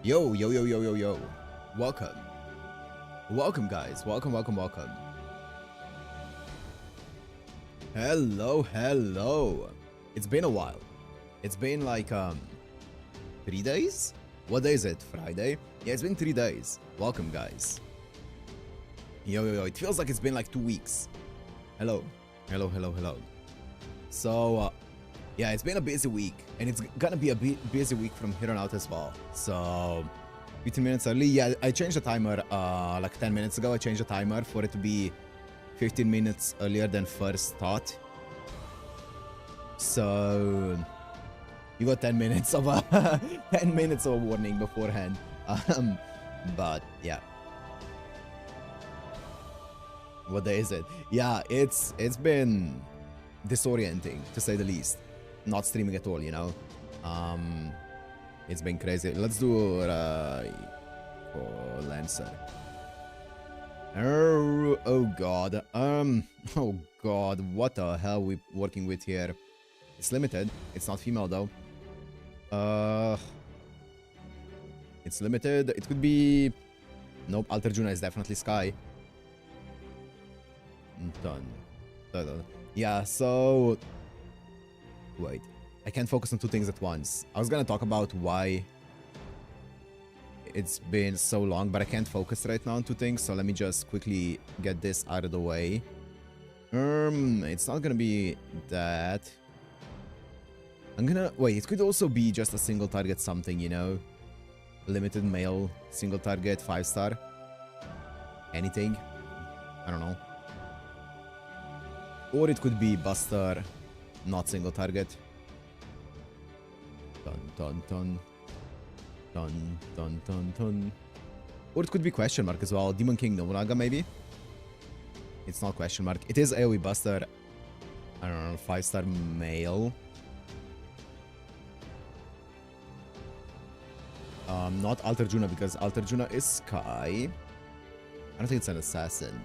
Yo, yo, yo, yo, yo, yo. Welcome. Welcome, guys. Welcome, welcome, welcome. Hello, hello. It's been a while. It's been like, 3 days? What day is it? Friday? Yeah, it's been 3 days. Welcome, guys. Yo, yo, yo. It feels like it's been like 2 weeks. Hello. Hello, hello, hello. So, yeah, it's been a busy week. And it's gonna be a busy week from here on out as well. So, 15 minutes early. Yeah, I changed the timer like 10 minutes ago. I changed the timer for it to be 15 minutes earlier than first thought. So you got 10 minutes of a 10 minutes of a warning beforehand. But yeah. What day is it? Yeah, it's been disorienting to say the least. Not streaming at all, you know. It's been crazy. Let's do Lancer. Oh god. Oh god. What the hell are we working with here? It's limited. It's not female though. It's limited. It could be. Nope. Alter Juna is definitely Sky. Done. Yeah. So. Wait. I can't focus on two things at once. I was gonna talk about why it's been so long, but I can't focus right now on two things, so let me just quickly get this out of the way. It's not gonna be that. I'm gonna... Wait, it could also be just a single target something, you know? Limited male, single target, 5-star. Anything. I don't know. Or it could be Buster, not single target. Dun dun dun. Dun dun dun dun. Or it could be question mark as well. Demon King Nobunaga maybe? It's not question mark. It is AoE Buster. I don't know, 5-star male. Not Alter Juna because Alter Juna is Sky. I don't think it's an assassin.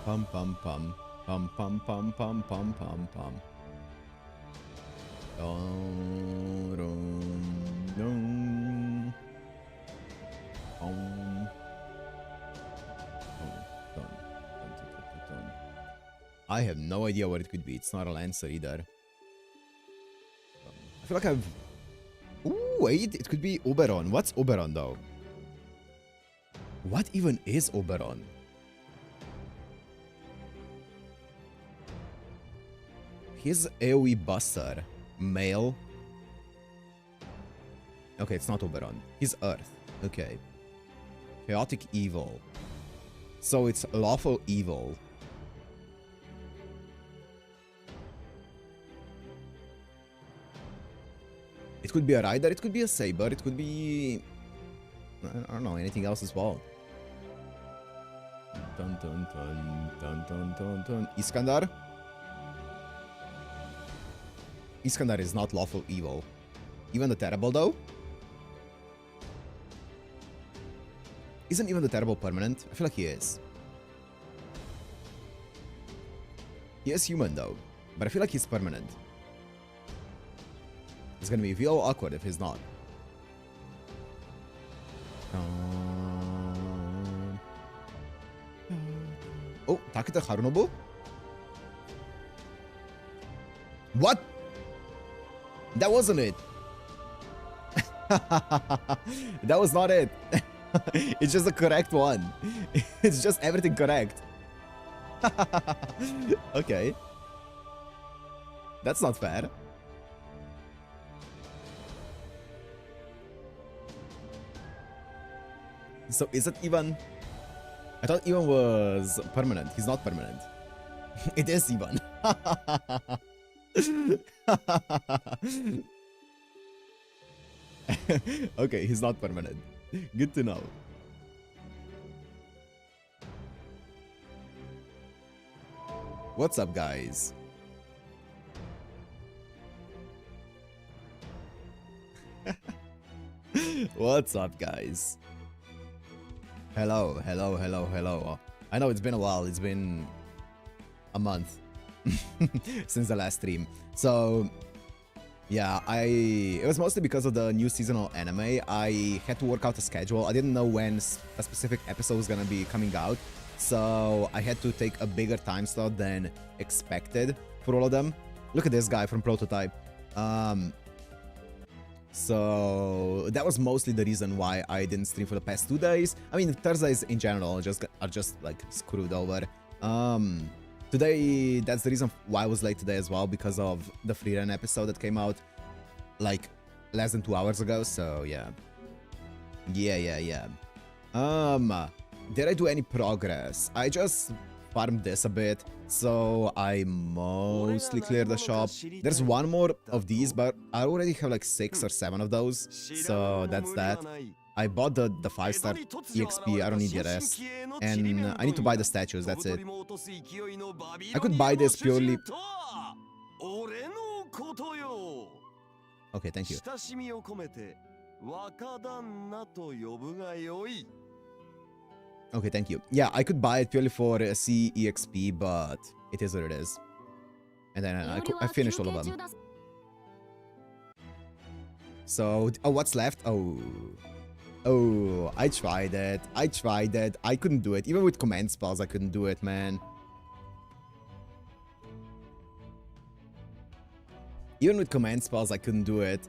Pum pum pum pum pum pum pum pum pum pum. Dun, dun, dun. I have no idea what it could be. It's not a Lancer either. I feel like I've... Ooh, wait, it could be Oberon. What's Oberon though? What even is Oberon? His AoE Buster. Male. Okay, it's not Oberon. He's Earth. Okay. Chaotic Evil. So it's Lawful Evil. It could be a Rider, it could be a Saber, it could be... I don't know, anything else as well. Dun dun dun dun dun dun dun. Iskandar? Iskandar is not Lawful Evil. Even the Terrible though? Isn't even the Terrible permanent? I feel like he is. He is human though, but I feel like he's permanent. It's gonna be real awkward if he's not. Oh, Takeda Harunobu? What? That wasn't it. That was not it. It's just the correct one. It's just everything correct. Okay. That's not fair. So is it Ivan? I thought Ivan was permanent. He's not permanent. It is Ivan. Okay, he's not permanent. Good to know. What's up, guys? What's up, guys? Hello, hello, hello, hello. I know it's been a while. It's been a month since the last stream. So, yeah, it was mostly because of the new seasonal anime. I had to work out a schedule. I didn't know when a specific episode was gonna be coming out. So, I had to take a bigger time slot than expected for all of them. Look at this guy from Prototype. So that was mostly the reason why I didn't stream for the past 2 days. I mean, Thursdays in general are just like screwed over. Today, that's the reason why I was late today as well, because of the free run episode that came out like less than 2 hours ago. So yeah. Did I do any progress? I just farmed this a bit, so I mostly cleared the shop. There's one more of these, but I already have like 6 or 7 of those, so that's that. I bought the 5-star EXP, I don't need the rest, and I need to buy the statues, that's it. I could buy this purely... Okay, thank you. Okay, thank you. Yeah, I could buy it purely for CEXP, but it is what it is. And then I finished all of them. So, oh, what's left? Oh, I tried it. I couldn't do it. Even with command spells, I couldn't do it, man. Even with command spells, I couldn't do it.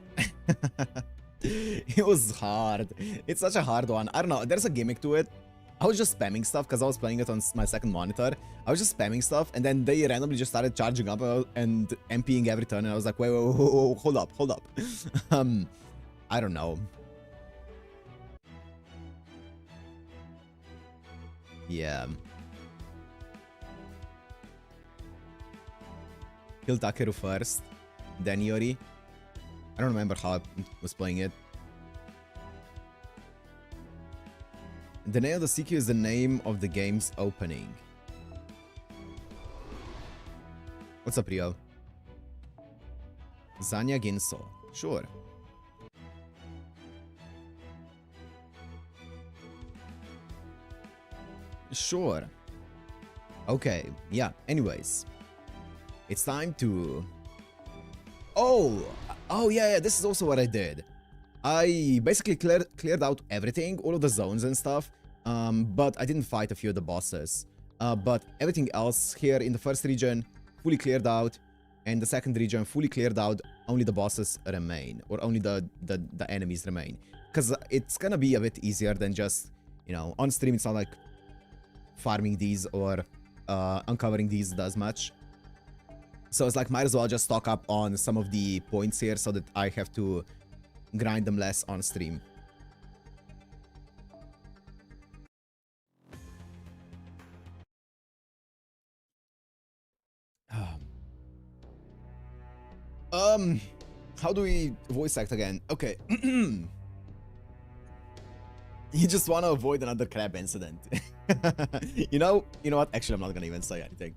It was hard. It's such a hard one. I don't know. There's a gimmick to it. I was just spamming stuff because I was playing it on my second monitor. I was just spamming stuff, and then they randomly just started charging up and MPing every turn, and I was like, wait, hold up. I don't know. Yeah. Kill Takeru first, then Yori. I don't remember how I was playing it. The name of the CQ is the name of the game's opening. What's up, Rio? Zanya Ginso. Sure. Sure. Okay, yeah, anyways. It's time to... Oh, yeah, this is also what I did. I basically cleared out everything, all of the zones and stuff, but I didn't fight a few of the bosses. But everything else here in the first region, fully cleared out, and the second region, fully cleared out, only the bosses remain, or only the enemies remain. Because it's gonna be a bit easier than just, you know, on stream it's not like farming these or uncovering these as much. So it's like, might as well just stock up on some of the points here so that I have to grind them less on stream. How do we voice act again? Okay. You just want to avoid another crab incident. You know what? Actually, I'm not gonna even say anything.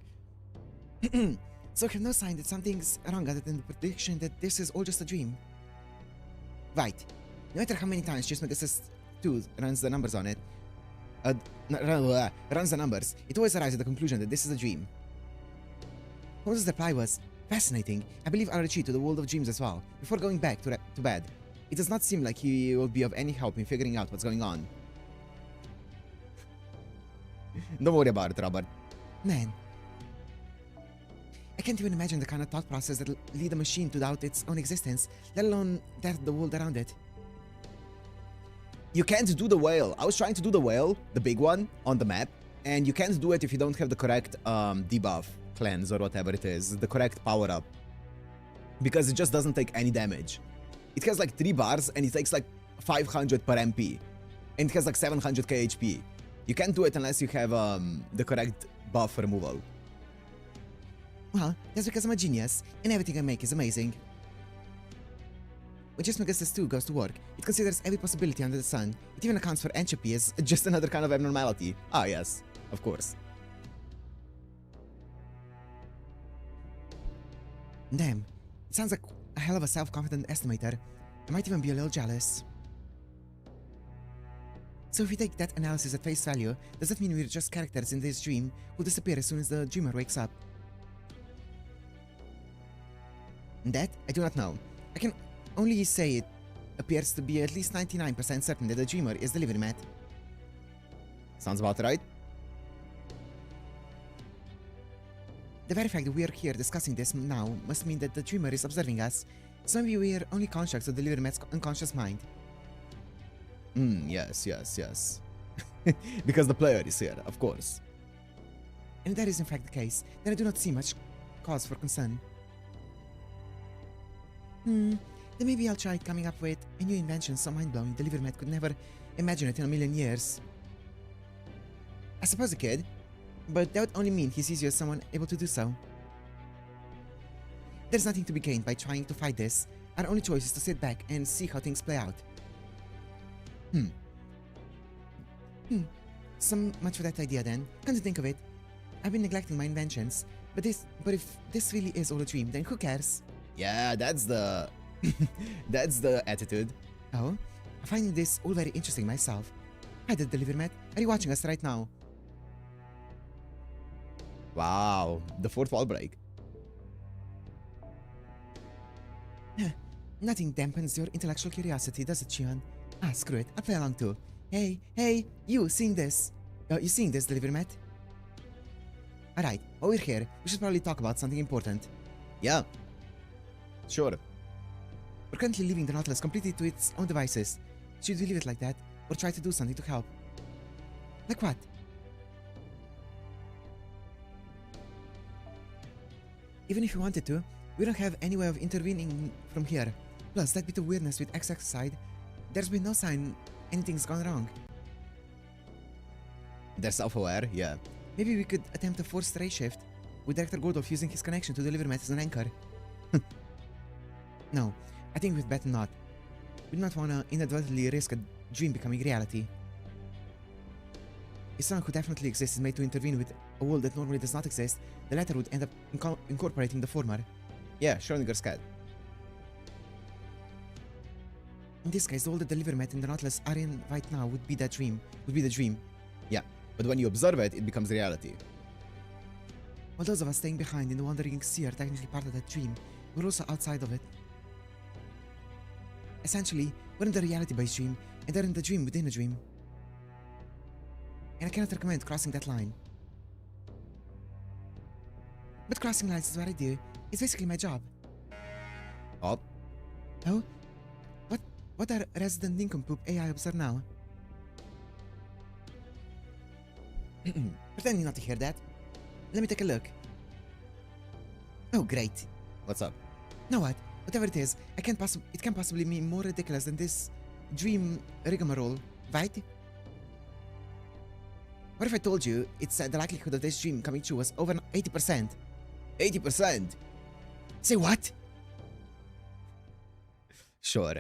So I have no sign that something's wrong other than the prediction that this is all just a dream. Right. No matter how many times Trismegistus 2 runs the numbers on it, runs the numbers, it always arrives at the conclusion that this is a dream. Holmes' reply was, fascinating. I believe I'll retreat to the world of dreams as well, before going back to bed. It does not seem like he will be of any help in figuring out what's going on. Don't worry about it, Robert. Man. I can't even imagine the kind of thought process that will lead a machine to doubt its own existence, let alone that the world around it. You can't do the whale. I was trying to do the whale, the big one, on the map, and you can't do it if you don't have the correct debuff, cleanse, or whatever it is, the correct power-up. Because it just doesn't take any damage. It has like 3 bars, and it takes like 500 per MP. And it has like 700k HP. You can't do it unless you have the correct buff removal. Well, that's because I'm a genius, and everything I make is amazing. When Trismegistus 2 goes to work, it considers every possibility under the sun. It even accounts for entropy as just another kind of abnormality. Ah, yes, of course. Damn, it sounds like a hell of a self-confident estimator. I might even be a little jealous. So if we take that analysis at face value, does that mean we're just characters in this dream who disappear as soon as the dreamer wakes up? That, I do not know. I can only say it appears to be at least 99% certain that the dreamer is the delivery mat. Sounds about right. The very fact that we are here discussing this now must mean that the dreamer is observing us, so maybe we are only constructs of the delivery mat's unconscious mind. Yes. Because the player is here, of course. And if that is in fact the case, then I do not see much cause for concern. Then maybe I'll try coming up with a new invention so mind-blowing the delivery mat could never imagine it in a million years. I suppose I could, but that would only mean he sees you as someone able to do so. There's nothing to be gained by trying to fight this. Our only choice is to sit back and see how things play out. So much for that idea then. Come to think of it, I've been neglecting my inventions, but if this really is all a dream, then who cares? Yeah, that's the... that's the attitude. Oh, I'm finding this all very interesting myself. Hi, the delivery mat. Are you watching us right now? Wow, the fourth wall break. Nothing dampens your intellectual curiosity, does it, Chion? Ah, screw it. I'll play along too. Hey, you seeing this? You seeing this, delivery mat? Alright, while we're here, we should probably talk about something important. Yeah. Sure. We're currently leaving the Nautilus completely to its own devices. Should we leave it like that, or try to do something to help? Like what? Even if we wanted to, we don't have any way of intervening from here. Plus, that bit of weirdness with X aside, there's been no sign anything's gone wrong. They're self-aware, yeah. Maybe we could attempt a forced ray shift, with Director Godolph using his connection to the delivery mat as an anchor. No, I think we'd better not. We do not want to inadvertently risk a dream becoming reality. If someone who definitely exists is made to intervene with a world that normally does not exist, the latter would end up incorporating the former. Yeah, Schrodinger's cat. In this case, the world the delivery mat and the Nautilus are in right now would be the dream. Yeah, but when you observe it, it becomes reality. While those of us staying behind in the wandering sea are technically part of that dream, we're also outside of it. Essentially, we're in the reality-based dream, and they're in the dream within a dream. And I cannot recommend crossing that line. But crossing lines is what I do. It's basically my job. Oh, Oh? What are resident nincompoop AI observe now? Pretending not to hear that. Let me take a look. Oh, great. what's up? Know what? Whatever it is, it can possibly be more ridiculous than this dream rigmarole, right? What if I told you it's the likelihood of this dream coming true was over 80%? 80%? Say what? Sure.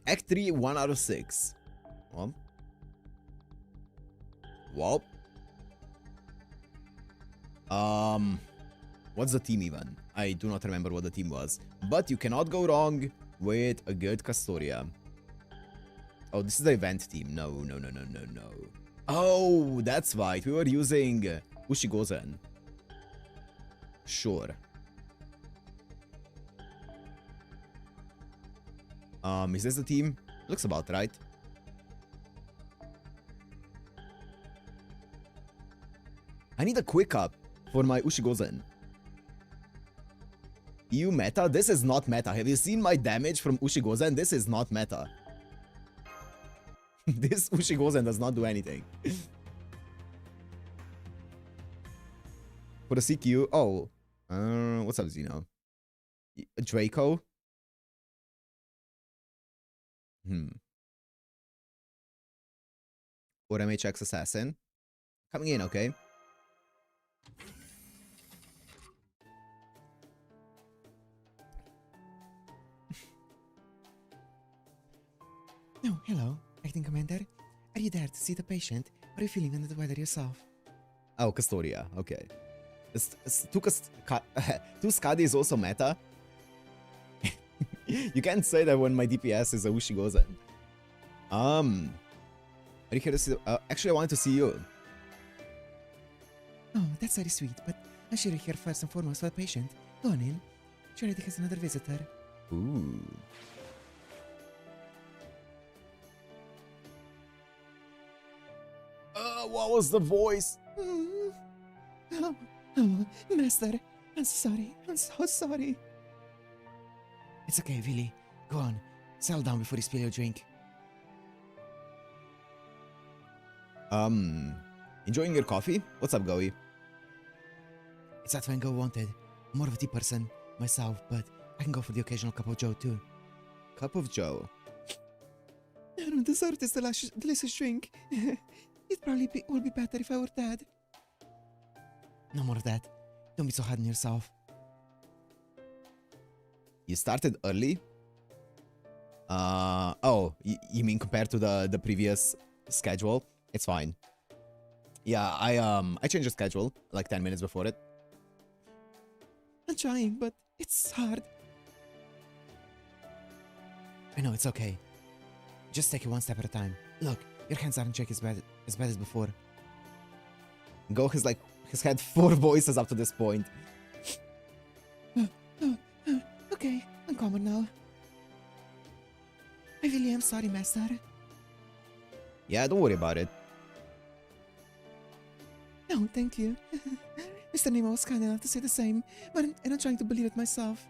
Act 3, 1 out of 6. Well. What's the team even? I do not remember what the team was. But you cannot go wrong with a good Castoria. Oh, this is the event team. No. Oh, that's right. We were using Ushigozen. Sure. Is this the team? Looks about right. I need a quick up for my Ushigozen. EU meta? This is not meta. Have you seen my damage from Ushigozen? This is not meta. This Ushigozen does not do anything. For the CQ, oh. What's up, Zeno? Raikou? Or MHX Assassin. Coming in, okay? No, hello, acting commander. Are you there to see the patient? Or are you feeling under the weather yourself? Oh, Castoria, okay. Two Skadi is also meta. You can't say that when my DPS is a Ushigozen. Are you here to see actually, I wanted to see you. Oh, that's very sweet, but I'm sure you're here first and foremost for the patient. Go on in. Surely has another visitor. Ooh. What was the voice? Oh, Master. I'm sorry. I'm so sorry. It's okay, Willy. Go on. Settle down before you spill your drink. Enjoying your coffee? What's up, Goey? It's that Van Gogh wanted. I'm more of a tea person myself, but I can go for the occasional cup of joe too. Cup of joe. I don't deserve this delicious drink. It probably would be better if I were dead. No more of that. Don't be so hard on yourself. You started early? Oh, you mean compared to the previous schedule? It's fine. Yeah, I changed the schedule like 10 minutes before it. I'm trying, but it's hard. I know, it's okay. Just take it one step at a time. Look, your hands aren't shaking as bad as before. Go has had 4 voices up to this point. Okay, I'm calmer now. I really am sorry, Master. Yeah, don't worry about it. No, thank you. Mr. Nemo was kind enough to say the same, but I'm trying to believe it myself.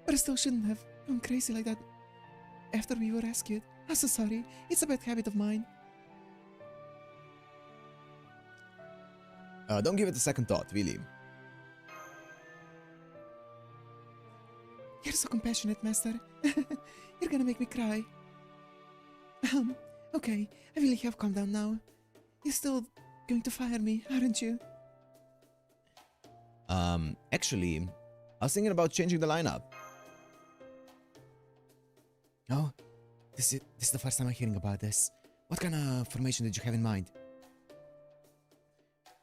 But I still shouldn't have gone crazy like that after we were rescued. I'm so sorry. It's a bad habit of mine. Don't give it a second thought, really. You're so compassionate, Master. You're gonna make me cry. Okay, I really have calmed down now. You're still going to fire me, aren't you? Actually, I was thinking about changing the lineup. Oh, this is the first time I'm hearing about this. What kind of formation did you have in mind?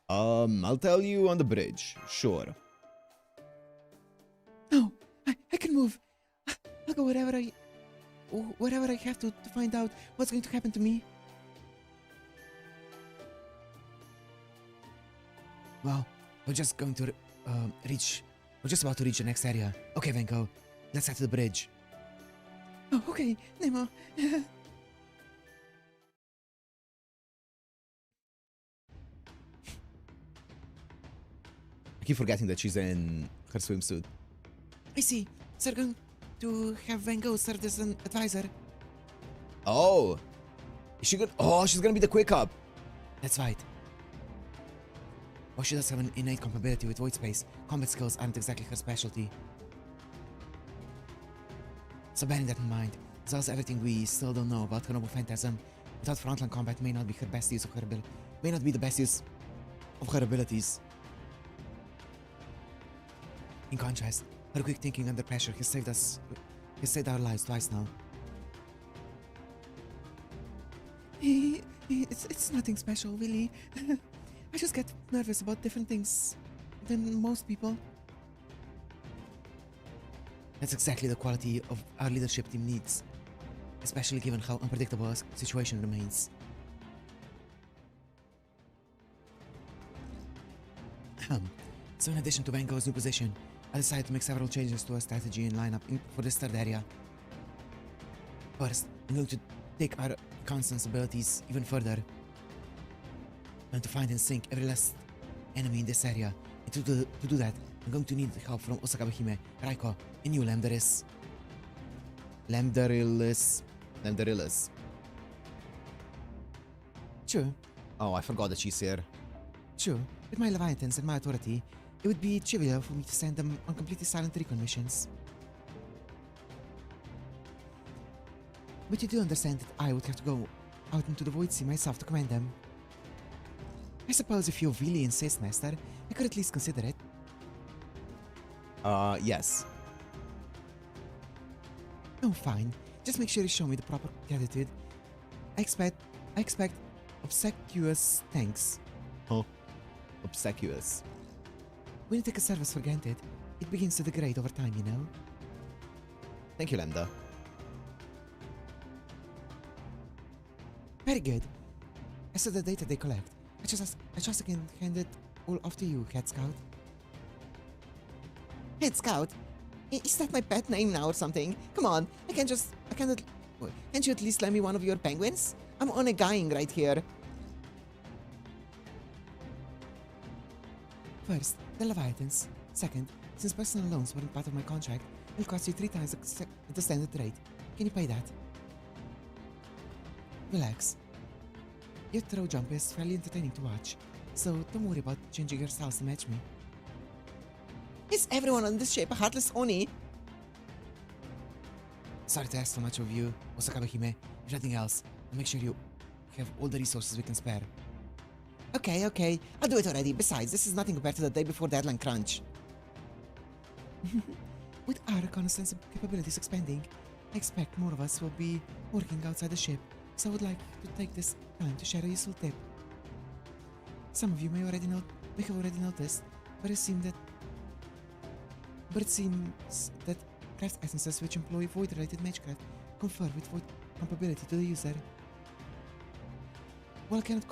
I'll tell you on the bridge, sure. No, I can move. I'll go wherever I have to find out what's going to happen to me. Well, we're just going to we're just about to reach the next area. Okay, Venko, let's head to the bridge. Oh, okay, Nemo. I keep forgetting that she's in her swimsuit. I see. So we're going to have Venko serve as an advisor. Oh! Is she good? Oh, she's gonna be the quick up! That's right. While she does have an innate compatibility with void space, combat skills aren't exactly her specialty. So bearing that in mind, as well as everything we still don't know about her noble phantasm, without frontline combat may not be her best use of her may not be the best use of her abilities. In contrast, her quick thinking under pressure has saved our lives twice now. It's nothing special, really. I just get nervous about different things than most people. That's exactly the quality of our leadership team needs, especially given how unpredictable our situation remains. So in addition to Van Gogh's new position, I decided to make several changes to our strategy and lineup for this third area. First, I'm going to take our Constance abilities even further. And to find and sink every last enemy in this area. And to do that, I'm going to need help from Osaka-Hime, Raikou, and you, Lamdaris. Lamdarillis. Sure, Oh, I forgot that she's here. sure. With my Leviathans and my authority, it would be trivial for me to send them on completely silent recon missions. But you do understand that I would have to go out into the Void Sea myself to command them. I suppose if you really insist, Master, I could at least consider it. Yes. Oh, fine. Just make sure you show me the proper gratitude. I expect obsequious thanks. Huh? Obsequious. We don't take a service for granted. it begins to degrade over time, you know? Thank you, Lambda. Very good. As to the data they collect, I just can hand it all off to you, Head Scout. Head Scout? Is that my pet name now or something? Come on, I cannot... Can't you at least lend me one of your penguins? I'm on a guying right here. First, the Leviathans. Second, since personal loans weren't part of my contract, it'll cost you 3 times the standard rate. Can you pay that? Relax. Your throw jump is fairly entertaining to watch, so don't worry about changing your styles to match me. Is everyone on this ship a heartless Oni? Sorry to ask so much of you, Osakabe-hime. If nothing else, I'll make sure you have all the resources we can spare. Okay, I'll do it already. Besides, this is nothing compared to the day before deadline crunch. With our reconnaissance capabilities expanding, I expect more of us will be working outside the ship, so I would like to take this time to share a useful tip. Some of you may have already noticed, but it seems that craft essences which employ void-related magecraft confer with void compatibility to the user. While I cannot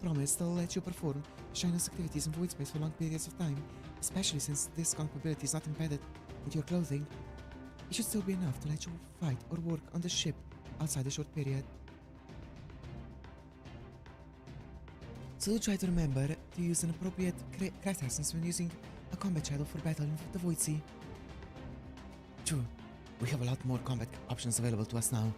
promise that I'll let you perform Shyness activities in void space for long periods of time, especially since this compatibility is not embedded into your clothing, it should still be enough to let you fight or work on the ship outside a short period. So do try to remember to use an appropriate craft essence when using a combat shadow for battle in the Void Sea. True, we have a lot more combat options available to us now.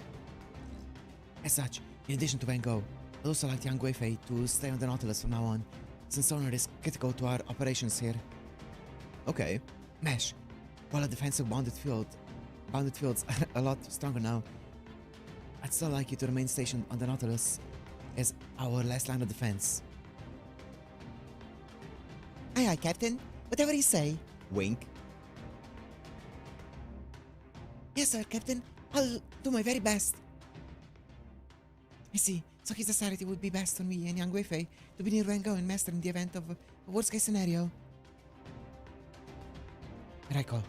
As such, in addition to Van Gogh, I'd also like Yang Guifei to stay on the Nautilus from now on, since Sonar is critical to our operations here. Okay. Mesh, while a defensive bounded field's a lot stronger now, I'd still like you to remain stationed on the Nautilus as our last line of defense. Aye, Captain. Whatever you say. Wink. Yes, sir, Captain. I'll do my very best. I see. So he decided it would be best for me and Yang Weifei to be near Van Gogh and Master in the event of a worst-case scenario. Raikou,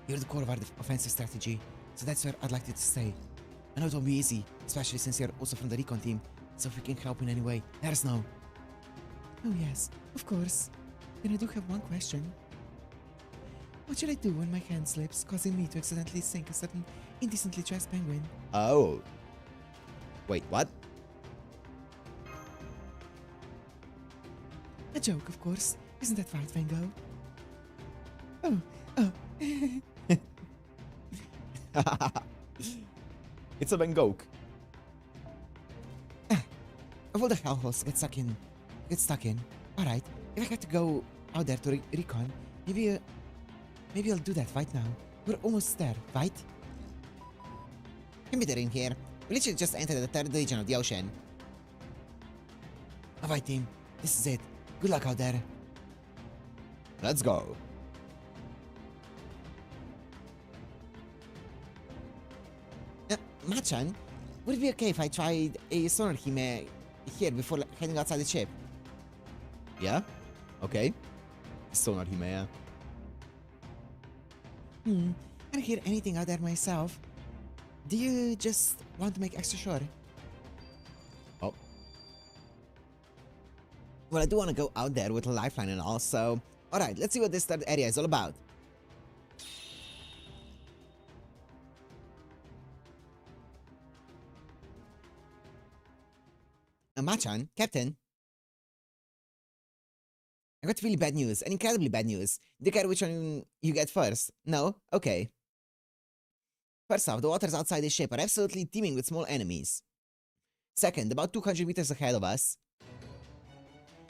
you're the core of our offensive strategy, so that's where I'd like you to stay. I know it won't be easy, especially since you're also from the recon team, so if we can help in any way, let us know. Oh yes, of course. Then I do have one question. What should I do when my hand slips, causing me to accidentally sink a certain indecently dressed penguin? Oh. Wait, what? A joke, of course. Isn't that right, Van Gogh? Oh. It's a Van Gogh. Of all the hellholes get stuck in. Alright, if I had to go out there to recon, maybe I'll do that right now. We're almost there, right? Can be there in here. We literally just entered the third region of the ocean. Alright, team. This is it. Good luck out there. Let's go. Machan, would it be okay if I tried a sonar hime here before heading outside the ship? Yeah? Okay. Sonar Himea. I don't hear anything out there myself. Do you just want to make extra sure? Oh. Well, I do want to go out there with a lifeline and all, so... Alright, let's see what this third area is all about. Machan, Captain. I got really bad news, and incredibly bad news. Do you care which one you get first? No? Okay. First off, the waters outside the ship are absolutely teeming with small enemies. Second, about 200 meters ahead of us,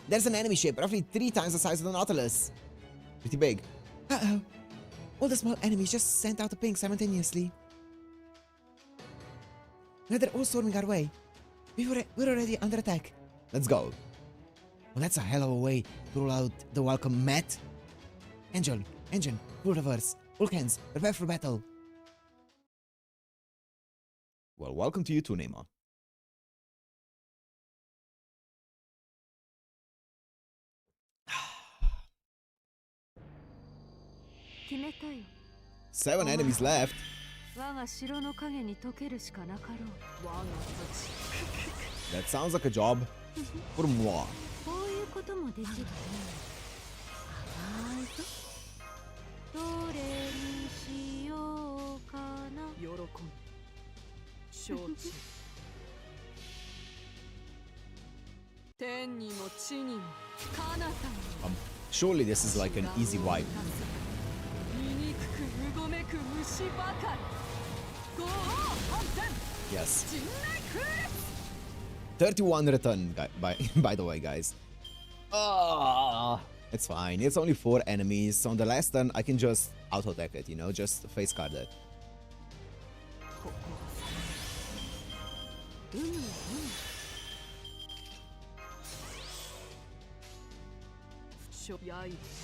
there's an enemy ship roughly 3 times the size of the Nautilus. Pretty big. Uh-oh. All the small enemies just sent out a ping simultaneously. Now they're all storming our way. We're already under attack. Let's go. Well, that's a hell of a way to roll out the welcome mat. Engine, full reverse. All hands, prepare for battle. Well, welcome to you too, Neymar. 7 enemies left. 我が城の影に溶けるしかなかろう。我が土地。 That sounds like a job for moi. こういうこともできるね。甘いぞ。どれにしようかな。喜ん。承知。天にも地にも彼方にも。 Surely this is like an easy wipe. 醜くうごめく虫ばかり。ご本天。 Yes. 陣内空列。 31 return, by the way, guys. It's fine. It's only 4 enemies. So on the last turn, I can just auto-attack it, you know? Just face card it. ここはうぬうぬ。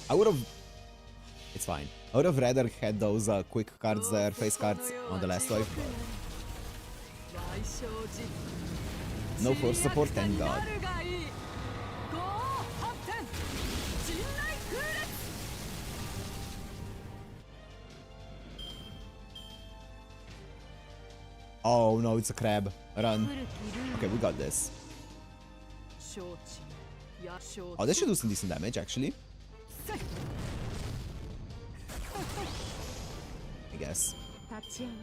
I would have... It's fine. I would have rather had those quick cards there, face cards, on the last wave. No force support, thank God. Oh no, it's a crab. Run. Okay, we got this. Oh, this should do some decent damage, actually. I guess. 立ち上がれ。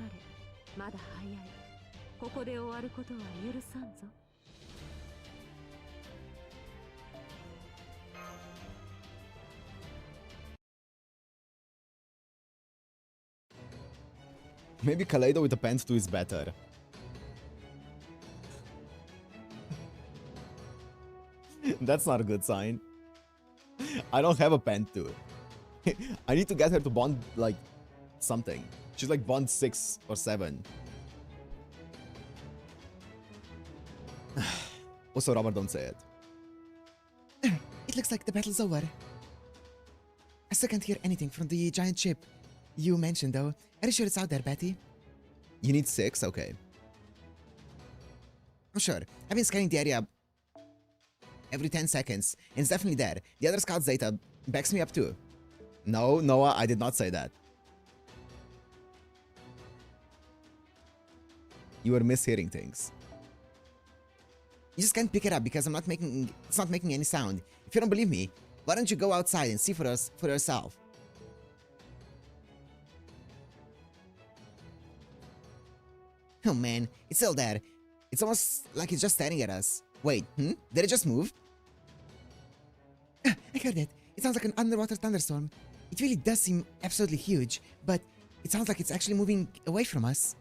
まだ早い。ここで終わることは許さんぞ。 Maybe Kaleido with a pant 2 is better. That's not a good sign. I don't have a pant 2. I need to get her to bond, like, something. She's like bond 6 or 7. Also, Robert, don't say it. It looks like the battle's over. I still can't hear anything from the giant ship you mentioned, though. Are you sure it's out there, Betty? You need 6? Okay. I'm sure. I've been scanning the area every 10 seconds, and it's definitely there. The other scout's data backs me up too. No, Noah, I did not say that. You were mishearing things. You just can't pick it up because it's not making any sound. If you don't believe me, why don't you go outside and see for yourself? Oh man, it's still there. It's almost like it's just staring at us. Wait, Did it just move? I heard it. It sounds like an underwater thunderstorm. It really does seem absolutely huge, but it sounds like it's actually moving away from us.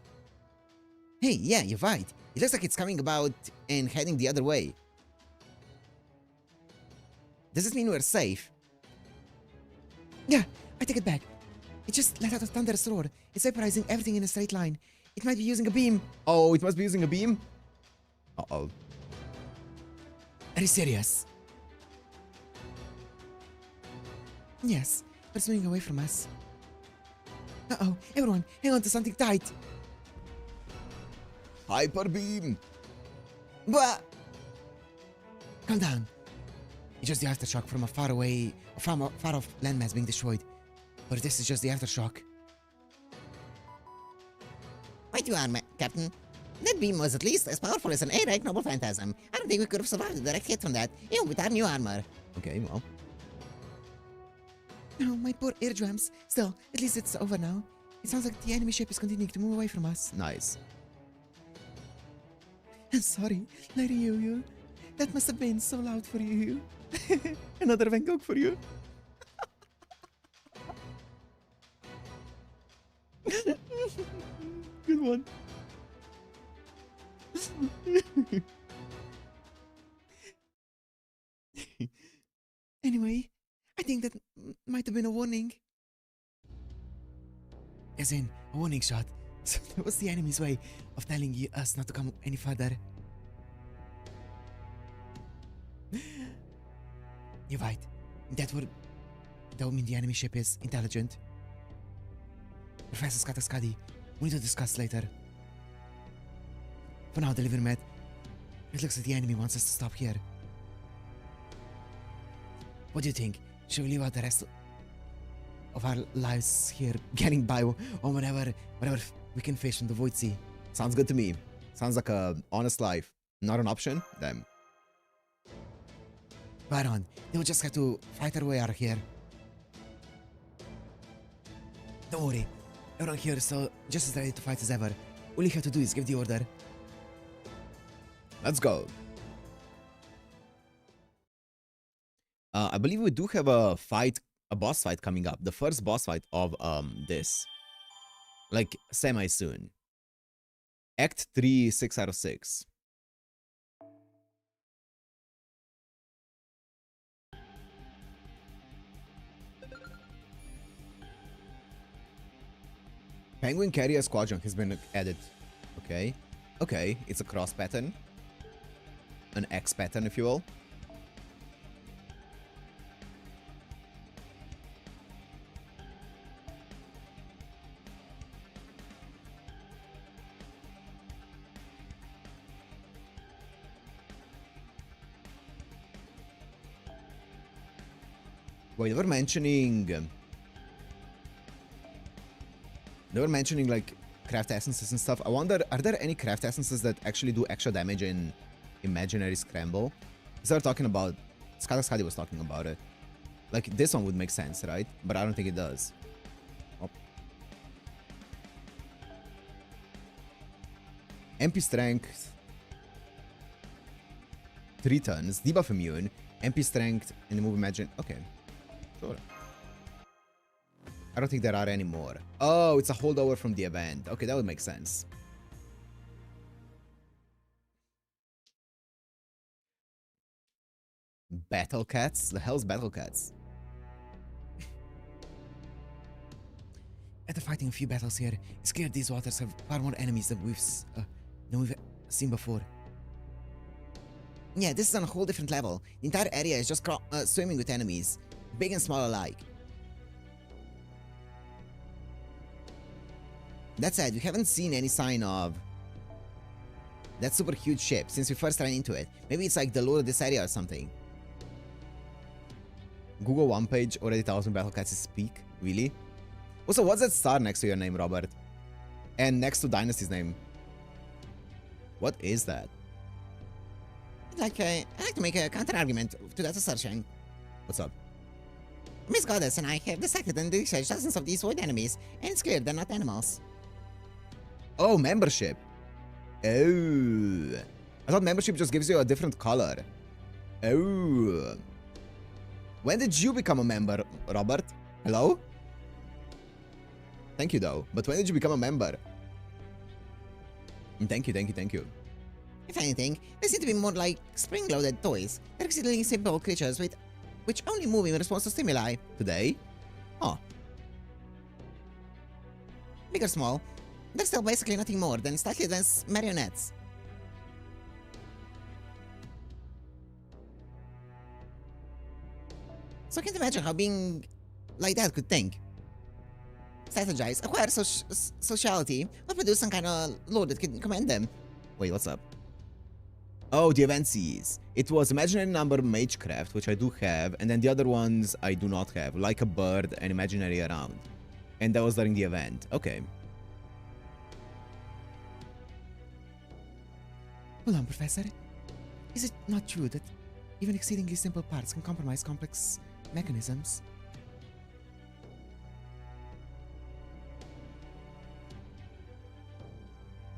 Hey, yeah, you're right. It looks like it's coming about and heading the other way. Does this mean we're safe? Yeah, I take it back. It just let out a thunderous roar. It's vaporizing everything in a straight line. It might be using a beam. Oh, it must be using a beam? Uh-oh. Are you serious? Yes, but it's moving away from us. Uh-oh, everyone, hang on to something tight. Hyper beam! Blah! Calm down. It's just the aftershock from a far off landmass being destroyed. Or this is just the aftershock. Right you are, Captain. That beam was at least as powerful as an A-rank noble phantasm. I don't think we could have survived a direct hit from that, even with our new armor. Okay, well. Oh, my poor eardrums. Still, at least it's over now. It sounds like the enemy ship is continuing to move away from us. Nice. I'm sorry, Lady Yu. That must have been so loud for you. Another Van Gogh for you. Good one. Anyway, I think that might have been a warning. As in, a warning shot. So that was the enemy's way of telling us not to come any further. You're right. That would mean the enemy ship is intelligent. Professor Skataskadi, we need to discuss later. For now, Deliver Med, it looks like the enemy wants us to stop here. What do you think? Should we leave out the rest? of our lives here, getting by on whatever we can fish from the void sea. Sounds good to me. Sounds like a honest life. Not an option? Damn. Right on. They will just have to fight our way out of here. Don't worry. Everyone here is still just as ready to fight as ever. All you have to do is give the order. Let's go. I believe we do have a boss fight coming up. The first boss fight of this. Like, semi-soon. Act 3, 6 out of 6. Penguin Carrier Squadron has been added. Okay. Okay, it's a cross pattern. An X pattern, if you will. Wait, they were mentioning like craft essences and stuff. I wonder, are there any craft essences that actually do extra damage in Imaginary Scramble? Because they were talking about, Skadi was talking about it. Like, this one would make sense, right? But I don't think it does. Oh. MP Strength, 3 tons, debuff immune, MP Strength, and move Imagine. Okay, sure. I don't think there are any more. Oh, it's a holdover from the event. Okay, that would make sense. Battle Cats? The hell's Battle Cats? After fighting a few battles here, it's clear these waters have far more enemies than we've seen before. Yeah, this is on a whole different level. The entire area is just swimming with enemies, big and small alike. That said, we haven't seen any sign of that super huge ship since we first ran into it. Maybe it's like the lore of this area or something. Google one page already tells me Battle Cats is peak. Really? Also, what's that star next to your name, Robert? And next to Dynasty's name? What is that? I'd like to make a counter-argument to that assertion. What's up? Miss Goddess and I have dissected and researched dozens of these void enemies, and it's clear they're not animals. Oh, membership. Oh. I thought membership just gives you a different color. Oh. When did you become a member, Robert? Hello? Thank you, though. But when did you become a member? Thank you, thank you, thank you. If anything, they seem to be more like spring-loaded toys. They're exceedingly simple creatures which only move in response to stimuli. Today? Huh. Big or small, they're still basically nothing more than slightly advanced marionettes. So I can't imagine how being like that could think. Strategize, acquire sociality, or produce some kind of lore that can command them. Wait, what's up? Oh, the event sees. It was imaginary number magecraft, which I do have, and then the other ones I do not have, like a bird and imaginary around. And that was during the event. Okay. Hold on, Professor. Is it not true that even exceedingly simple parts can compromise complex mechanisms?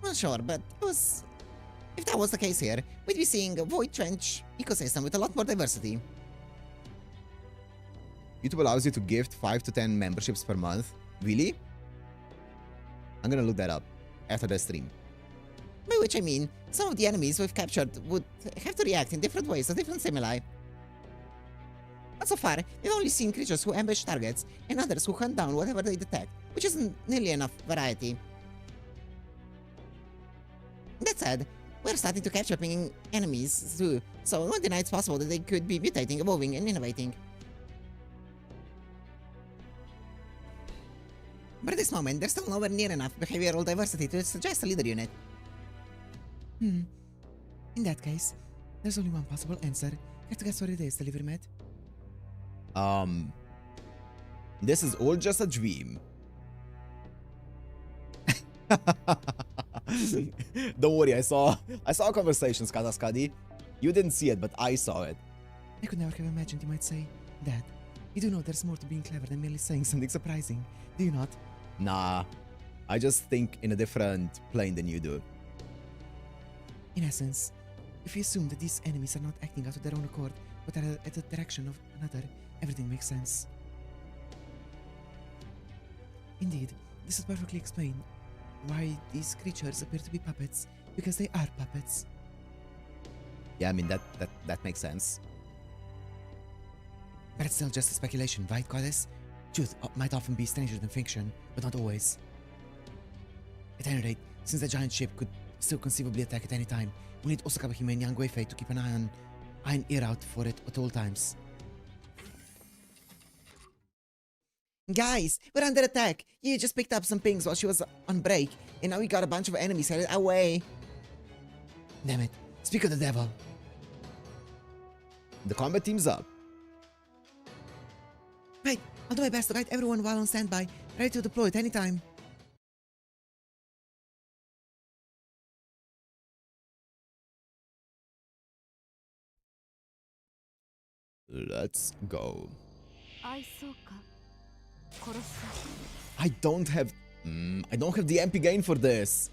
Well, sure, but if that was the case here, we'd be seeing a void trench ecosystem with a lot more diversity. YouTube allows you to gift 5 to 10 memberships per month. Really? I'm gonna look that up after the stream. By which I mean, some of the enemies we've captured would have to react in different ways to different stimuli. But so far, we've only seen creatures who ambush targets and others who hunt down whatever they detect, which isn't nearly enough variety. That said, we're starting to capture enemies too, so one deny it's possible that they could be mutating, evolving, and innovating. But at this moment, there's still nowhere near enough behavioral diversity to suggest a leader unit. In that case, there's only one possible answer. Have to guess what it is, Delivery Matt. This is all just a dream. Don't worry, I saw conversations, Kataskadi. You didn't see it, but I saw it. I could never have imagined you might say that. You do know there's more to being clever than merely saying something surprising, do you not? Nah, I just think in a different plane than you do. In essence, if you assume that these enemies are not acting out of their own accord, but are at the direction of another, everything makes sense. Indeed, this is perfectly explained why these creatures appear to be puppets, because they are puppets. Yeah, I mean, that makes sense. But it's still just a speculation, right, Goddess? Truth might often be stranger than fiction, but not always. At any rate, since the giant ship could still conceivably attack at any time, we need Osakabahime and Yang Guifei to keep an ear out for it at all times. Guys, we're under attack! You just picked up some pings while she was on break, and now we got a bunch of enemies headed our way. Damn it. Speak of the devil. The combat team's up. Right, I'll do my best to guide everyone while on standby, ready to deploy at any time. Let's go. 愛想か殺す I don't have the MP gain for this.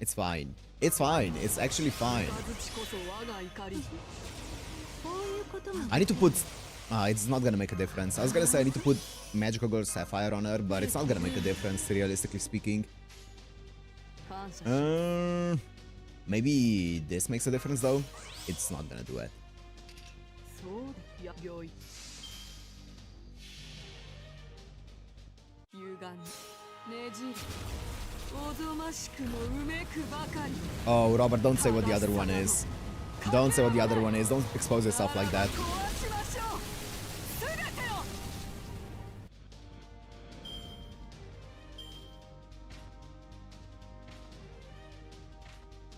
It's fine. It's fine. It's actually fine. こそ我が怒りこういうことも I need to put it's not gonna make a difference. I was gonna say I need to put Magical Girl Sapphire on her, but it's not gonna make a difference, realistically speaking. 感謝し Maybe this makes a difference though. It's not gonna do it. そうだよい歪みねじるおぞましくもうめくばかり Oh, Robert, don't say what the other one is. Don't say what the other one is. Don't expose yourself like that. 壊しましょうすべてを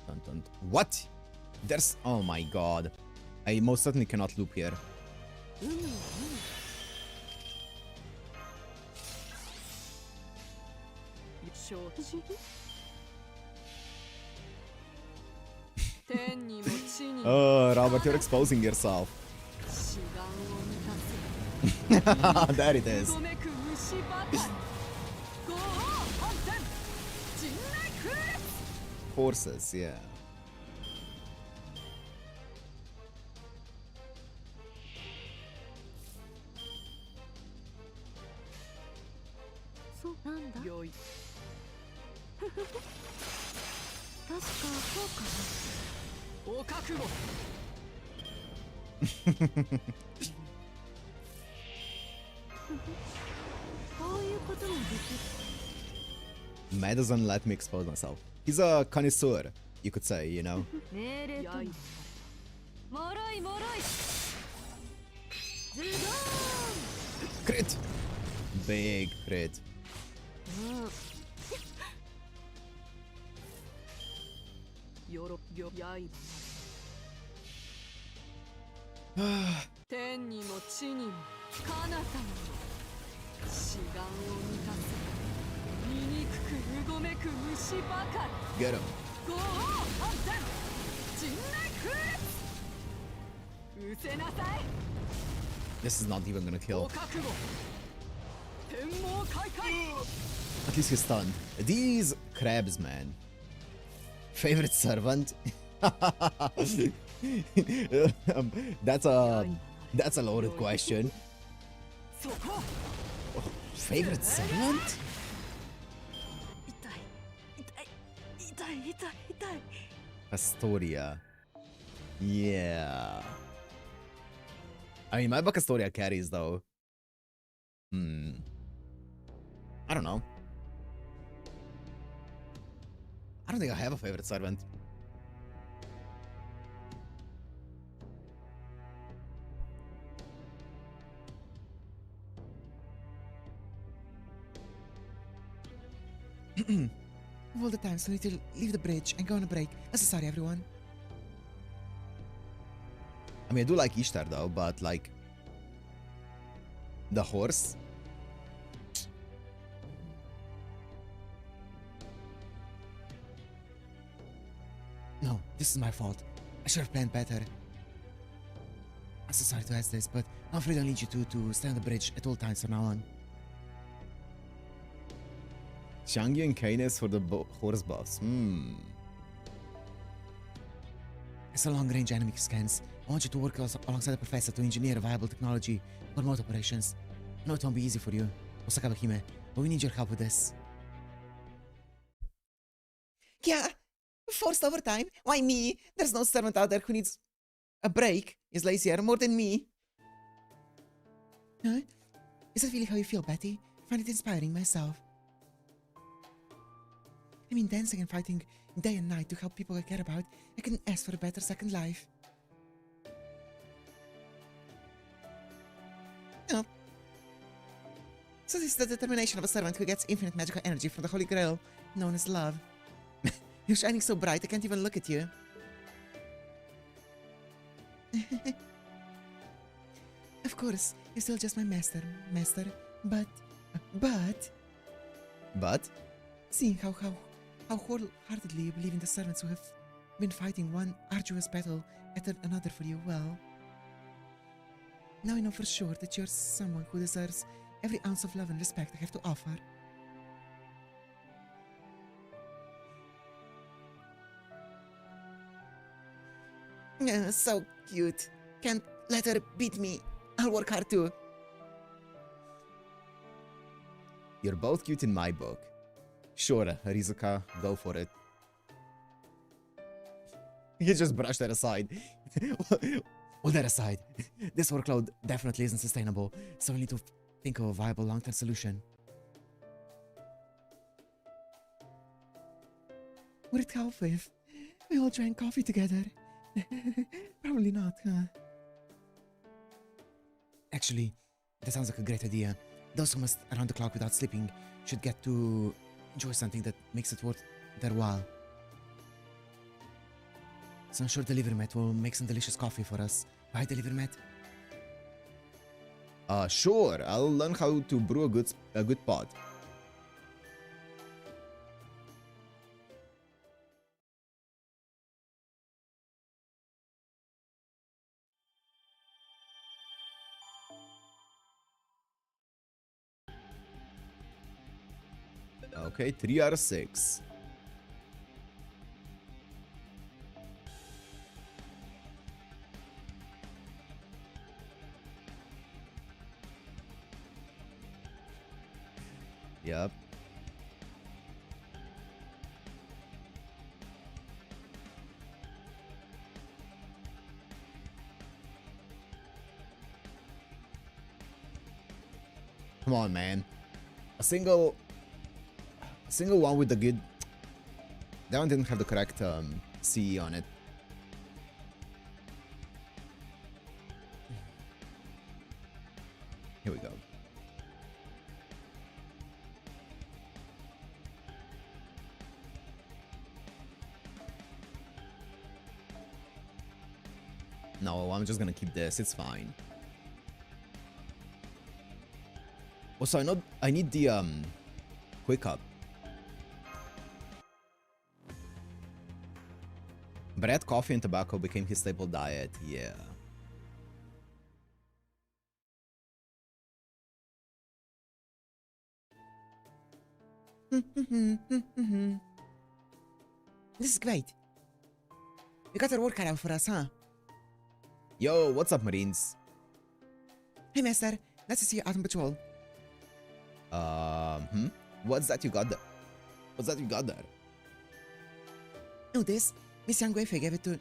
Dun, dun, dun. What? There's... Oh my god. I most certainly cannot loop here. 海を海承知天にも地にも Oh, Robert, you're exposing yourself. 志願を満たせ There it is. うごめく虫ばかりご王反転陣内空列 Horses, yeah. そうなんだよい確かそうかなお覚悟こういうこともできる Matt doesn't let me expose myself. He's a connoisseur, you could say, you know. 命令ともろいもろいズド Crit! Big crit. ーンよろよやい天にも地にも彼方にも志願を満たせ醜くうごめく虫ばかり Get him. ご王反転陣内空列失せなさい This is not even gonna お kill. 覚悟天網開会 At least he's stunned. These crabs, man. Favorite servant? That's a loaded question. そこ Favorite servant? 痛い痛い痛い痛い痛い Astoria. Yeah. I mean, my book Astoria carries though. I don't know. I don't think I have a favorite servant. Of all the times we need to leave the bridge and go on a break. I'm so sorry, everyone. I mean, I do like Ishtar though, but like the horse. This is my fault. I should have planned better. I'm so sorry to ask this, but I'm afraid I'll need you to stay on the bridge at all times from now on. Xiangyu and Canis for the horse buffs. As a long-range enemy scans, I want you to work alongside the professor to engineer a viable technology for remote operations. I know it won't be easy for you, Osaka Hime, but we need your help with this. Yeah, forced overtime? Why me? There's no servant out there who needs a break. Is lazier more than me. Huh? Is that really how you feel, Betty? I find it inspiring myself. I mean, dancing and fighting day and night to help people I care about. I couldn't ask for a better second life. Oh. So this is the determination of a servant who gets infinite magical energy from the Holy Grail, known as love. You're shining so bright I can't even look at you. Of course, you're still just my master, but... Seeing how wholeheartedly you believe in the servants who have been fighting one arduous battle after another for you, well... Now I know for sure that you're someone who deserves every ounce of love and respect I have to offer. So cute. Can't let her beat me. I'll work hard too. You're both cute in my book. Sure, Rizuka, go for it. You just brushed that aside. All that aside, this workload definitely isn't sustainable, so we need to think of a viable long-term solution. Would it help if we all drank coffee together? Probably not, huh? Actually, that sounds like a great idea. Those who must around the clock without sleeping should get to enjoy something that makes it worth their while. So I'm sure Delivery Mat will make some delicious coffee for us. Right, Delivery Mat? Sure. I'll learn how to brew a good pot. Okay, 3 out of 6. Yep. Come on, man. A single one with the good... That one didn't have the correct CE on it. Here we go. No, I'm just gonna keep this. It's fine. Also, I need the quick up. Bread, coffee, and tobacco became his staple diet. Yeah. This is great. You got your work cut out for us, huh? Yo, what's up, Marines? Hey, Master. Nice to see you out on patrol. What's that you got there? What's that you got there? Oh, this? Miss Yang Guifei gave it to...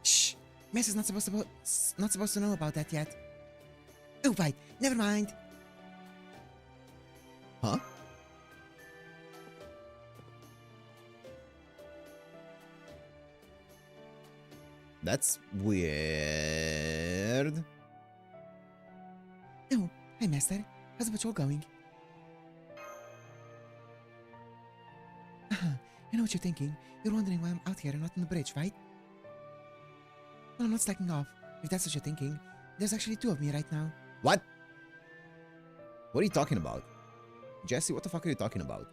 Shh! Master's not supposed to know about that yet. Oh, right. Never mind. Huh? That's weird. Oh, hi, Master. How's the patrol going? I know what you're thinking. You're wondering why I'm out here and not on the bridge, right? No, I'm not slacking off. If that's what you're thinking, there's actually 2 of me right now. What? What are you talking about? Jesse, what the fuck are you talking about?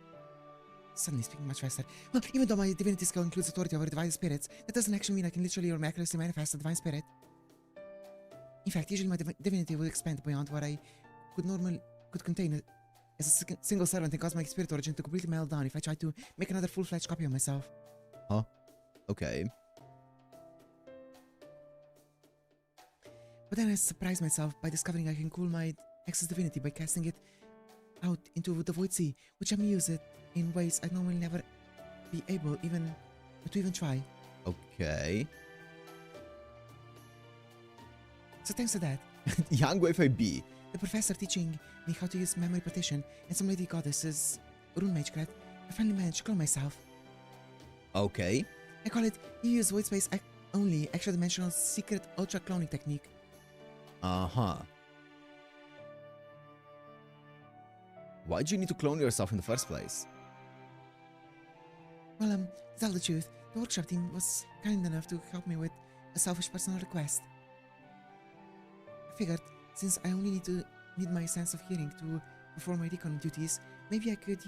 suddenly speaking much faster. Well, even though my divinity skill includes authority over divine spirits, that doesn't actually mean I can literally or miraculously manifest a divine spirit. In fact, usually my divinity will expand beyond what I could contain as a single servant and cause my spirit origin to completely melt down if I try to make another full-fledged copy of myself. Huh? Okay. But then I surprised myself by discovering I can cool my excess divinity by casting it out into the void sea, which I use it in ways I'd normally never be able to even try. Okay. So thanks to that, Young Wi-Fi B. the professor teaching me how to use memory partition and some lady goddess's rune mage cred, I finally managed to clone myself. Okay. I call it use void space only extra dimensional secret ultra cloning technique. Uh-huh. Why'd you need to clone yourself in the first place? Well, to tell the truth, the workshop team was kind enough to help me with a selfish personal request. I figured, since I only need my sense of hearing to perform my recon duties, maybe I could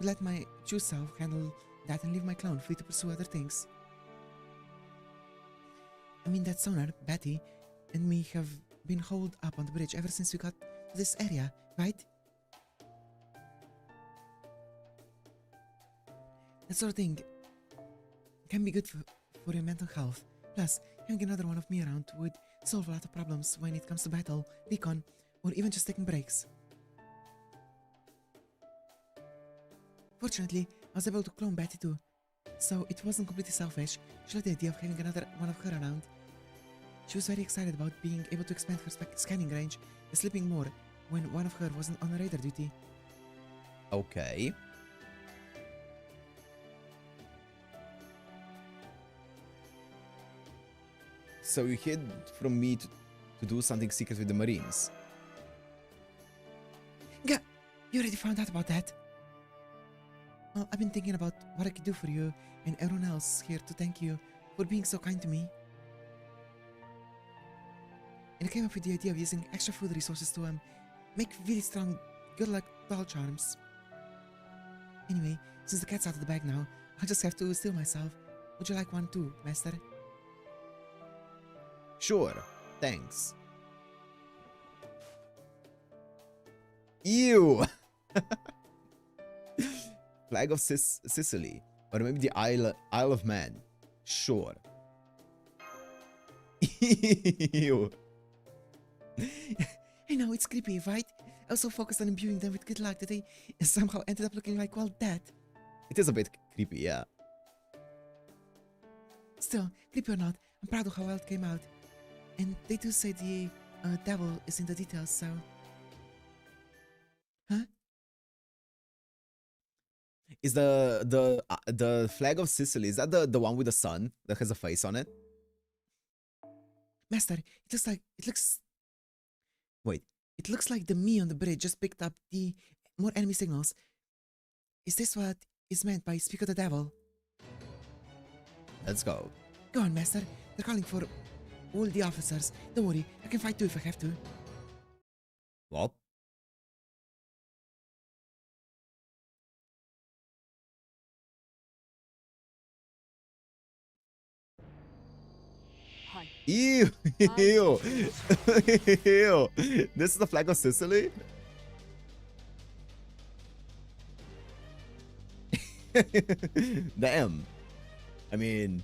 let my true self handle that and leave my clone free to pursue other things. I mean, that Sonar, Betty, and me have been holed up on the bridge ever since we got to this area, right? That sort of thing can be good for your mental health. Plus, having another one of me around would solve a lot of problems when it comes to battle, recon, or even just taking breaks. Fortunately, I was able to clone Betty too, so it wasn't completely selfish. She liked the idea of having another one of her around. She was very excited about being able to expand her scanning range and sleeping more when one of her wasn't on radar duty. Okay. So you hid from me to do something secret with the Marines. Yeah, you already found out about that. Well, I've been thinking about what I could do for you and everyone else here to thank you for being so kind to me. And I came up with the idea of using extra food resources to make really strong, good luck doll charms. Anyway, since the cat's out of the bag now, I'll just have to steal myself. Would you like one too, Master? Sure, thanks. Ew! Flag of Sicily. Or maybe the Isle of Man. Sure. Ew. I know, it's creepy, right? I was so focused on imbuing them with good luck that they somehow ended up looking like, well, that. It is a bit creepy, yeah. Still, creepy or not, I'm proud of how well it came out. And they do say the devil is in the details, so... Huh? Is the flag of Sicily, is that the one with the sun that has a face on it? Master, it looks like the me on the bridge just picked up the more enemy signals. Is this what is meant by speak of the devil? Let's go. Go on, Master. They're calling for all the officers. Don't worry, I can fight too if I have to. What? Ew! Ew! Ew! This is the flag of Sicily? Damn. I mean...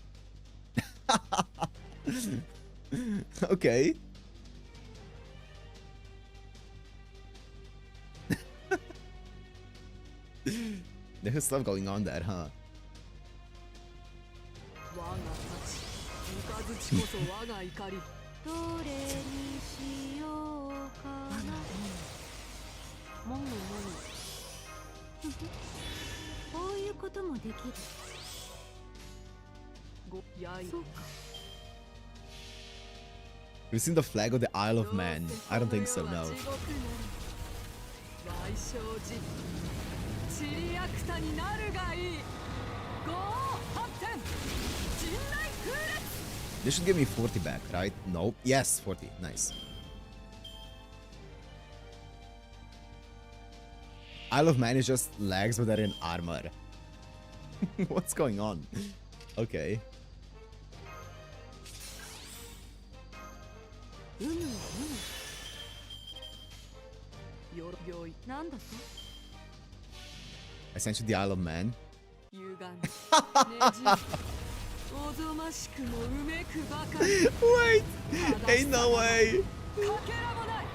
Okay. There's stuff going on there, huh? You've seen the flag of the Isle of Man? I don't think so, no. This should give me 40 back, right? No. Yes, 40. Nice. Isle of Man is just legs, but they're in armor. What's going on? Okay. なんだと I sent you the Isle of Man. 歪んでねじるおぞましくもうめくばかり Wait! Ain't no way! かけらもない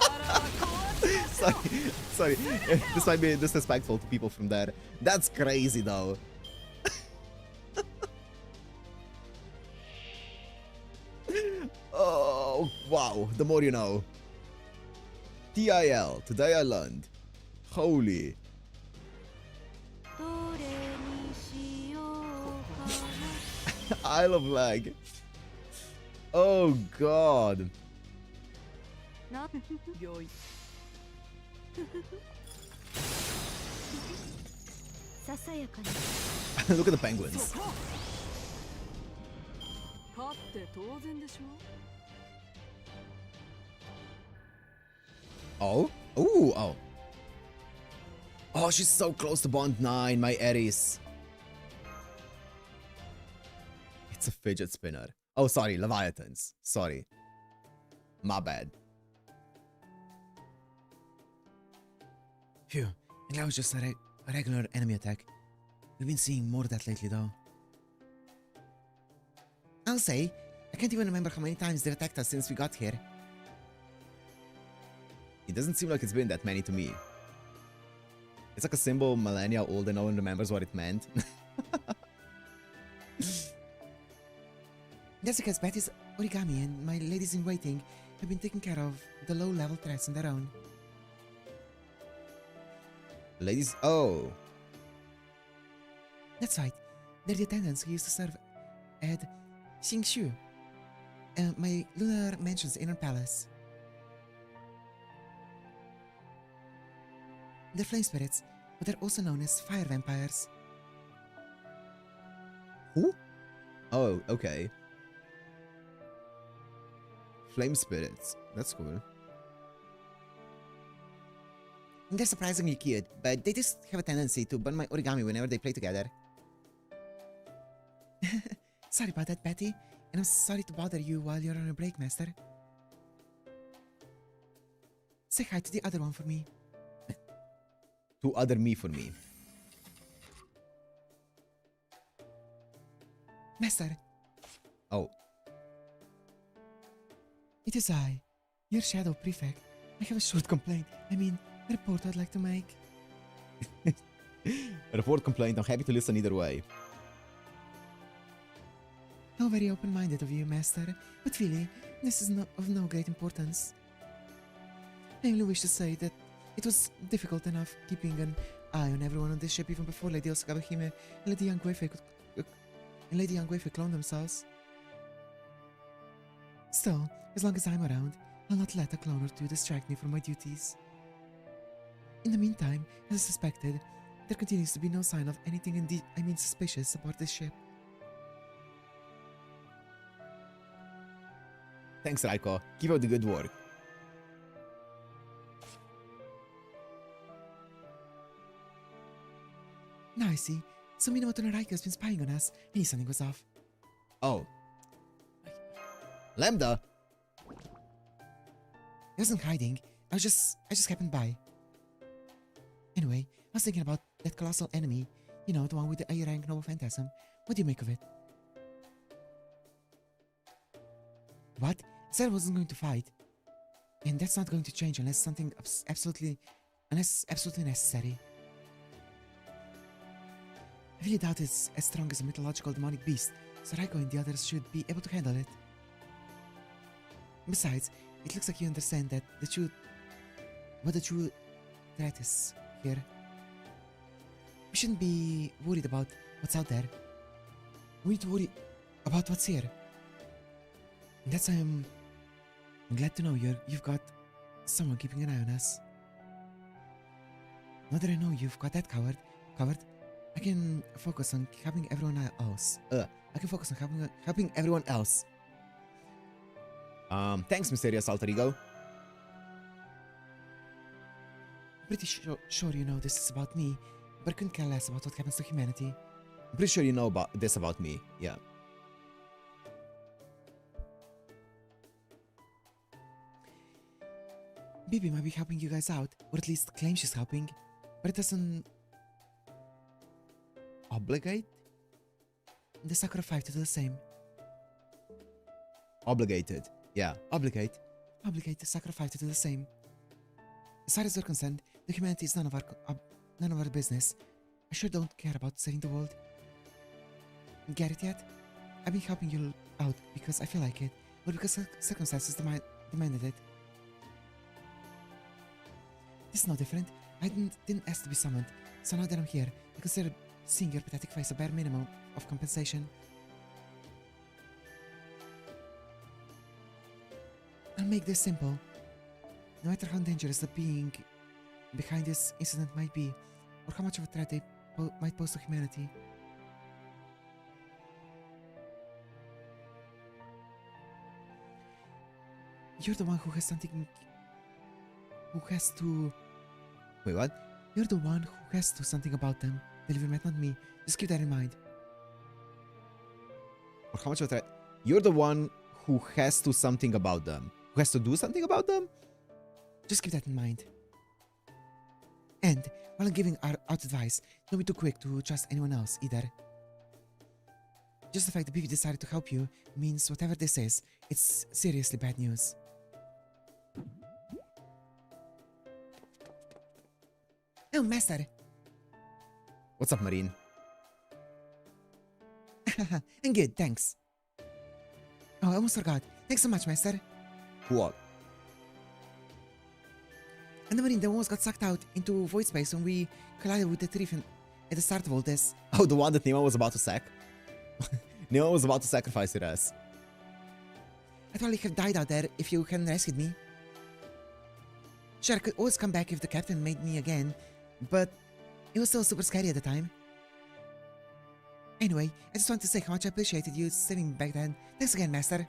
ならば壊しましょ Sorry, sorry. This might be disrespectful to people from there. That's crazy though. Oh, wow. The more you know. TIL. Today I learned. Holy. どれにしようか Isle of Lag. Oh, God. なよいささやかに Look at the penguins. そこ勝って当然でしょ Oh? Ooh, oh. Oh, she's so close to Bond 9, my Aries. It's a fidget spinner. Oh, sorry, Leviathans. Sorry. My bad. Phew, and that was just a regular enemy attack. We've been seeing more of that lately, though. I'll say, I can't even remember how many times they've attacked us since we got here. It doesn't seem like it's been that many to me. It's like a symbol millennia old and no one remembers what it meant. That's because Betty's origami and my ladies in waiting have been taking care of the low-level threats on their own. Ladies, oh. That's right. They're the attendants who used to serve at Xingshu, my lunar mansion's inner palace. They're flame spirits, but they're also known as fire vampires. Who? Oh, okay. Flame spirits. That's cool. They're surprisingly cute, but they just have a tendency to burn my origami whenever they play together. Sorry about that, Betty, and I'm sorry to bother you while you're on a break, Master. Say hi to the other one for me. To other me for me. Master, Oh. it is I, your shadow prefect. I have a short complaint. I mean, a report I'd like to make. A report complaint. I'm happy to listen either way. How very open-minded of you, Master. But really, this is of no great importance. I only wish to say that it was difficult enough keeping an eye on everyone on this ship even before Lady Osakabahime and Lady Yangwei cloned themselves. Still, as long as I'm around, I'll not let a clone or two distract me from my duties. In the meantime, as I suspected, there continues to be no sign of anything suspicious aboard this ship. Thanks, Raikou. Keep up the good work. Now I see. So Minamoto no Raikou has been spying on us, and he's sending us off. Oh. Lambda? I wasn't hiding. I just happened by. Anyway, I was thinking about that colossal enemy. You know, the one with the A-rank Noble Phantasm. What do you make of it? What? I said I wasn't going to fight. And that's not going to change unless something absolutely necessary. I really doubt it's as strong as a mythological demonic beast, so Raikou and the others should be able to handle it. Besides, it looks like you understand that what the true threat is here. We shouldn't be worried about what's out there. We need to worry about what's here. And that's why I'm glad to know you've got someone keeping an eye on us. Now that I know you've got that covered, I can focus on helping everyone else. Helping everyone else. Thanks, Mysterious Alter Ego. Pretty sure you know this is about me, but I couldn't care less about what happens to humanity. I'm pretty sure you know about this about me. Yeah. Bibi might be helping you guys out, or at least claims she's helping, but it doesn't obligate the Sakura 5 to do the same. Obligated. Yeah. Obligate the Sakura 5 to do the same. As far as we're concerned, the humanity is none of our business. I sure don't care about saving the world. Get it yet? I've been helping you out because I feel like it, or because circumstances demanded it. This is no different. I didn't ask to be summoned, so now that I'm here, I consider seeing your pathetic face a bare minimum of compensation. I'll make this simple. No matter how dangerous the being behind this incident might be, or how much of a threat they might pose to humanity, you're the one who has something... who has to... Wait, what? You're the one who has to do something about them. Delivermat, not me. Just keep that in mind. Or how much of a threat? You're the one who has to something about them. Who has to do something about them? Just keep that in mind. And while I'm giving out advice, don't be too quick to trust anyone else either. Just the fact that Bibi decided to help you means whatever this is, it's seriously bad news. Oh, Master! What's up, Marine? I'm good, thanks. Oh, I almost forgot. Thanks so much, Master. What? And the Marine that almost got sucked out into void space when we collided with the Triff at the start of all this. Oh, the one that Nemo was about to sack? Nemo was about to sacrifice your ass. I'd probably have died out there if you hadn't rescued me. Sure, I could always come back if the captain made me again, but it was still super scary at the time. Anyway, I just want to say how much I appreciated you saving me back then. Thanks again, Master.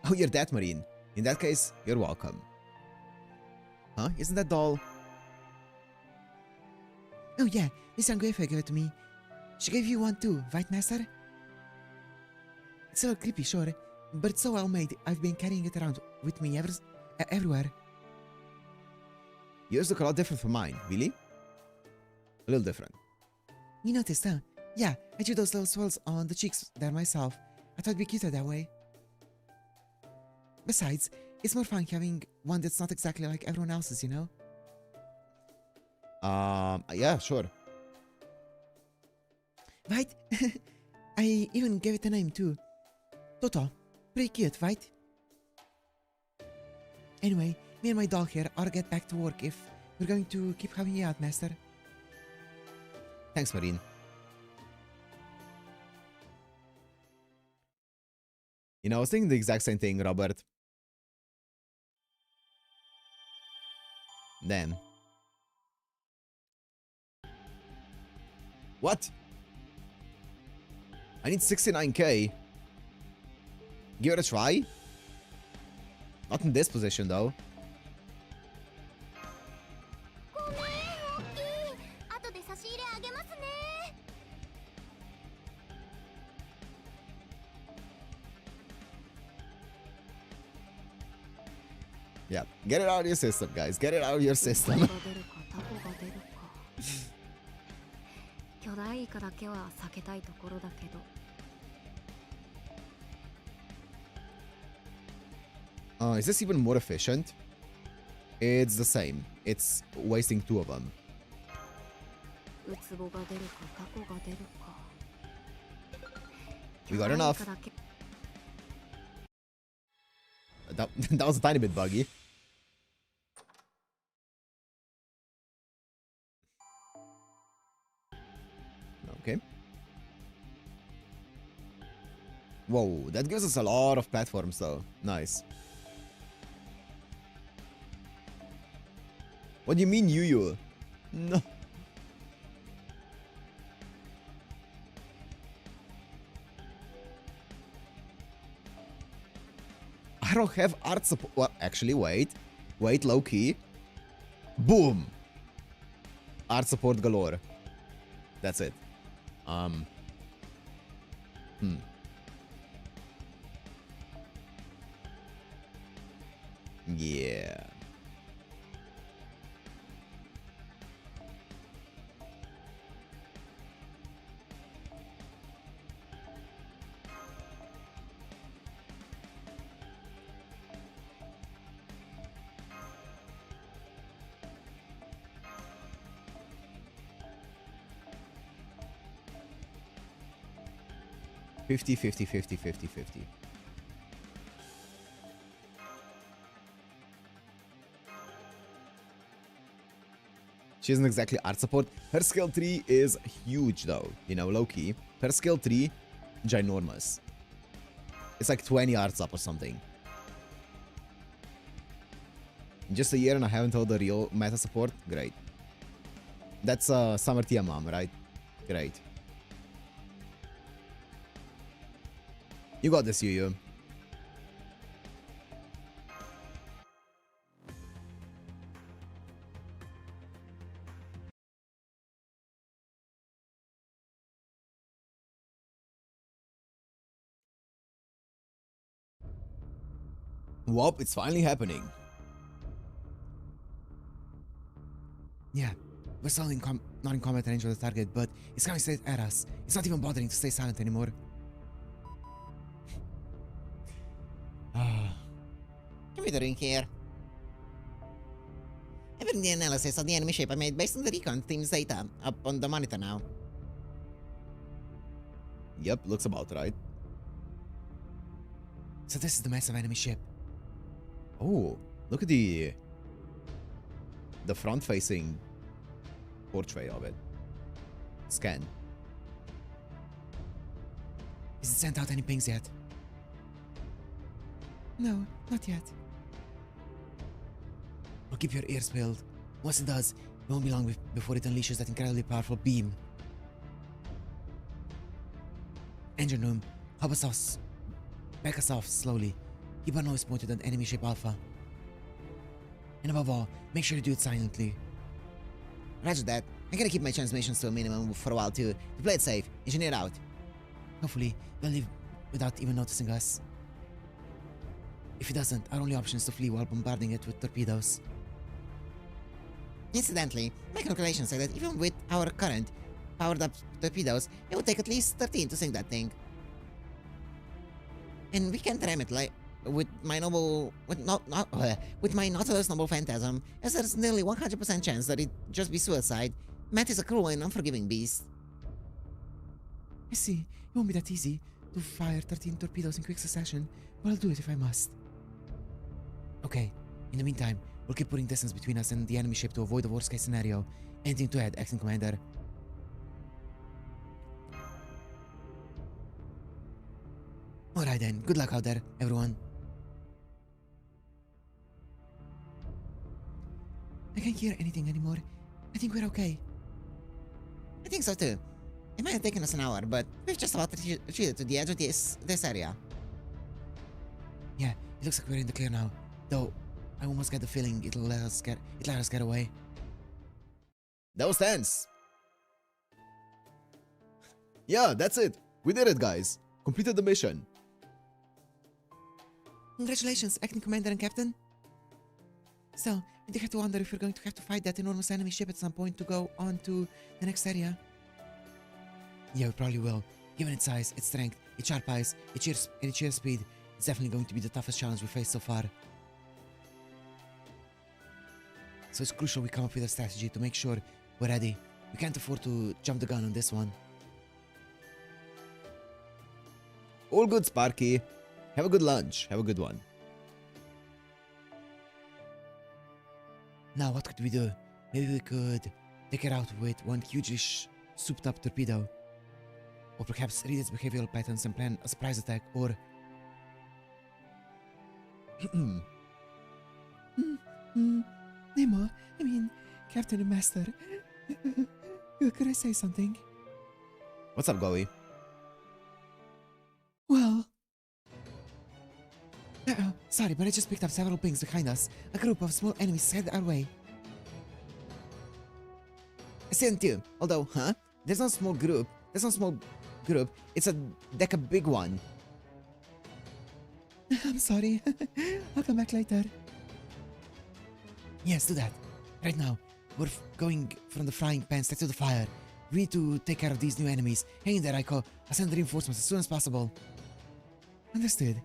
Oh, you're that Marine. In that case, you're welcome. Huh? Isn't that doll? Oh yeah, Miss Anguefa gave it to me. She gave you one too, right, Master? It's a little creepy, sure, but it's so well made, I've been carrying it around with me everywhere. Yours look a lot different from mine, really? A little different. You noticed, huh? Yeah, I drew those little swirls on the cheeks there myself. I thought it'd be cuter that way. Besides, it's more fun having one that's not exactly like everyone else's, you know? Yeah, sure. Right? I even gave it a name too. Toto. Pretty cute, right? Anyway, me and my doll here ought to get back to work if we're going to keep having you out, Master. Thanks, Marine. You know, I was thinking the exact same thing, Robert. Damn. What? I need 69k. Give it a try? Not in this position, though. Yeah, get it out of your system, guys. Get it out of your system. Is this even more efficient? It's the same. It's wasting two of them. We got enough. That was a tiny bit buggy. Okay. Whoa, that gives us a lot of platforms though. Nice. What do you mean, Yu? No. I don't have art support. Well, actually, wait. Wait, low key. Boom. art support galore. That's it. Yeah. Fifty, 50, 50, 50, 50. She isn't exactly art support. Her skill 3 is huge though, you know, low-key. Her skill 3, ginormous. It's like 20 arts up or something. In just a year and I haven't told the real meta support? Great. That's Summer Tia Mom, right? Great. You got this, Yu. Whoop, it's finally happening. Yeah, we're still not in combat range of the target, but it's coming straight at us. It's not even bothering to stay silent anymore. What are we doing here? I've written the analysis of the enemy shape I made based on the recon team's data up on the monitor now. Yep, looks about right. So this is the massive enemy ship. Oh, look at the front-facing portrait of it. Scan. Has it sent out any pings yet? No, not yet. Well, keep your ears peeled. Once it does, it won't be long before it unleashes that incredibly powerful beam. Engine room, back us off slowly. Keep our nose pointed at enemy ship Alpha. And above all, make sure you do it silently. Roger that. I'm gonna keep my transmissions to a minimum for a while too. To play it safe, engineer out. Hopefully, they'll leave without even noticing us. If it doesn't, our only option is to flee while bombarding it with torpedoes. Incidentally, my calculations say that even with our current powered up torpedoes, it would take at least 13 to sink that thing. And we can't ram it like with my Nautilus Noble Phantasm, as there's nearly 100% chance that it'd just be suicide. Matt is a cruel and unforgiving beast. I see. It won't be that easy to fire 13 torpedoes in quick succession, but I'll do it if I must. Okay, in the meantime, we'll keep putting distance between us and the enemy ship to avoid the worst case scenario. Anything to add, Acting Commander? Alright then, good luck out there, everyone. I can't hear anything anymore. I think we're okay. I think so too. It might have taken us an hour, but we've just about retreated to the edge of this area. Yeah, it looks like we're in the clear now. Though, I almost get the feeling it'll let us get away. That was tense. Yeah, that's it. We did it, guys. Completed the mission. Congratulations, Acting Commander and Captain. Still, I do have to wonder if we're going to have to fight that enormous enemy ship at some point to go on to the next area. Yeah, we probably will. Given its size, its strength, its sharp eyes, its sheer speed, it's definitely going to be the toughest challenge we've faced so far. So it's crucial we come up with a strategy to make sure we're ready. We can't afford to jump the gun on this one. All good, Sparky. Have a good lunch. Have a good one. Now, what could we do? Maybe we could take it out with one huge souped up torpedo. Or perhaps read its behavioral patterns and plan a surprise attack, or... Nemo, I mean, Captain and Master. Could I say something? What's up, Goey? Well... sorry, but I just picked up several pings behind us. A group of small enemies headed our way. I see them too. Although, huh? There's no small group. There's no small group. It's a big one. I'm sorry. I'll come back later. Yes, do that. Right now, we're going from the frying pan straight to the fire. We need to take care of these new enemies. Hang in there, Raikou. I'll send the reinforcements as soon as possible. Understood.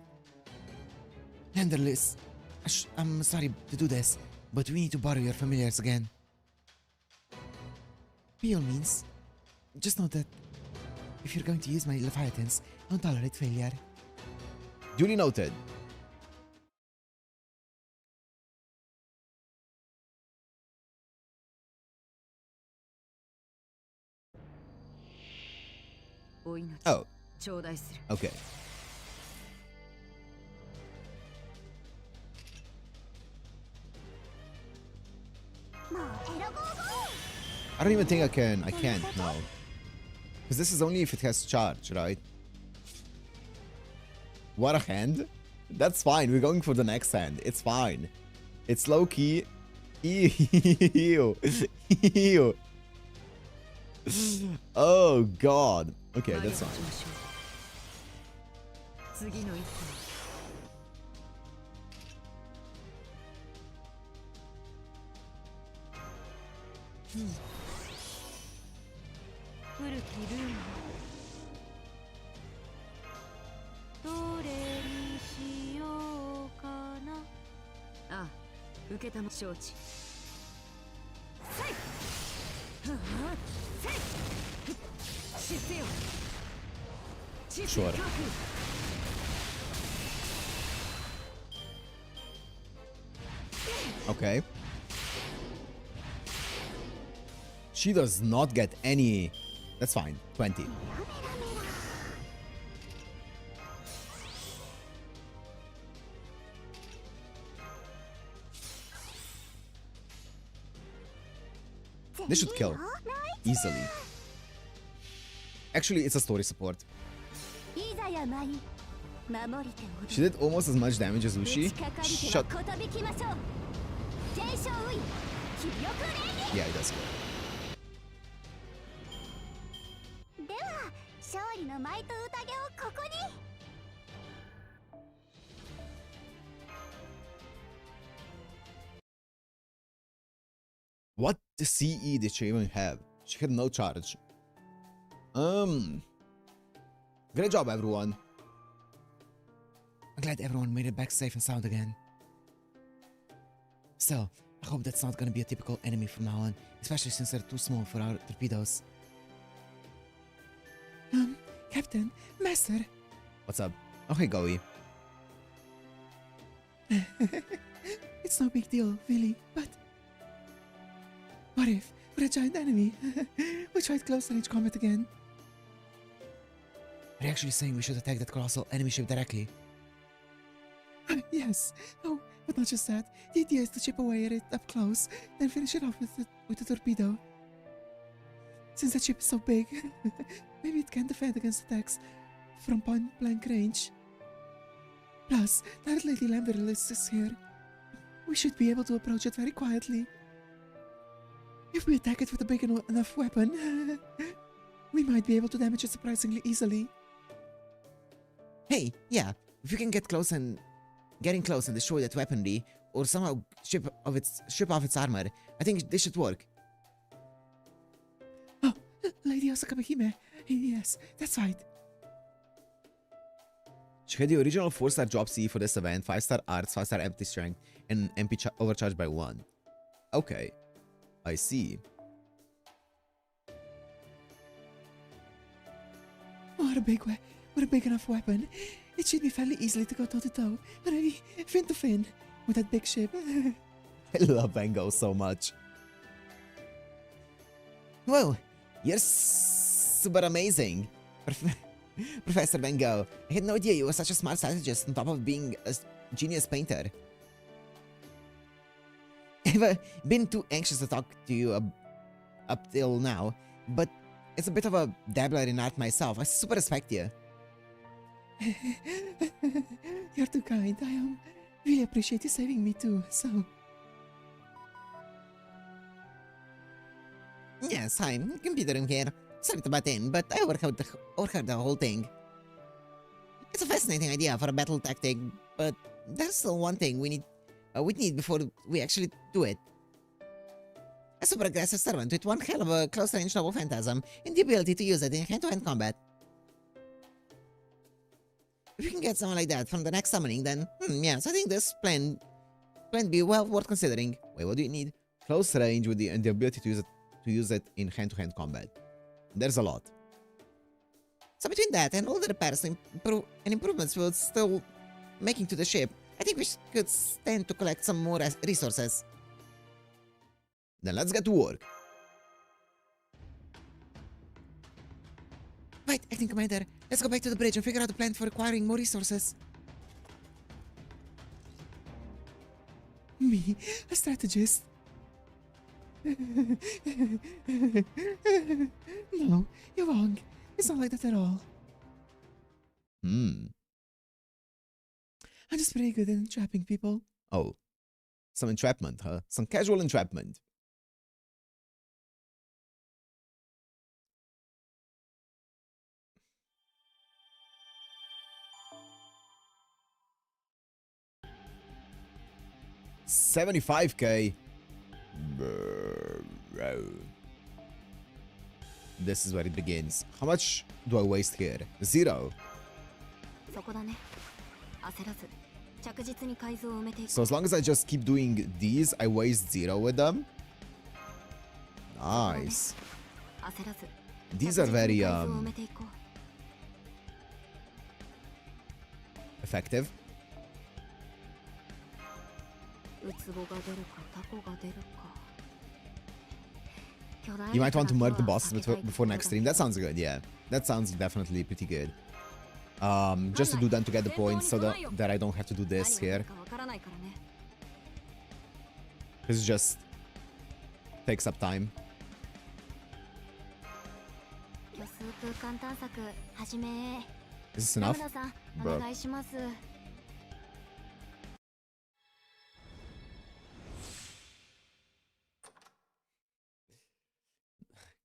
Landerless, I'm sorry to do this, but we need to borrow your familiars again. By all means, just know that if you're going to use my Leviathans, don't tolerate failure. Duly noted. Oh, okay. I don't even think I can. I can't, no. Because this is only if it has charge, right? What a hand. That's fine. We're going for the next hand. It's fine. It's low-key. Ew. Ew. Oh, God. Okay, that's fine. Sure. Okay. She does not get any... That's fine. 20. This should kill. Easily. Actually, it's a story support. She did almost as much damage as Ushi. Shut... Yeah, it does kill. What the CE did she even have? She had no charge. Great job, everyone. I'm glad everyone made it back safe and sound again. Still, I hope that's not gonna be a typical enemy from now on, especially since they're too small for our torpedoes. Captain, Master. What's up? Okay, Goey. It's no big deal, really, but... What if we're a giant enemy? We tried close range combat again. Are you actually saying we should attack that colossal enemy ship directly? Yes. Oh, but not just that. The idea is to chip away at it up close, then finish it off with the torpedo. Since that ship is so big, maybe it can defend against attacks from point-blank range. Plus, now that Lady Lamberlis is here, we should be able to approach it very quietly. If we attack it with a big enough weapon, we might be able to damage it surprisingly easily. Hey, yeah, if you can getting close and destroy that weaponry, or somehow strip off its armor, I think this should work. Oh, Lady Osaka-Hime. Yes, that's right. She had the original 4-star drop C for this event, 5-star arts, 5-star empty strength, and MP overcharged by 1. Okay. I see. What a big enough weapon. It should be fairly easily to go toe-to-toe, or maybe fin-to-fin, with that big ship. I love Bengo so much. Whoa, you're super amazing, Professor Bengo. I had no idea you were such a smart strategist on top of being a genius painter. I've been too anxious to talk to you up till now, but it's a bit of a dabbler in art myself. I super respect you. You're too kind. I really appreciate you saving me too, so... Yes, hi. Computer room here. Sorry to butt in, but I overheard the whole thing. It's a fascinating idea for a battle tactic, but there's still one thing we need before we actually do it. A super aggressive servant with one hell of a close-range noble phantasm and the ability to use it in hand-to-hand combat. If we can get someone like that from the next summoning, then yes, I think this plan be well worth considering. Wait, what do you need? Close range with and the ability to use it in hand-to-hand combat. There's a lot. So between that and all the repairs and improvements we're still making to the ship, I think we could stand to collect some more resources. Then let's get to work. Right, acting commander. Let's go back to the bridge and figure out the plan for acquiring more resources. Me, a strategist. No, you're wrong. It's not like that at all. I'm just pretty good at entrapping people. Oh. Some entrapment, huh? Some casual entrapment. $75K. Bro. This is where it begins. How much do I waste here? 0. So as long as I just keep doing these, I waste 0 with them. Nice. These are very effective. You might want to murder the bosses before next stream. That sounds good, yeah. That sounds definitely pretty good. Just to do them to get the points so that I don't have to do this here. Because it just takes up time. Is this enough? Bro.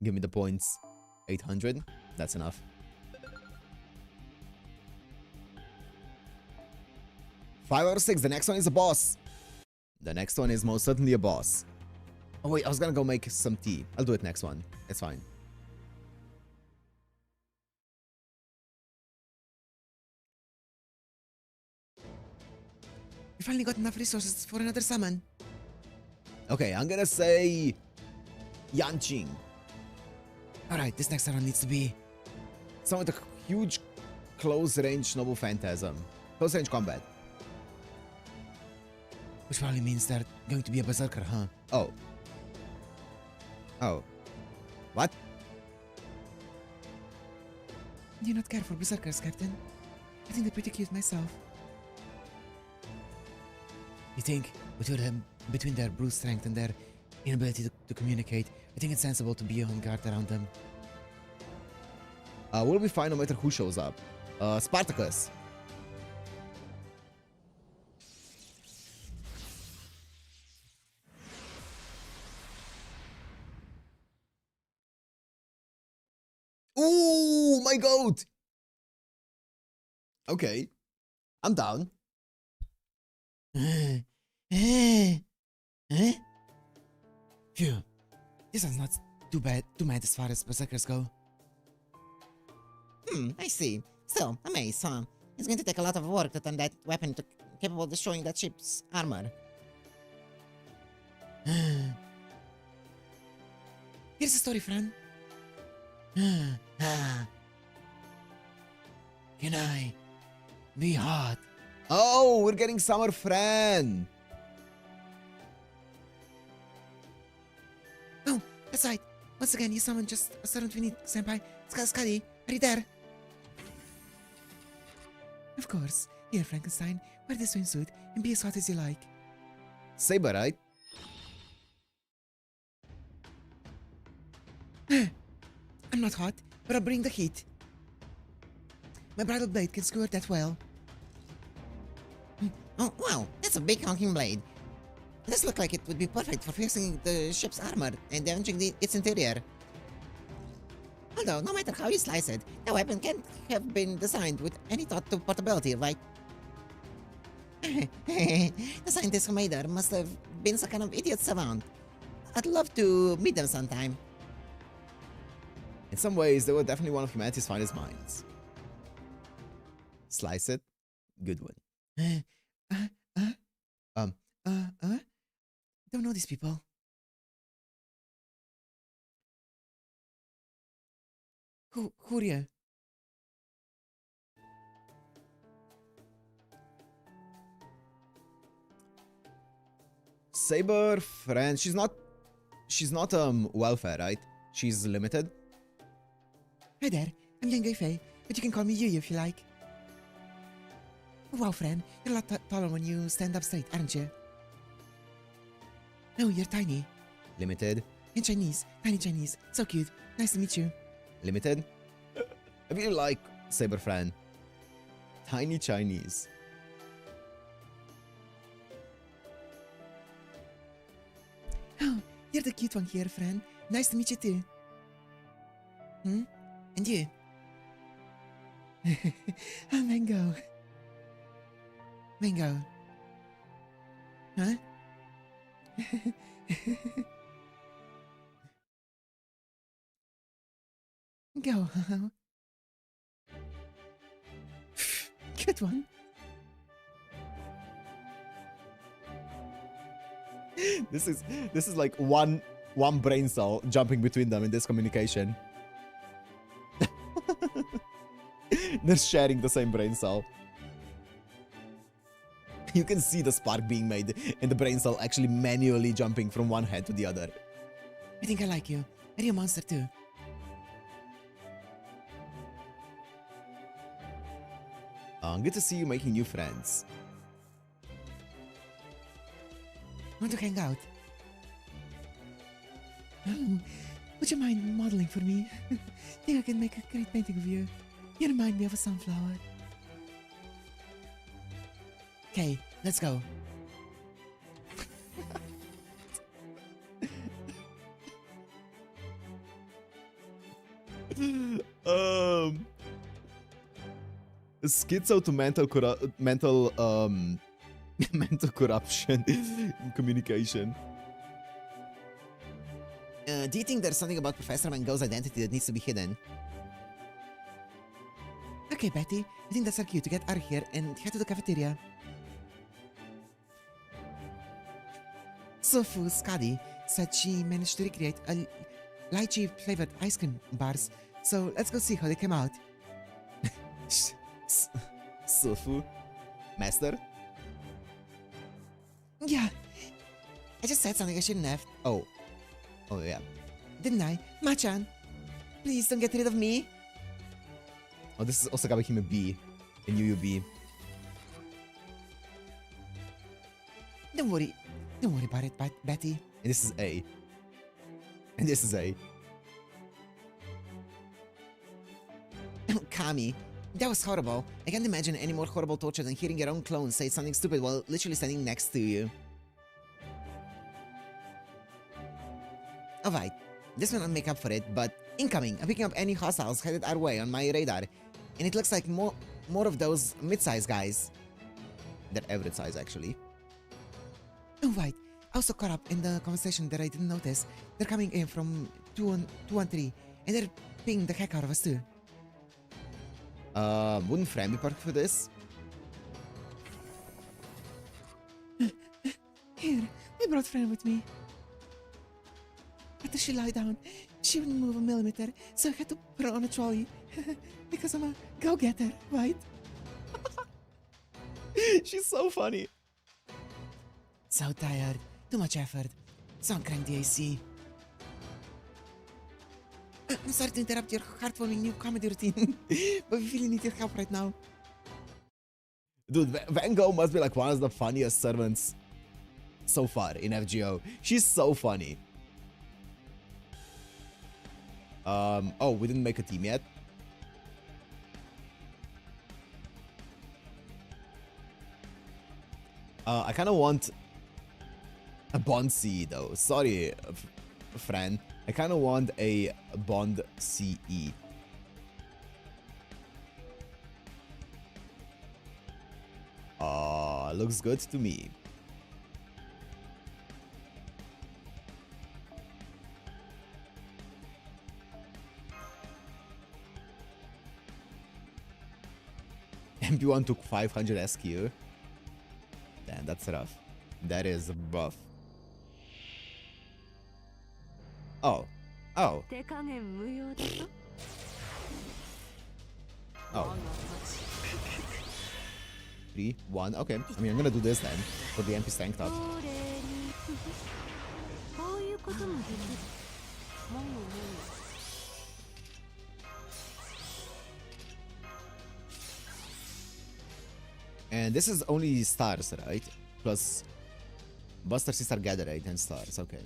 Give me the points. 800. That's enough. Five out of 6. The next one is a boss. The next one is most certainly a boss. Oh wait, I was gonna go make some tea. I'll do it next one. It's fine. We finally got enough resources for another summon. Okay, I'm gonna say Yanqing. Alright, this next round needs to be Someone with a huge close range noble phantasm. Close range combat. which probably means they're going to be a berserker, huh? Oh. Oh. What? Do you not care for berserkers, Captain? I think they're pretty cute myself. You think, between their brute strength and their inability to communicate, I think it's sensible to be on guard around them. We'll be fine no matter who shows up. Spartacus. Ooh, my goat! Okay. I'm down. Phew. This one's not too mad as far as berserkers go. I see. Still, a mace, huh? It's going to take a lot of work to turn that weapon to capable of destroying that ship's armor. Here's the story, Fran. Can I be hot? Oh, we're getting Summer Fran. Oh, that's right. Once again, you summoned just a servant we need, Senpai. Scuddy, are you there? Of course. Here, Frankenstein. Wear the swimsuit and be as hot as you like. Saber, right? I'm not hot, but I'll bring the heat. My bridal blade can skewer that well. Oh, wow, that's a big honking blade. This looks like it would be perfect for fixing the ship's armor and damaging its interior. Although, no matter how you slice it, the weapon can't have been designed with any thought to portability, right? The scientists who made her must have been some kind of idiot savant. I'd love to meet them sometime. In some ways, they were definitely one of humanity's finest minds. Slice it. Good one. Don't know these people. Who are you? Saber friend. She's not welfare, right? She's limited. Hi there, I'm Young Fei, but you can call me Yu if you like. Wow, friend, you're a lot taller when you stand up straight, aren't you? No, you're tiny. Limited. In Chinese, tiny Chinese. So cute. Nice to meet you. Limited. I really like Saber friend. Tiny Chinese. Oh, you're the cute one here, friend. Nice to meet you too. And you? Oh, Mango. Mango. Huh? Go. Good one. This is like one brain cell jumping between them in this communication. They're sharing the same brain cell. You can see the spark being made and the brain cell actually manually jumping from one head to the other. I think I like you. Are you a monster too? Good to see you making new friends. Want to hang out? Oh, would you mind modeling for me? Think I can make a great painting of you. You remind me of a sunflower. Okay, let's go. Schizo to mental mental corruption in communication. Do you think there's something about Professor Mango's identity that needs to be hidden? Okay, Betty, I think that's our cue to get out of here and head to the cafeteria. Sofu Skadi said she managed to recreate a lychee flavored ice cream bars, so let's go see how they came out. Sufu? Master? Yeah, I just said something I shouldn't have. Oh. Oh, yeah. Didn't I? Machan, please don't get rid of me. Oh, this is Osaka became a B in UUB. Don't worry about it, Betty. And this is A. And this is A. Kami, that was horrible. I can't imagine any more horrible torture than hearing your own clone say something stupid while literally standing next to you. Alright, this will not make up for it, but incoming, I'm picking up any hostiles headed our way on my radar. And it looks like more of those mid-sized guys. They're average size, actually. Oh, right. I also caught up in the conversation that I didn't notice. They're coming in from 213, and they're pinging the heck out of us too. Wouldn't Fran be perfect for this? Here, I brought Fran with me. After she lied down, she wouldn't move a millimeter, so I had to put her on a trolley. Because I'm a go-getter, right? She's so funny. So tired. Too much effort. Sound crank the AC. I'm sorry to interrupt your heartwarming new comedy routine, but we really need your help right now. Dude, Van Gogh must be like one of the funniest servants so far in FGO. She's so funny. Oh, we didn't make a team yet. I kind of want A Bond CE though. Sorry, friend. I kind of want a Bond CE. Looks good to me. MP1 took 500 SQ. Damn, that's rough. That is rough. Oh. Oh. 手加減無用だぞ Oh. 3, 1. Okay. I mean, I'm gonna do this then for the MP strength up. これにこういうこともできるもうもう And this is only stars, right? Plus Buster Sister Gatherate and stars. Okay.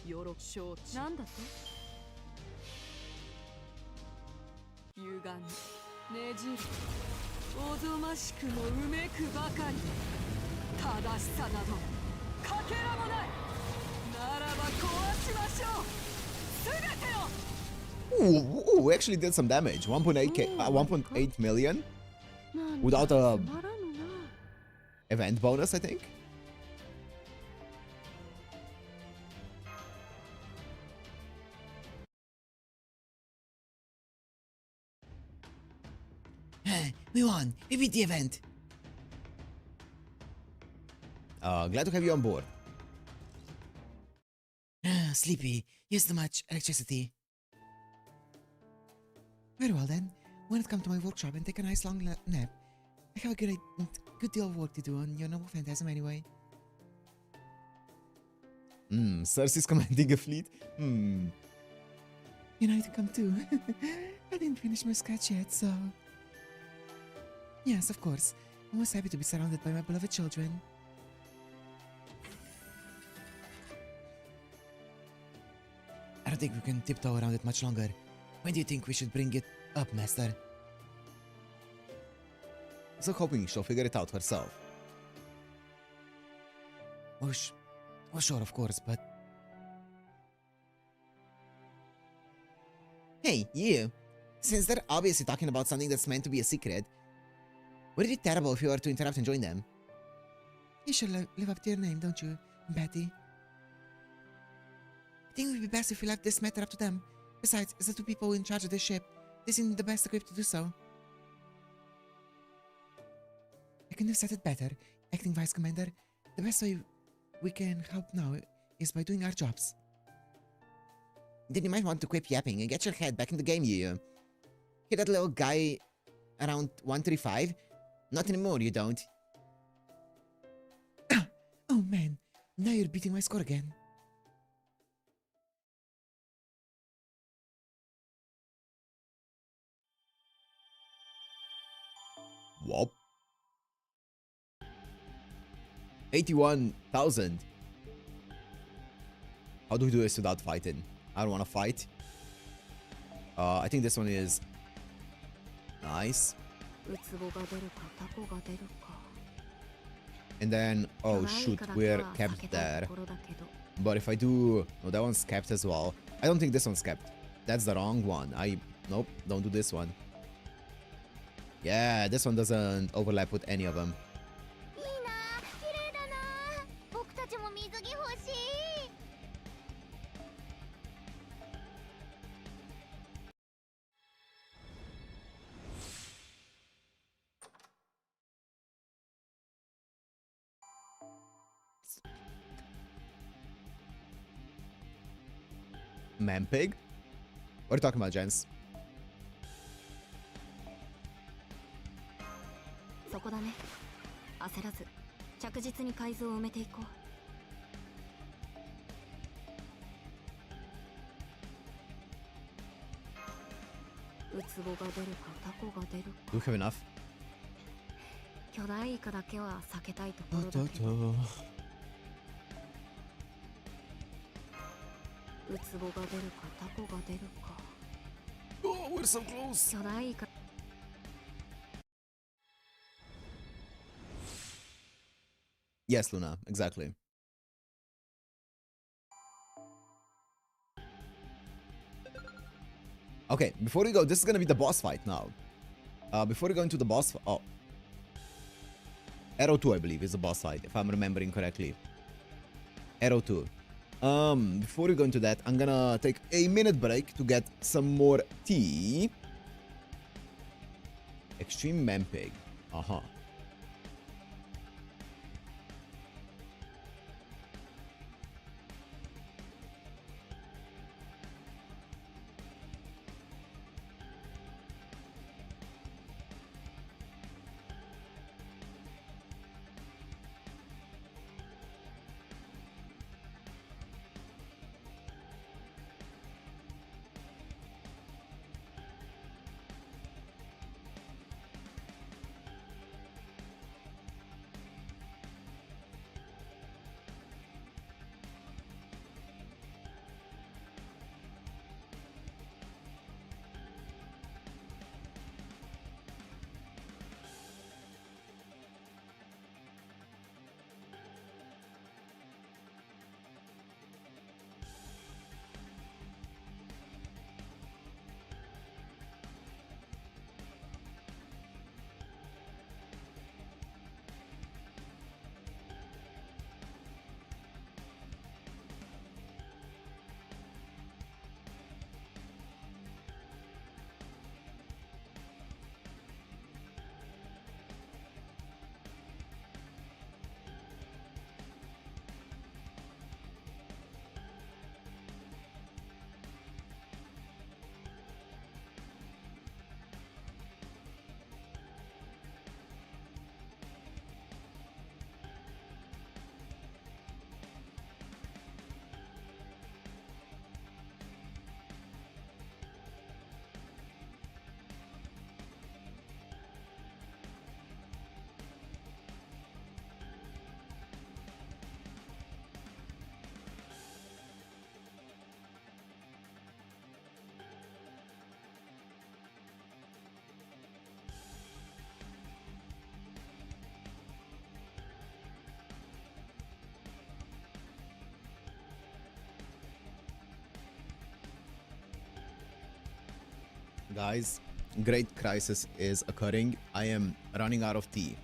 よろ承知なんだって歪みねじるおぞましくもうめくばかり正しさなどかけらもないならば壊しましょうすべてを Ooh, we actually did some damage. 1.8 million without a つまらぬな event bonus, I think. We won. We beat the event. Glad to have you on board. Sleepy. Used too much electricity. Very well then. When it come to my workshop and take a nice long nap. I have a good deal of work to do on your noble phantasm anyway. Cersei's commanding a fleet. You know to come too. I didn't finish my sketch yet, so... Yes, of course. I'm most happy to be surrounded by my beloved children. I don't think we can tiptoe around it much longer. When do you think we should bring it up, Master? So hoping she'll figure it out herself. Oh, sure, of course, but... Hey, you! Since they're obviously talking about something that's meant to be a secret, would it be terrible if you were to interrupt and join them? You should live up to your name, don't you, Betty? I think it would be best if we left this matter up to them. Besides, as the two people in charge of this ship, they seem the best equipped to do so. I couldn't have said it better, Acting Vice Commander. The best way we can help now is by doing our jobs. Then you might want to quit yapping and get your head back in the game, you. Hear that little guy around 135? Not anymore, you don't. Oh man, now you're beating my score again. Whoop. 81,000. How do we do this without fighting? I don't want to fight. I think this one is nice. ウツボが出るかタコが出るか And then, oh 巨 shoot, 大化だけ we're は capped 避けたい there. ところだけど But if I do... No, that one's capped as well. I don't think this one's capped. That's the wrong one. Nope, don't do this one. Yeah, this one doesn't overlap with any of them. いいな、綺麗だな。僕たちも水着欲しい。Manpig? What are you talking about, gents? そこだね焦らず着実に改造を埋めていこうウツボが出るかタコが出る Do we か have enough? 巨大イカだけは避けたいところだけどウツボが出るかタコが出るか Oh, we're so close! 巨大イカ Yes, Luna, exactly. Okay, before we go, this is gonna be the boss fight now. Before we go into the boss fight... Oh. Arrow 2, I believe, is the boss fight, if I'm remembering correctly. Arrow 2. Before we go into that, I'm gonna take a minute break to get some more tea. Extreme Mempig. Uh-huh. Guys, great crisis is occurring. I am running out of tea.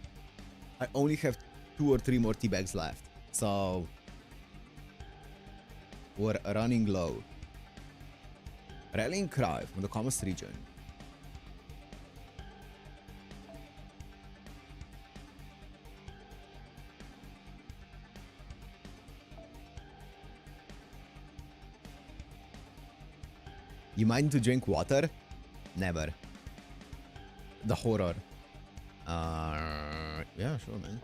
I only have 2 or 3 more tea bags left. So we're running low. Rallying cry from the Commerce region. You mind to drink water? Never. The horror. Yeah, sure, man.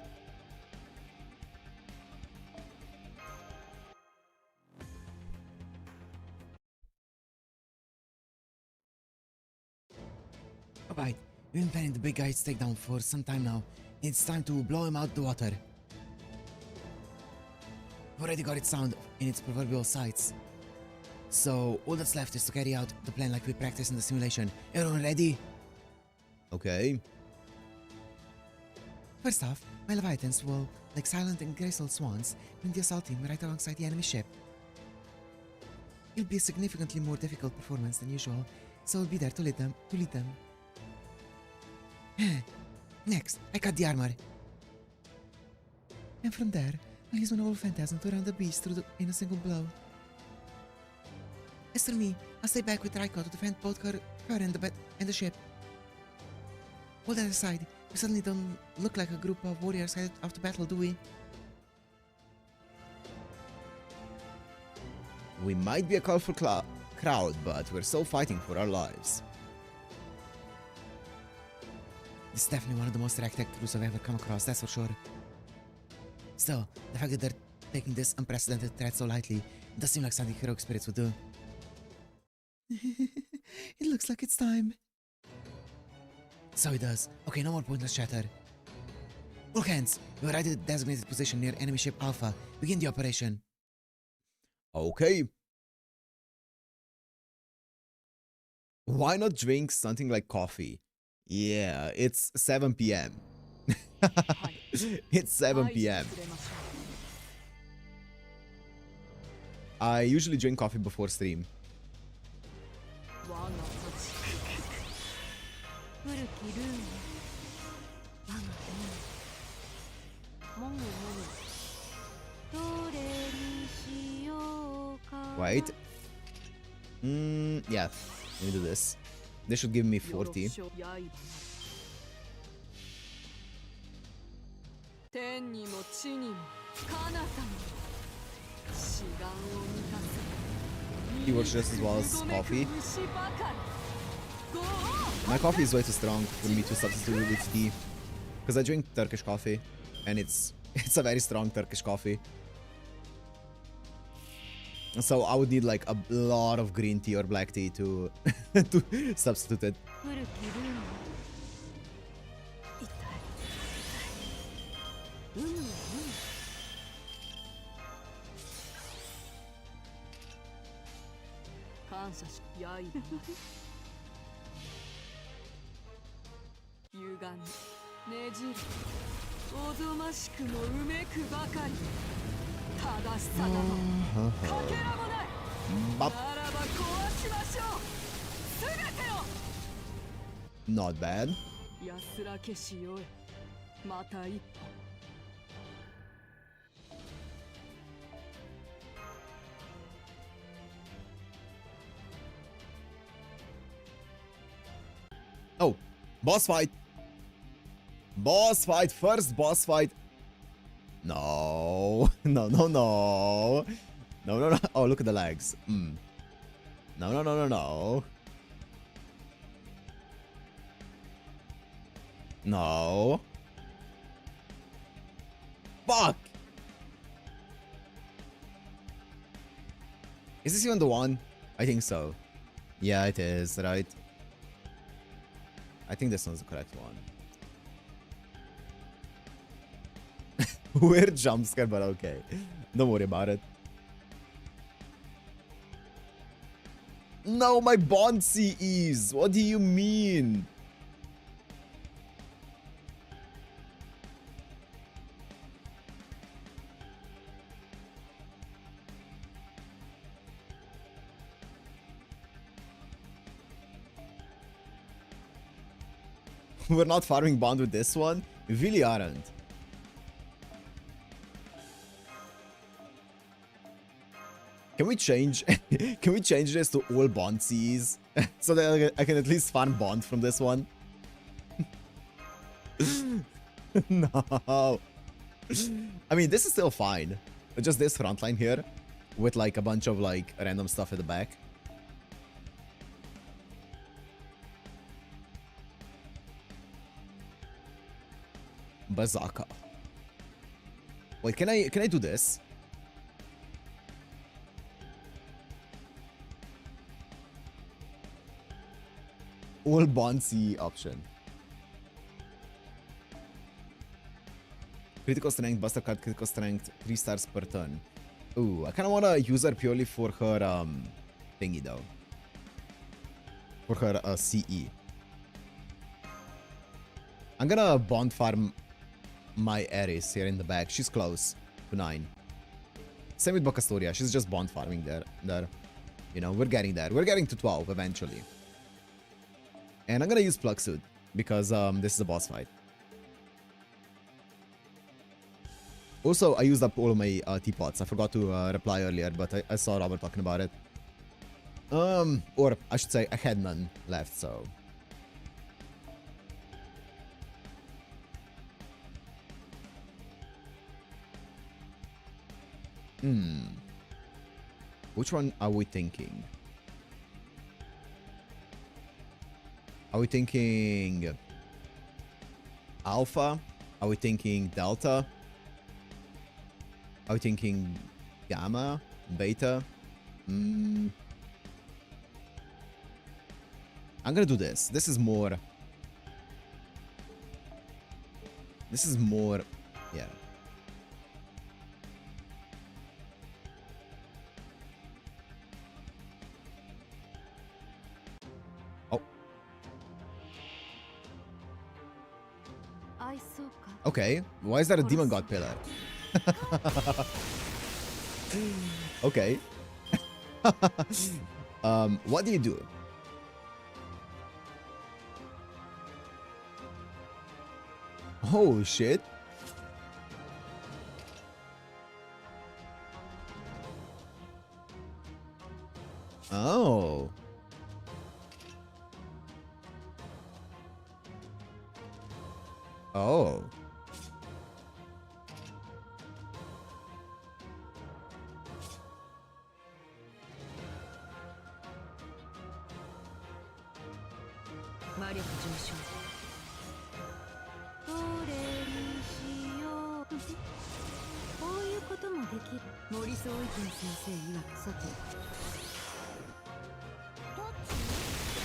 Alright, we've been planning the big guy's takedown for some time now. It's time to blow him out the water. We've already got its sound in its proverbial sights. So all that's left is to carry out the plan like we practiced in the simulation. Everyone ready? Okay. First off, my Leviathans will, like silent and graceful swans, bring the assault team right alongside the enemy ship. It'll be a significantly more difficult performance than usual, so I'll be there to lead them. Next, I cut the armor. And from there, I'll use my noble phantasm to round the beast in a single blow. As for me, I'll stay back with Raikou to defend both her and the ship. All that aside, we suddenly don't look like a group of warriors headed off to battle, do we? We might be a colorful crowd, but we're still fighting for our lives. This is definitely one of the most ragtag crews I've ever come across, that's for sure. Still, the fact that they're taking this unprecedented threat so lightly does seem like something heroic spirits would do. It looks like it's time. So it does. Okay, no more pointless chatter. All hands, you're right at the designated position near enemy ship Alpha. Begin the operation. Okay. Why not drink something like coffee? Yeah, it's 7 p.m. It's 7 p.m. I usually drink coffee before stream. 古きルール我が友もぐもぐどれにしようか Wait. Yeah. Let me do this. This should give me 40. 天にも地にも彼方にも志願を満たす He works just as well as coffee. My coffee is way too strong for me to substitute it with tea. Because I drink Turkish coffee. And it's a very strong Turkish coffee. So I would need like a lot of green tea or black tea to to substitute it. 古きルール痛い痛い有無は無感謝し刃な歪みねじるおぞましくもうめくばかり正しさなどかけらもない Bop. ならば壊しましょうすべてを Not bad. 安らけしよえまた一歩 Oh, boss fight. Boss fight. First boss fight. No. No, no, no. No, no, no. Oh, look at the legs. No, no, no, no, no. No. Fuck. Is this even the one? I think so. Yeah, it is, right? I think this one's the correct one. Weird jump scare, but okay. Don't worry about it. No, my bond CEs. What do you mean? We're not farming bond with this one? We really aren't. Can we change? Can we change this to all bond Cs so that I can at least farm bond from this one? No. I mean, this is still fine. Just this front line here with like a bunch of like random stuff at the back. Bazaka. Wait, can I do this? All bond C option. Critical strength, buster card, critical strength, 3 stars per turn. Ooh, I kinda wanna use her purely for her thingy though. For her CE. I'm gonna bond farm my Ares here in the back. She's close to 9. Same with Bakastoria. She's just bond farming there. You know, we're getting there. We're getting to 12 eventually. And I'm gonna use Plug Suit because this is a boss fight. Also, I used up all of my teapots. I forgot to reply earlier, but I saw Robert talking about it. Or I should say I had none left, so... Which one are we thinking? Are we thinking Alpha? Are we thinking Delta? Are we thinking Gamma? Beta? I'm gonna do this. This is more... Yeah. Oh. Okay. Why is that a demon god pillar? Okay. What do you do? Oh, shit. Oh. Oh.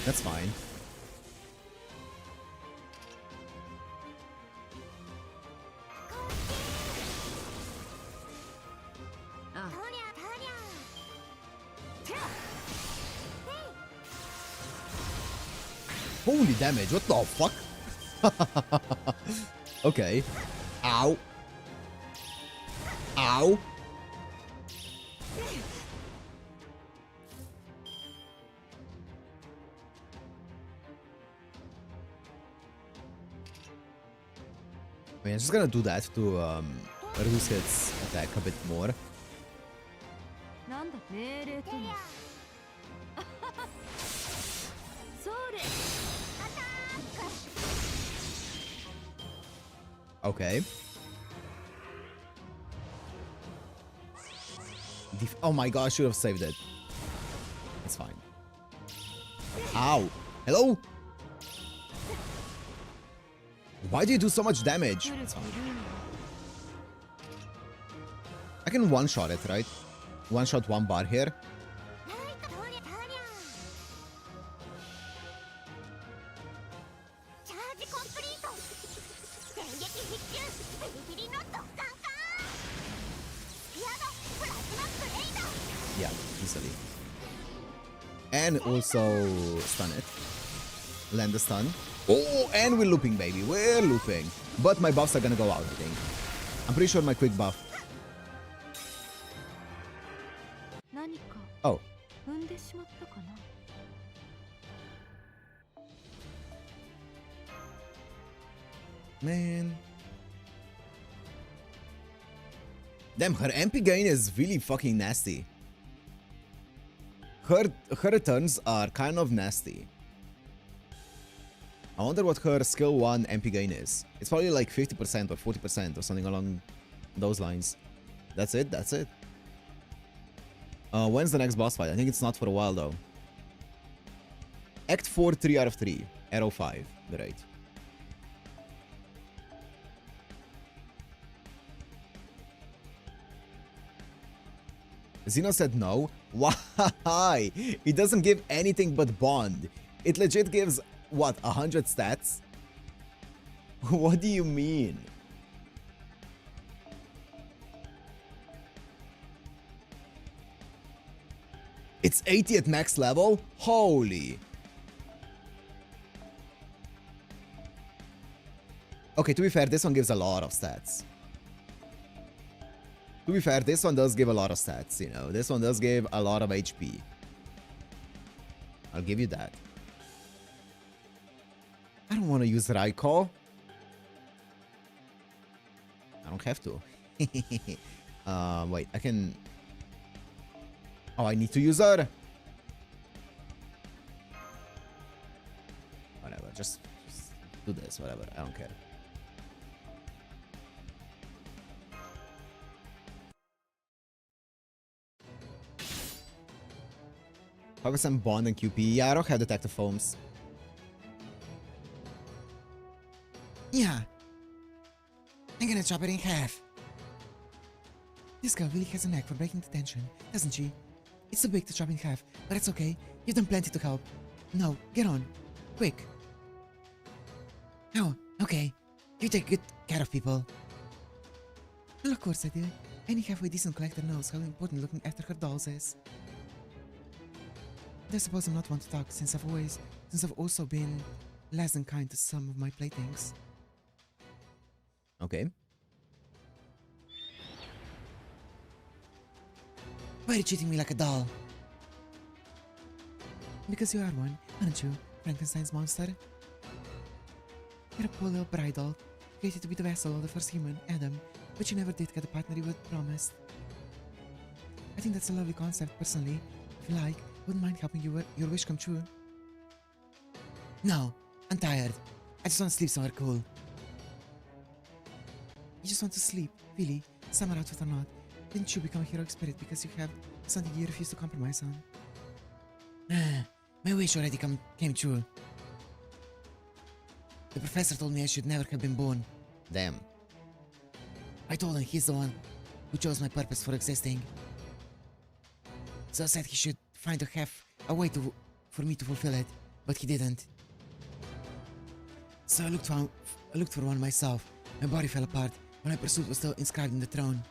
That's fine. Holy damage, what the fuck? Okay. Ow. Ow. I mean, I'm just gonna do that to reduce his attack a bit more. Okay. Oh my god, I should have saved it. It's fine. Ow. Hello? Why do you do so much damage? It's fine. I can one-shot it, right? One-shot one bar here. Yeah, easily. And also stun it. Land the stun. Oh, and we're looping, baby. We're looping. But my buffs are gonna go out, I think. I'm pretty sure my quick buff. Oh. Man. Damn, her MP gain is really fucking nasty. Her returns are kind of nasty. I wonder what her skill 1 MP gain is. It's probably like 50% or 40% or something along those lines. That's it, that's it. When's the next boss fight? I think it's not for a while though. Act 4, 3 out of 3. Arrow 5. Great. Xeno said no. Why? It doesn't give anything but bond. It legit gives, what, 100 stats? What do you mean? It's 80 at max level? Holy. Okay, to be fair, this one gives a lot of stats. To be fair, this one does give a lot of stats, you know. This one does give a lot of HP. I'll give you that. I don't want to use Raikou. I don't have to. Wait, I can... Oh, I need to use her? Whatever, just do this, whatever. I don't care. Focus on Bond and QP. Yeah, I don't have detective foams. Yeah. I'm gonna chop it in half. This girl really has a knack for breaking the tension, doesn't she? It's too big to chop in half, but it's okay. You've done plenty to help. No, get on. Quick. Oh, okay. You take good care of people. Well, of course I do. Any halfway decent collector knows how important looking after her dolls is. I suppose I'm not one to talk since I've also been less than kind to some of my playthings. Okay. Why are you treating me like a doll? Because you are one, aren't you, Frankenstein's monster? You're a poor little bridal, created to be the vessel of the first human, Adam, but you never did get the partner you were promised. I think that's a lovely concept, personally. If you like, wouldn't mind helping your wish come true. No, I'm tired. I just want to sleep somewhere cool. You just want to sleep, really, summer outfit or not. Didn't you become a heroic spirit because you have something you refuse to compromise on? My wish already came true. The professor told me I should never have been born. Damn. I told him he's the one who chose my purpose for existing. So I said he should find a way for me to fulfill it, but he didn't. So I looked for one myself. My body fell apart, but my pursuit was still inscribed in the throne.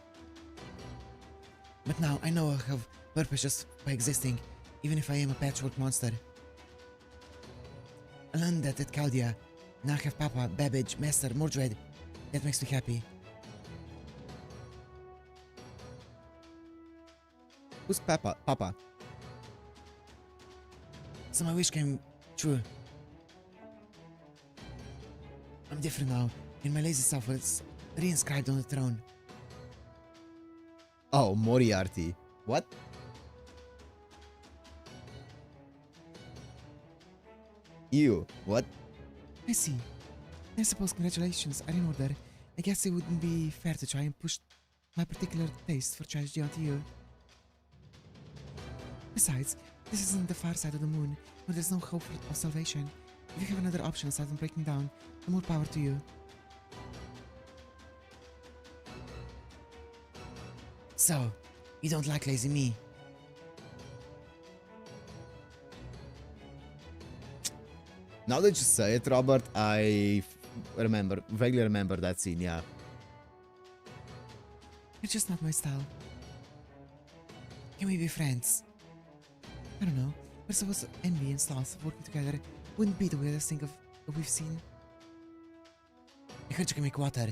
But now I know I have purpose just by existing, even if I am a patchwork monster. I learned that at Chaldea. Now I have Papa, Babbage, Master, Mordred. That makes me happy. Who's Papa? Papa. So my wish came true. I'm different now, and my lazy self was reinscribed on the throne. Oh, Moriarty. What? Ew. What? I see. I suppose congratulations are in order. I guess it wouldn't be fair to try and push my particular taste for tragedy onto you. Besides, this isn't the far side of the moon, where there's no hope of salvation. If you have another option aside from breaking down, the more power to you. So, you don't like lazy me? Now that you say it, Robert, I vaguely remember that scene, yeah. It's just not my style. Can we be friends? I don't know, but suppose envy and sloth working together wouldn't be the weirdest thing we've seen. I heard you can make water.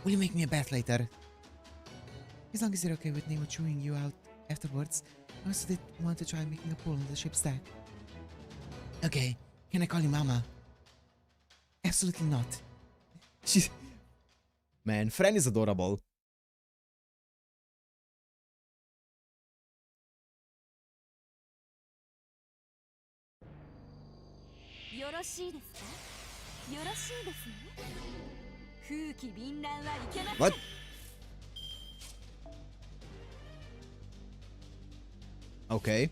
Will you make me a bath later? As long as you're okay with Nemo chewing you out afterwards, I also did want to try making a pool on the ship's deck. Okay, can I call you Mama? Absolutely not. She's... Man, Fran is adorable. What? Okay.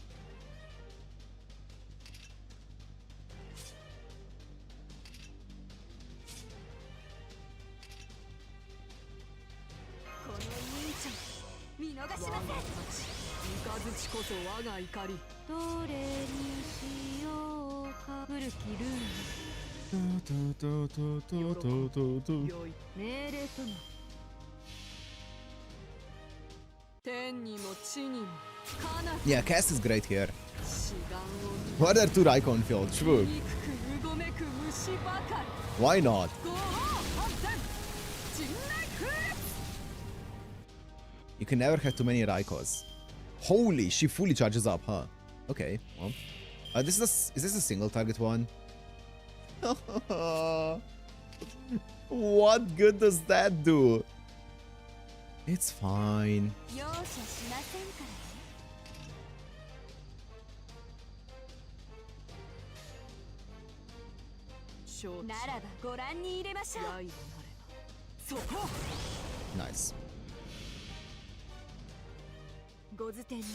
Yeah, Cass is great here. What are two Raikou fields? True. Why not? You can never have too many Raikous. Holy, she fully charges up, huh? Okay, well. Is this a single target one? What good does that do? It's fine. Nice. ゴズ天の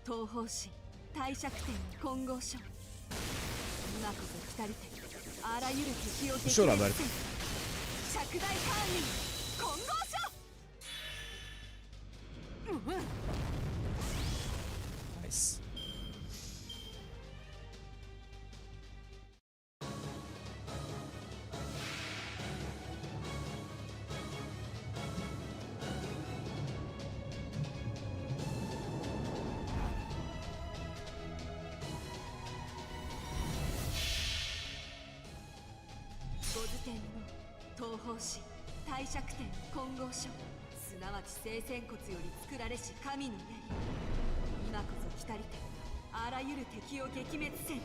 東方神帝釈天混合書今こそ二人であらゆる敵を撃滅せん釈大官員混合書Nice.天の東方神帝釈天混合書すなわち聖仙骨より作られし神の槍今こそ来たりてあらゆる敵を撃滅せん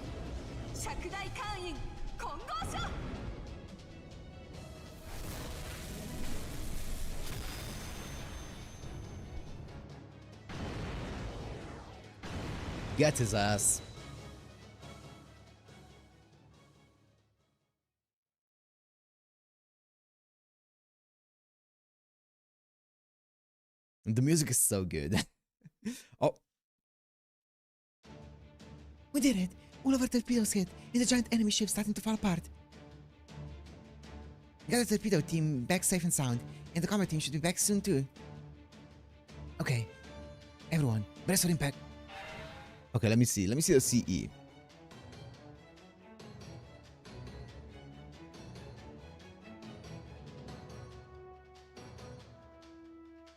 釈大官員混合書 Get his ass. The music is so good. Oh, We did it! All of our torpedoes hit, and the giant enemy ship starting to fall apart. Got the torpedo team back safe and sound, and the combat team should be back soon too. Okay, everyone, brace for impact. okay, let me see. Let me see the CE.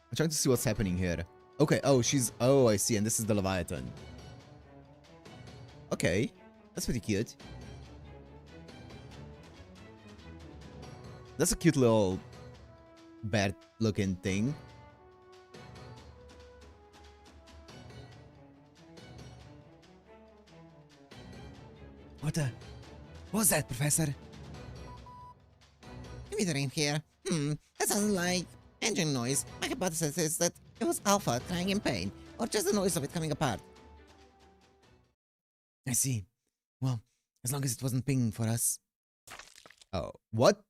I'm trying to see what's happening here. Okay, oh, she's... Oh, I see, and this is the Leviathan. Okay, that's pretty cute. That's a cute little bat-looking thing. What was that, Professor? Give me the ring here. That sounds like engine noise. My hypothesis is that it was Alpha crying in pain, or just the noise of it coming apart. I see. Well, as long as it wasn't pinging for us. Oh, what?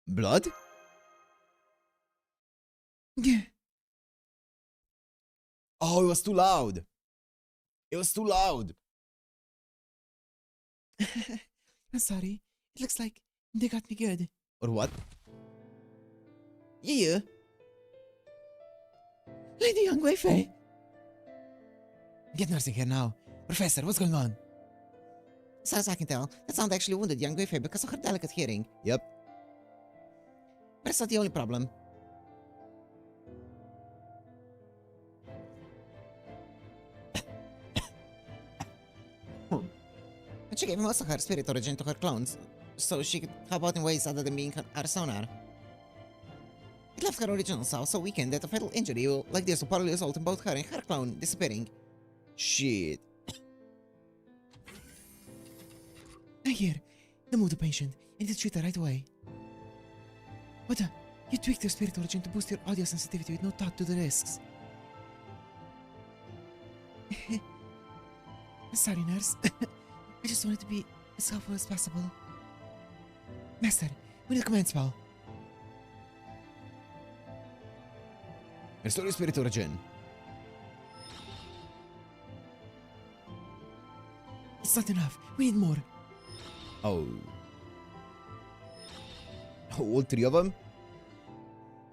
Blood? Yeah. Oh, it was too loud. It was too loud. I'm sorry. It looks like they got me good. Or what? Yeah. Lady Young Wei-Fei. Get nursing here now. Professor, what's going on? As far as I can tell, that sound actually wounded young Wei-Fei because of her delicate hearing. Yep. But it's not the only problem. And she gave most of her spirit origin to her clones, so she could help out in ways other than being our sonar. It left her original self so weakened that a fatal injury like this will probably result in both her and her clone disappearing. Shit. I hear. They moved the patient and they treat her right away. What the? You tweaked your spirit origin to boost your audio sensitivity with no thought to the risks. Sorry, nurse. I just wanted to be as helpful as possible. Master, we need a command spell. Restore your spirit origin. It's not enough. We need more. Oh. All three of them?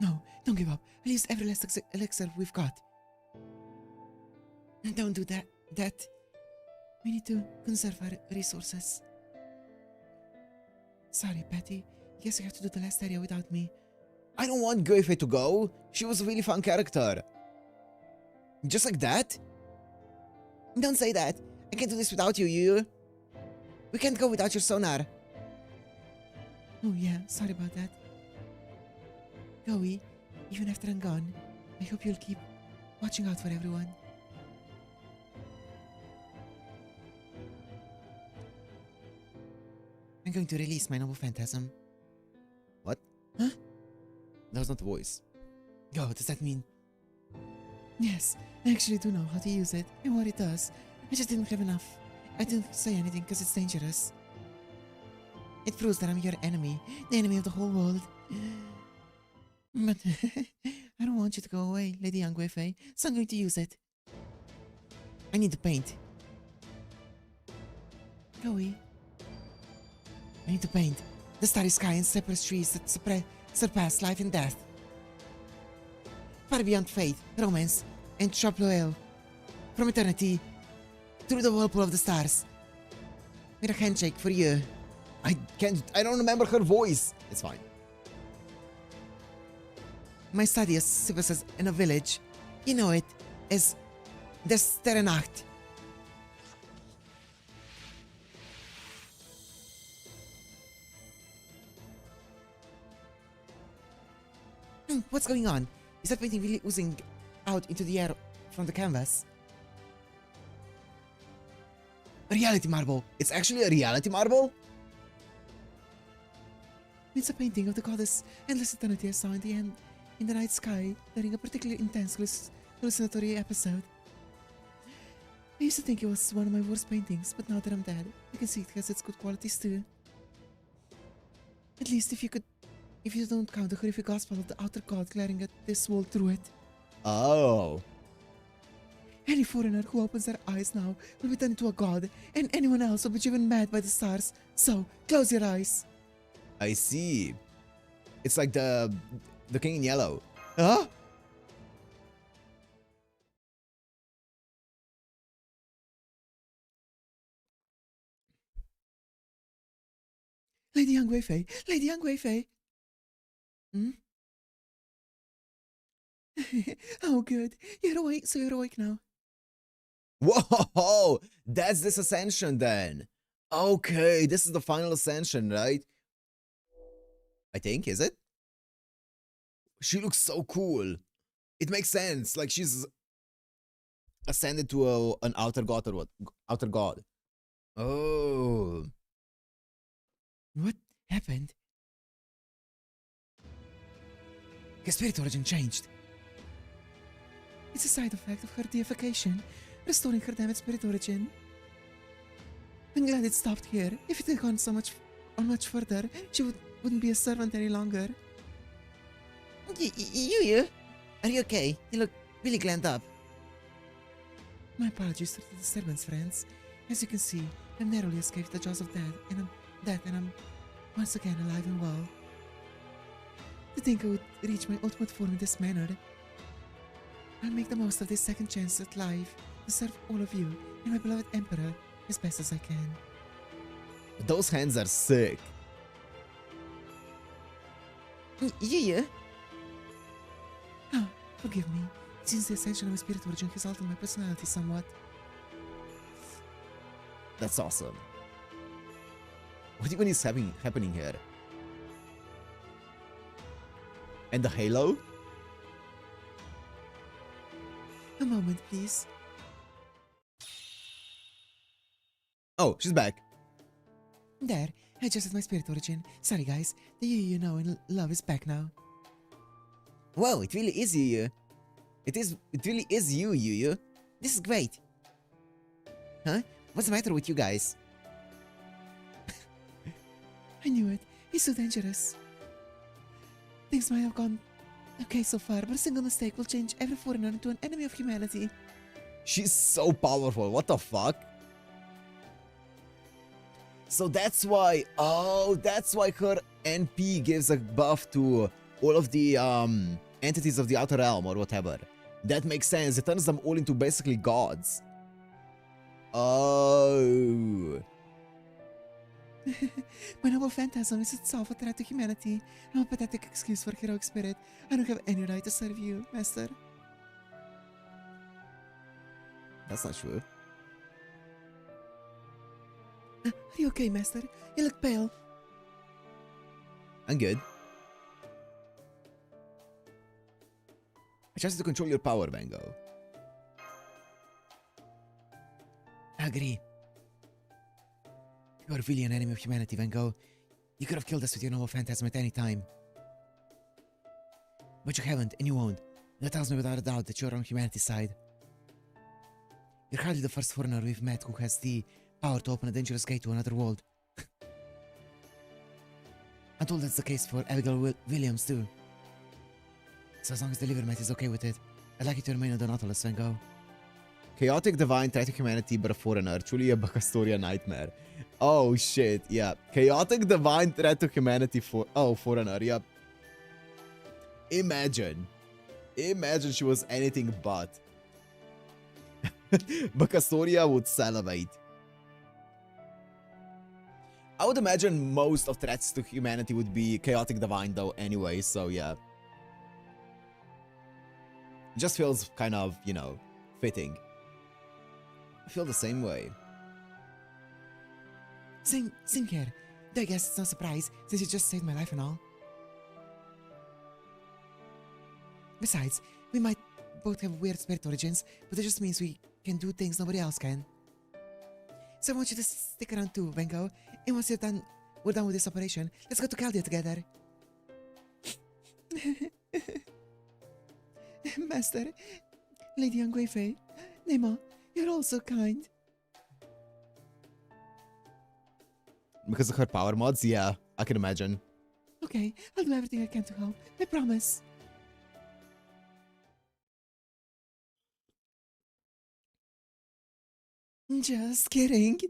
No, don't give up. I'll use every last elixir we've got. Don't do that. We need to conserve our resources. Sorry, Patty. Guess you have to do the last area without me. I don't want Goifei to go. She was a really fun character. Just like that? Don't say that. I can't do this without you, you. We can't go without your sonar. Oh yeah, sorry about that. Goey, even after I'm gone, I hope you'll keep watching out for everyone. I'm going to release my noble phantasm. What? Huh? That was not the voice. Oh, does that mean? Yes, I actually do know how to use it and what it does. I just didn't have enough. I didn't say anything because it's dangerous. It proves that I'm your enemy, the enemy of the whole world. But I don't want you to go away, Lady Young Wei-Fei, so I'm going to use it. I need the paint. Goey. I need to paint the starry sky and cypress trees that surpass life and death. Far beyond fate, romance, and sharp loyal. From eternity, through the whirlpool of the stars. With a handshake for you. I don't remember her voice. It's fine. My study as civilians in a village. You know it as the Sterenacht. What's going on? Is that painting really oozing out into the air from the canvas? A reality marble. It's actually a reality marble? It's a painting of the goddess endless eternity I saw in the night sky during a particularly intense hallucinatory episode. I used to think it was one of my worst paintings, but now that I'm dead, I can see it has its good qualities too. At least if you don't count the horrific gospel of the outer god glaring at this world through it. Oh. Any foreigner who opens their eyes now will be turned into a god, and anyone else will be driven mad by the stars. So, close your eyes. I see. It's like the king in yellow. Huh? Lady Young Wei-Fei! Lady Young Wei-Fei! Hmm? Oh, good. You're awake, so you're awake now. Whoa! That's this ascension then. Okay, this is the final ascension, right? I think, is it? She looks so cool. It makes sense. Like she's ascended to an outer god or what? Outer god. Oh. What happened? Her spirit origin changed. It's a side effect of her deification, restoring her damaged spirit origin. I'm glad it stopped here. If it had gone much further, she wouldn't be a servant any longer. You? Are you okay? You look really glammed up. My apologies to the disturbance, friends. As you can see, I narrowly escaped the jaws of death, and I'm once again alive and well. To think I would reach my ultimate form in this manner. I'll make the most of this second chance at life to serve all of you and my beloved Emperor as best as I can. Those hands are sick. You? Oh, forgive me. Since the ascension of my spirit origin has altered my personality somewhat. That's awesome. What even is happening here? And the halo? A moment, please. Oh, she's back. There, I adjusted my spirit origin. Sorry guys, the you know and love is back now. Whoa, it really is you. It really is you. This is great. Huh? What's the matter with you guys? I knew it. He's so dangerous. Things might have gone okay so far, but a single mistake will change every foreigner into an enemy of humanity. She's so powerful. What the fuck? So that's why, that's why her NP gives a buff to all of the entities of the outer realm or whatever. That makes sense. It turns them all into basically gods. Oh. My noble phantasm is itself a threat to humanity. I'm a pathetic excuse for heroic spirit. I don't have any right to serve you, Master. That's not true. Are you okay, Master? You look pale. I'm good. I just to control your power, Vango. I agree. You are really an enemy of humanity, Van Gogh. You could have killed us with your noble phantasm at any time. But you haven't, and you won't. That tells me without a doubt that you're on humanity's side. You're hardly the first foreigner we've met who has the power to open a dangerous gate to another world. I'm told that's the case for Abigail Williams too. So as long as the Livermet is okay with it, I'd like you to remain on the Nautilus, Van Gogh. Chaotic divine threat to humanity but a foreigner. Truly a Bacastoria nightmare. Oh shit, yeah. Chaotic divine threat to humanity for foreigner, yep. Imagine she was anything but. Bacastoria would salivate. I would imagine most of threats to humanity would be chaotic divine though anyway, so yeah. It just feels kind of, you know, fitting. I feel the same way. Same here. Though I guess it's no surprise, since you just saved my life and all. Besides, we might both have weird spirit origins, but it just means we can do things nobody else can. So I want you to stick around too, Van Gogh, and once we're done with this operation, let's go to Caldia together. Master, Lady Yang Guifei, Neymar, You're all so kind. Because of her power mods? Yeah, I can imagine. Okay, I'll do everything I can to help. I promise. Just kidding.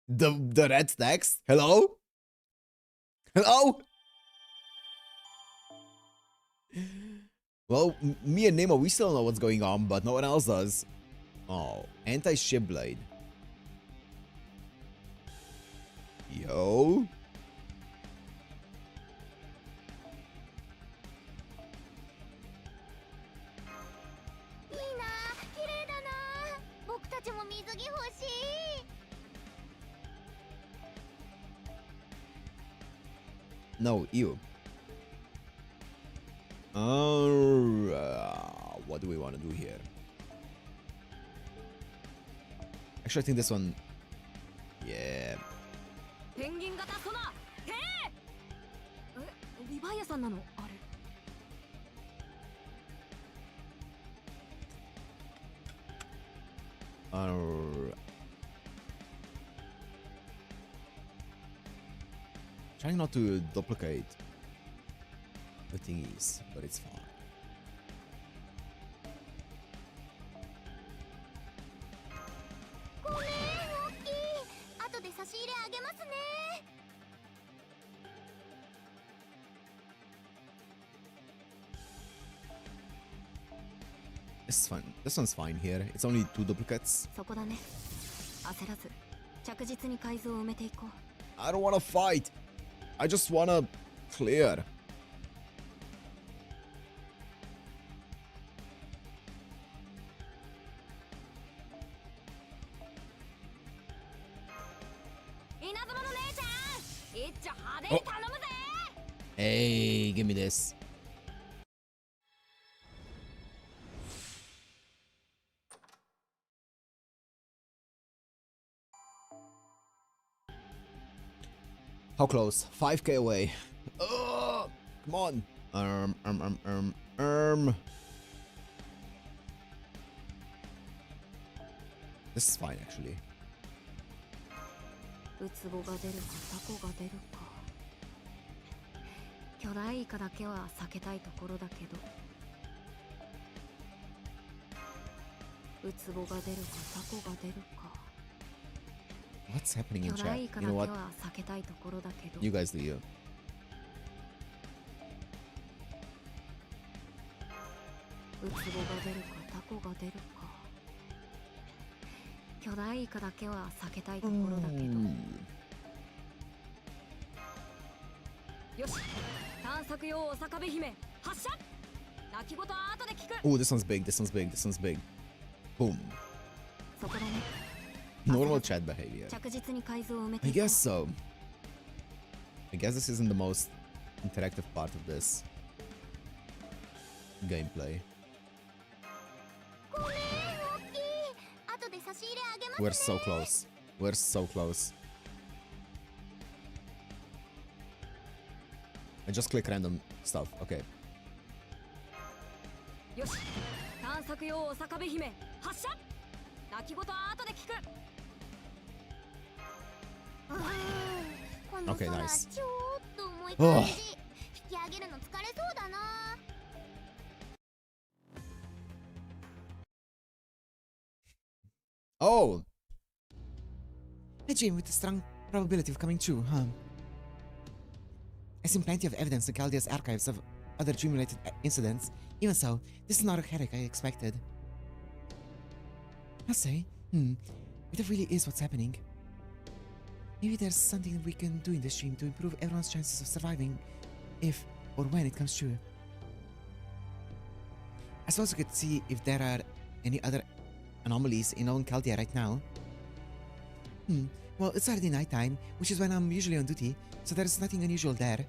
The red text? Hello? Hello? Well, me and Nemo, we still know what's going on, but no one else does. Oh, anti-ship blade. Yo. No, you. What do we want to do here? Actually, I think this one. Yeah. ペンギン型ソナーへえリヴァイアさんなのあれ Trying not to duplicate the thingies, but it's fine. This is fine. This one's fine here. It's only 2 duplicates. そこだね焦らず着実に改造を埋めていこう I don't wanna fight. I just wanna clear. Oh. Hey, give me this. How close? 5k away. Ugh, come on. This is fine, actually. ウツボが出るかタコが出るか巨大イカだけは避けたいところだけどウツボが出るかタコが出るか What's happening in 巨大 chat? イカ You だ know け what? は避けたいところだけど You guys do you. ウツボが出るかタコが出るか巨大イカだけは避けたいところだけどよし探索用おさかべ姫発射鳴き言は後で聞く Oh, this one's big. This one's big. This one's big. Boom. そこだね Normal chat behavior. 着実に改造を埋めて I いこう guess so. I guess this isn't the most interactive part of this gameplay. We're so close. We're so close. I just click random stuff. Okay. よし探索用おさかべ姫発射鳴き言は後で聞く Okay, nice. ちょっと重い感じ。引き上げるの疲れそうだな。Oh! A dream with a strong probability of coming true, huh? I've seen plenty of evidence in Chaldea's archives of other dream-related incidents. Even so, this is not a headache I expected. I'll say, if it really is what's happening, maybe there's something we can do in this dream to improve everyone's chances of surviving if or when it comes true. I suppose we could see if there are any other anomalies in known Chaldea right now. Well, it's already nighttime, which is when I'm usually on duty, so there's nothing unusual there.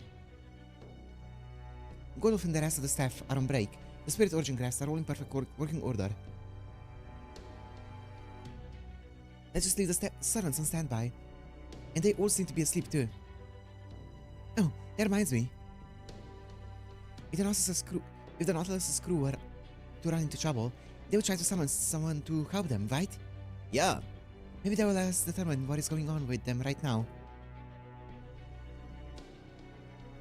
Godolph and the rest of the staff are on break. The Spirit Origin Graphs are all in perfect working order. Let's just leave the servants on standby. And they all seem to be asleep too. Oh, that reminds me. If the Nautilus's crew were to run into trouble, they would try to summon someone to help them, right? Yeah. Maybe they will let us determine what is going on with them right now.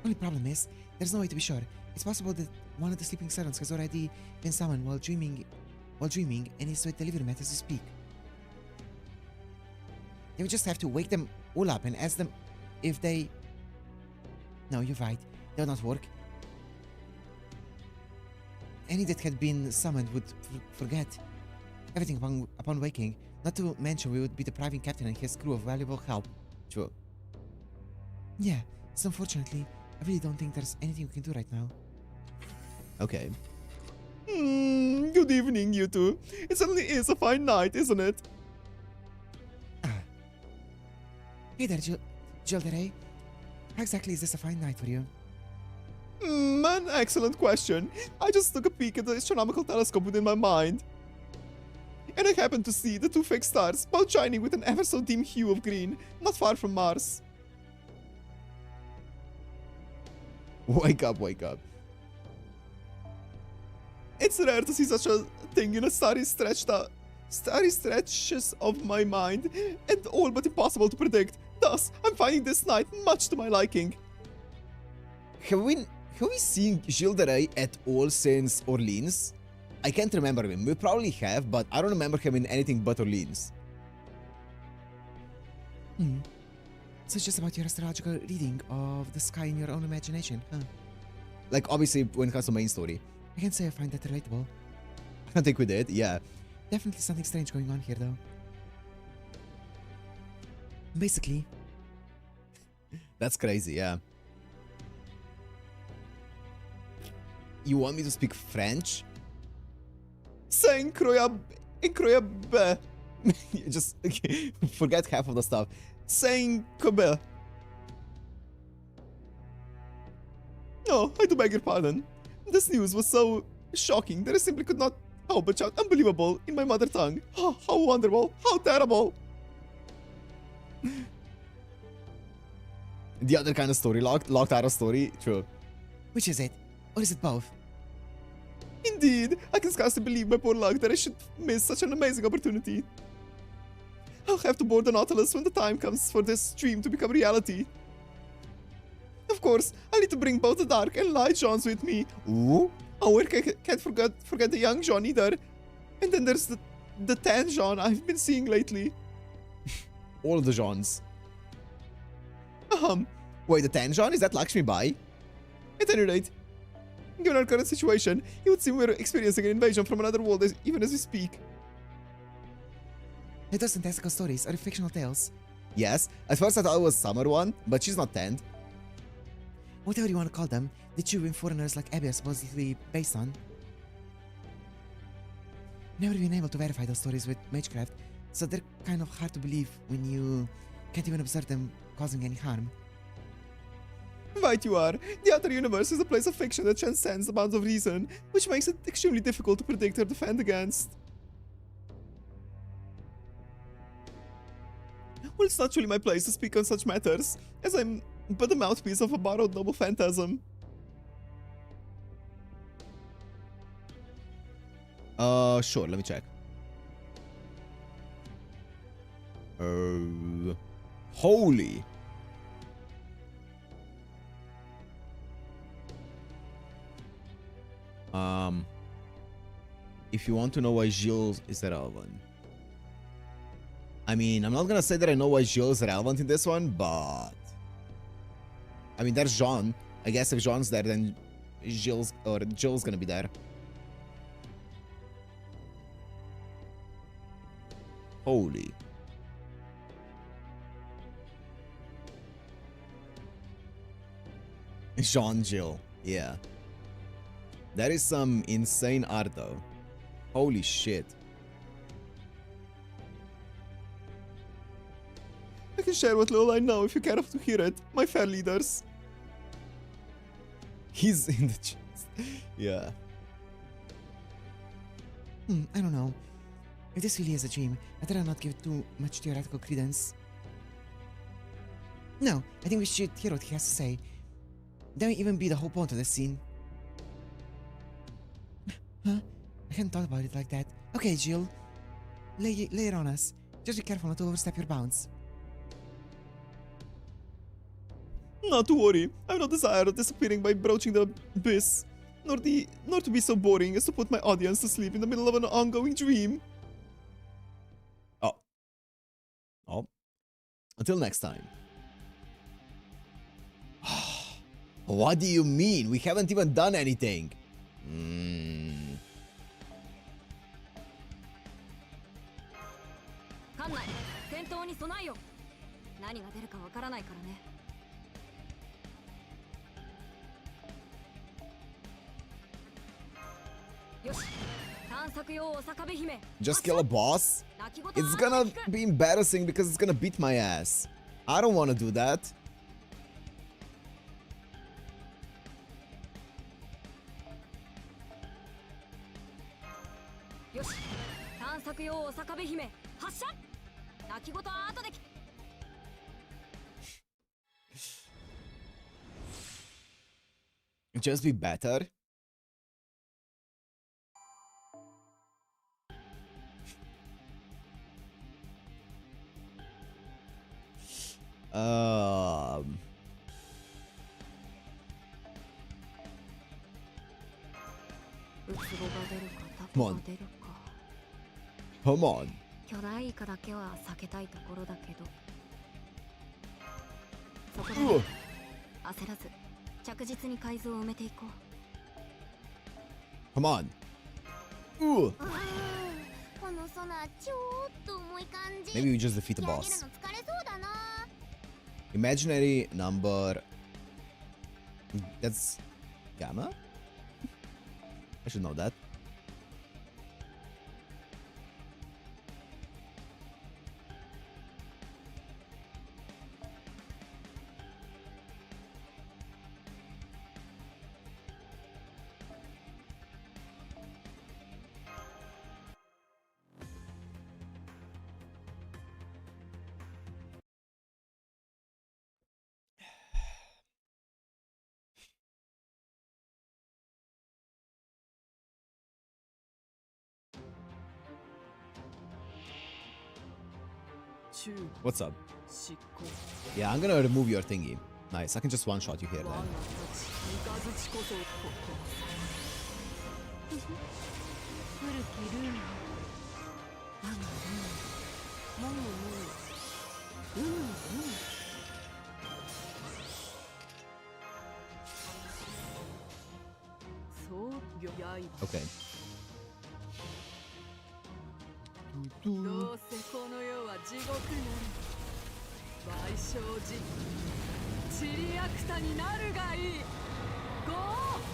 Only problem is, there's no way to be sure. It's possible that one of the sleeping servants has already been summoned while dreaming and is with the delivery mat as we speak. They would just have to wake them all up and ask them if they... No, you're right. That would not work. Any that had been summoned would forget everything upon waking. Not to mention we would be depriving Captain and his crew of valuable help. True. Yeah, so unfortunately, I really don't think there's anything we can do right now. Okay. Good evening, you two. It certainly is a fine night, isn't it? Hey there, Gilderay. How exactly is this a fine night for you? An excellent question. I just took a peek at the astronomical telescope within my mind. And I happened to see the two fake stars, both shining with an ever so dim hue of green, not far from Mars. Wake up, wake up. It's rare to see such a thing in a starry stretches of my mind, and all but impossible to predict. Thus, I'm finding this night much to my liking. Have we seen Gilderay at all since Orleans? I can't remember him. We probably have, but I don't remember him in anything but Orleans. So it's just about your astrological reading of the sky in your own imagination, huh? Like, obviously, when it comes to main story. I can't say I find that relatable. I think we did, yeah. Definitely something strange going on here, though. Basically... That's crazy, yeah. You want me to speak French? C'est incroyable. Just forget half of the stuff. C'est incroyable. No, I do beg your pardon. This news was so shocking that I simply could not help but shout unbelievable in my mother tongue. Oh, how wonderful, how terrible. The other kind of story, locked out of story, true. Which is it? Or is it both? Indeed, I can scarcely believe my poor luck that I should miss such an amazing opportunity. I'll have to board the Nautilus when the time comes for this dream to become reality. Of course, I'll need to bring both the dark and light Johns with me. Ooh. Oh, I can't forget the young John either. And then there's the tan John I've been seeing lately. All of the Johns. Wait, the tan John? Is that Lakshmi Bai? At any rate, given our current situation, it would seem we're experiencing an invasion from another world even as we speak. Are those fantastical stories or fictional tales? Yes, at first I thought it was Summer one, but she's not tanned. Whatever you want to call them, the chewing foreigners like Abby are supposedly based on. Never been able to verify those stories with Magecraft, so they're kind of hard to believe when you can't even observe them causing any harm. Right you are. The outer universe is a place of fiction that transcends the bounds of reason, which makes it extremely difficult to predict or defend against. Well, it's not really my place to speak on such matters, as I'm but the mouthpiece of a borrowed noble phantasm. Sure, let me check. Holy. If you want to know why Gilles is relevant. I mean, I'm not gonna say that I know why Gilles is relevant in this one, but... I mean, there's Jean. I guess if Jean's there, then Gilles gonna be there. Holy. Jean Jill, yeah. That is some insane art though. Holy shit. I can share what little I know if you care to hear it, my fair leaders. He's in the chest. Yeah. I don't know. If this really is a dream, I'd rather not give too much theoretical credence. No, I think we should hear what he has to say. That may even be the whole point of this scene. Huh? I hadn't thought about it like that. Okay, Jill. Lay it on us. Just be careful not to overstep your bounds. Not to worry, I have no desire of disappearing by broaching the abyss, nor to be so boring as to put my audience to sleep in the middle of an ongoing dream. Oh. Oh. Until next time. What do you mean? We haven't even done anything. 艦内戦闘に備えよ。何が出るかわからないからね。よし、探索用お坂部姫。 Just kill a boss? 泣き言 It's gonna be embarrassing because it's gonna beat my ass. I don't wanna do that. よし、探索用お坂部姫発射。泣き言は後で聞 Just be better. Um. Come on. Come on. 巨大イカだけは避けたいところだけど。そこで Ugh. 焦らず着実に海図を埋めていこう。 Come on. Ugh. このソナちょっと重い感じ。 Maybe we just defeat the 仕上げる boss. の疲れそうだな。 Imaginary number. That's Gamma? I should know that. What's up? Yeah, I'm gonna remove your thingy. Nice, I can just one-shot you here then. 古きルール我がルールもぐもぐそう魚やい Okay. どうせこの世は地獄なり賠償時チリアクタになるがいい5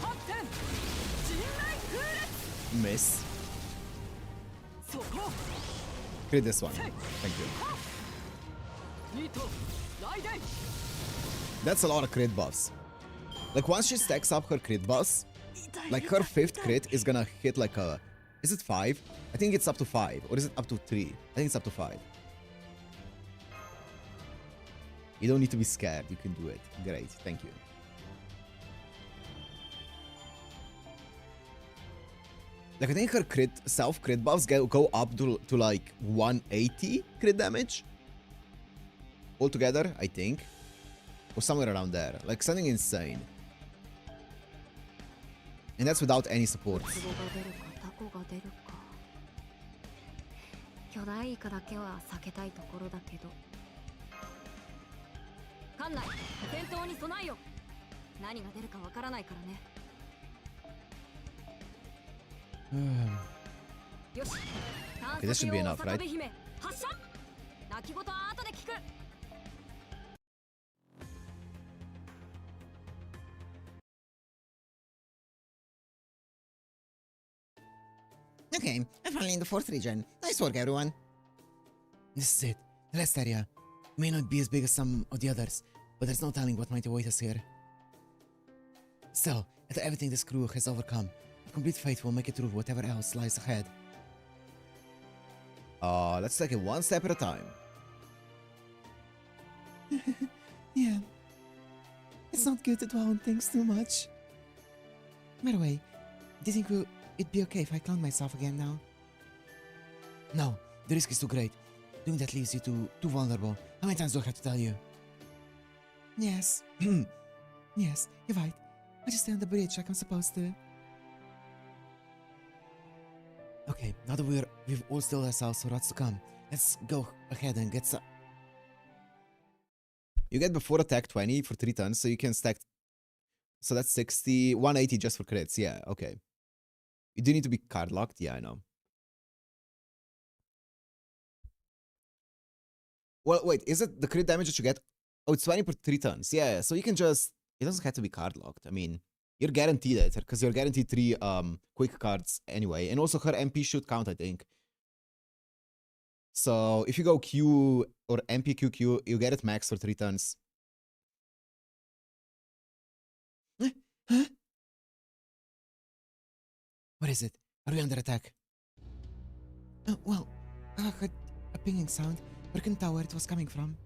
発展陣内空列 Miss. そこ Crit this one. Thank you. 2と雷電 That's a lot of crit buffs. Like, once she stacks up her crit buffs, like, her 5th crit is gonna hit like a... Is it 5? I think it's up to 5. Or is it up to 3? I think it's up to 5. You don't need to be scared. You can do it. Great. Thank you. Like, I think her crit, self-crit buffs go up to like 180 crit damage. Altogether, I think. Or somewhere around there. Like, something insane. And that's without any support. 壺が出るかタコが出るか巨大イカだけは避けたいところだけど艦内戦闘に備えよ何が出るかわからないからねよし Okay, this should be enough, right? 発射泣き言は後で聞く Okay, I'm finally in the 4th region. Nice work, everyone. This is it. The last area. May not be as big as some of the others, but there's no telling what might await us here. Still, after everything this crew has overcome, complete faith will make it through whatever else lies ahead. Let's take it one step at a time. Yeah. It's not good to dwell on things too much. By the way, do you think it'd be okay if I clone myself again now? No, the risk is too great. Doing that leaves you too vulnerable. How many times do I have to tell you? Yes. Yes, you're right. I just stay on the bridge like I'm supposed to. Okay, now that we've all stilled ourselves for what's to come, let's go ahead and get some. You get before attack 20 for 3 turns, so you can stack. So that's 60, 180 just for crits. Yeah, okay. You do need to be card locked. Yeah, I know. Well, wait, is it the crit damage that you get? Oh, it's 20 per 3 turns. Yeah, so you can just. It doesn't have to be card locked. I mean, you're guaranteed it because you're guaranteed 3 quick cards anyway, and also her MP should count, I think. So if you go Q or MP QQ, you get it max for 3 turns. Huh? What is it? Are we under attack? Well, I heard a pinging sound, but I couldn't tell where it was coming from.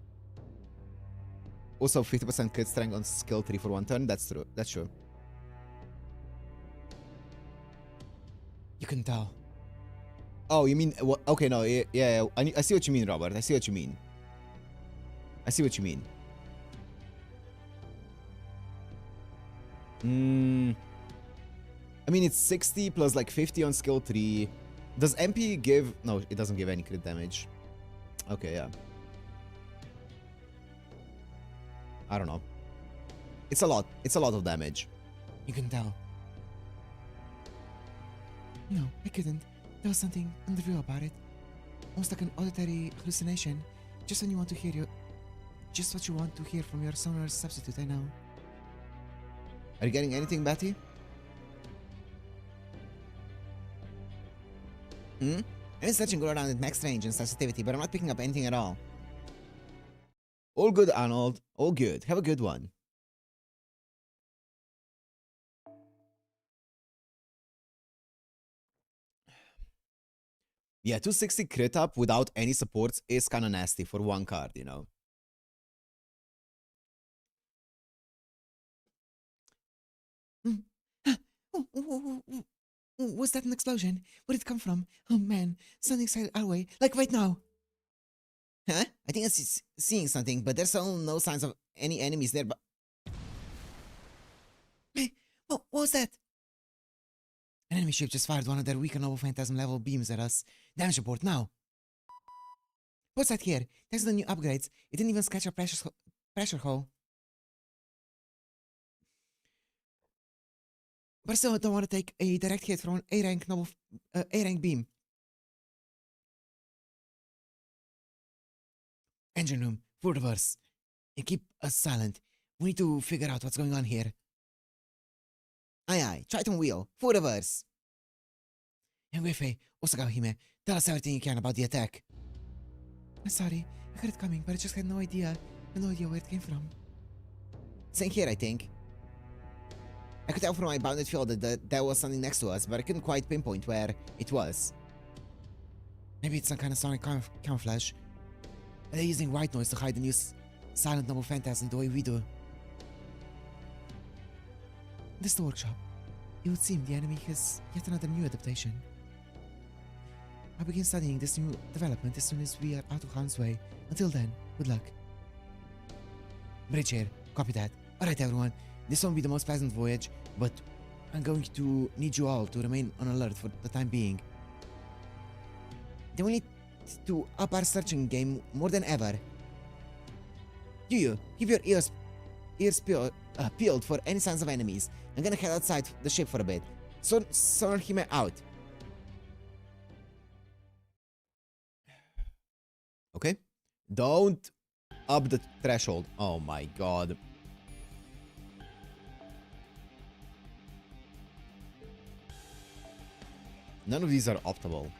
Also, 50% crit strength on skill 3 for 1 turn. That's true. That's true. You couldn't tell. Oh, you mean... Well, okay, no. Yeah. I see what you mean, Robert. I see what you mean. I see what you mean. I mean, it's 60 plus like 50 on skill 3. Does MP give... No, it doesn't give any crit damage. Okay, yeah. I don't know. It's a lot. It's a lot of damage. You can tell. No, I couldn't. There was something unreal about it. Almost like an auditory hallucination. Just when you want to hear just what you want to hear from your sonar substitute, I know. Are you getting anything, Betty? I'm searching all around at max range and sensitivity, but I'm not picking up anything at all. All good, Arnold. All good. Have a good one. Yeah, 260 crit up without any supports is kind of nasty for 1 card, you know. Was that an explosion? Where did it come from? Oh man, something's headed our way, like right now. Huh? I think I'm seeing something, but there's still no signs of any enemies there, but... Hey, what was that? An enemy ship just fired one of their weaker noble phantasm level beams at us. Damage report now. What's that here? Thanks to the new upgrades, it didn't even scratch our pressure hole. But I still don't want to take a direct hit from an A-rank noble, A-rank beam. Engine room, full reverse. And keep us silent. We need to figure out what's going on here. Aye aye, Triton wheel, full reverse. Young Wei-Fei, Osaka-hime, tell us everything you can about the attack. I'm sorry, I heard it coming, but I just had no idea where it came from. Same here, I think. I could tell from my bounded field that there was something next to us, but I couldn't quite pinpoint where it was. Maybe it's some kind of sonic camouflage. They're using white noise to hide the new silent noble phantasm the way we do. This is the workshop. It would seem the enemy has yet another new adaptation. I'll begin studying this new development as soon as we are out of harm's way. Until then, good luck. Bridge here, copy that. Alright everyone, this won't be the most pleasant voyage, but I'm going to need you all to remain on alert for the time being. Then we need to up our searching game more than ever. You, keep your ears peeled for any signs of enemies. I'm gonna head outside the ship for a bit. Sonar him out. Okay. Don't up the threshold. Oh my god. None of these are optimal.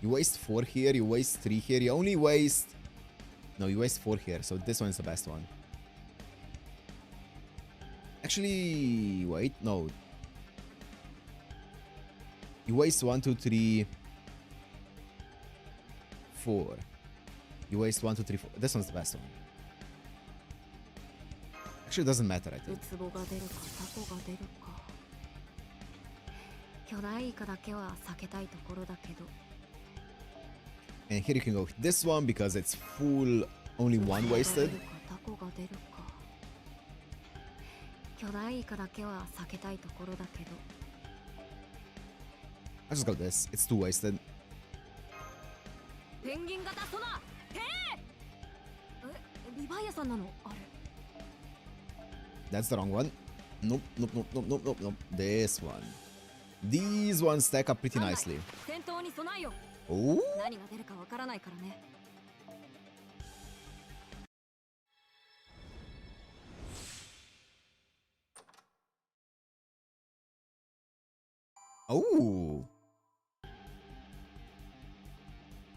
You waste 4 here, you waste 3 here, you only waste... No, you waste 4 here, so this one's the best one. Actually, wait, no. You waste 1, 2, 3, 4. You waste 1, 2, 3, 4. This one's the best one. Actually, it doesn't matter, I think. 巨大イカだけは避けたいところだけど And here you can go this one because it's full, only one wasted. タコが出るか。巨大イカだけは避けたいところだけど。I'll just go this. It's too wasted. ペンギン型ソナー、てリヴァイアさんなのあれ。That's the wrong one. Nope, nope, nope, nope, nope, nope, nope. This one. These ones stack up pretty nicely. 戦闘に備えよ。 Oh, 何が出るかわからないからね。oh.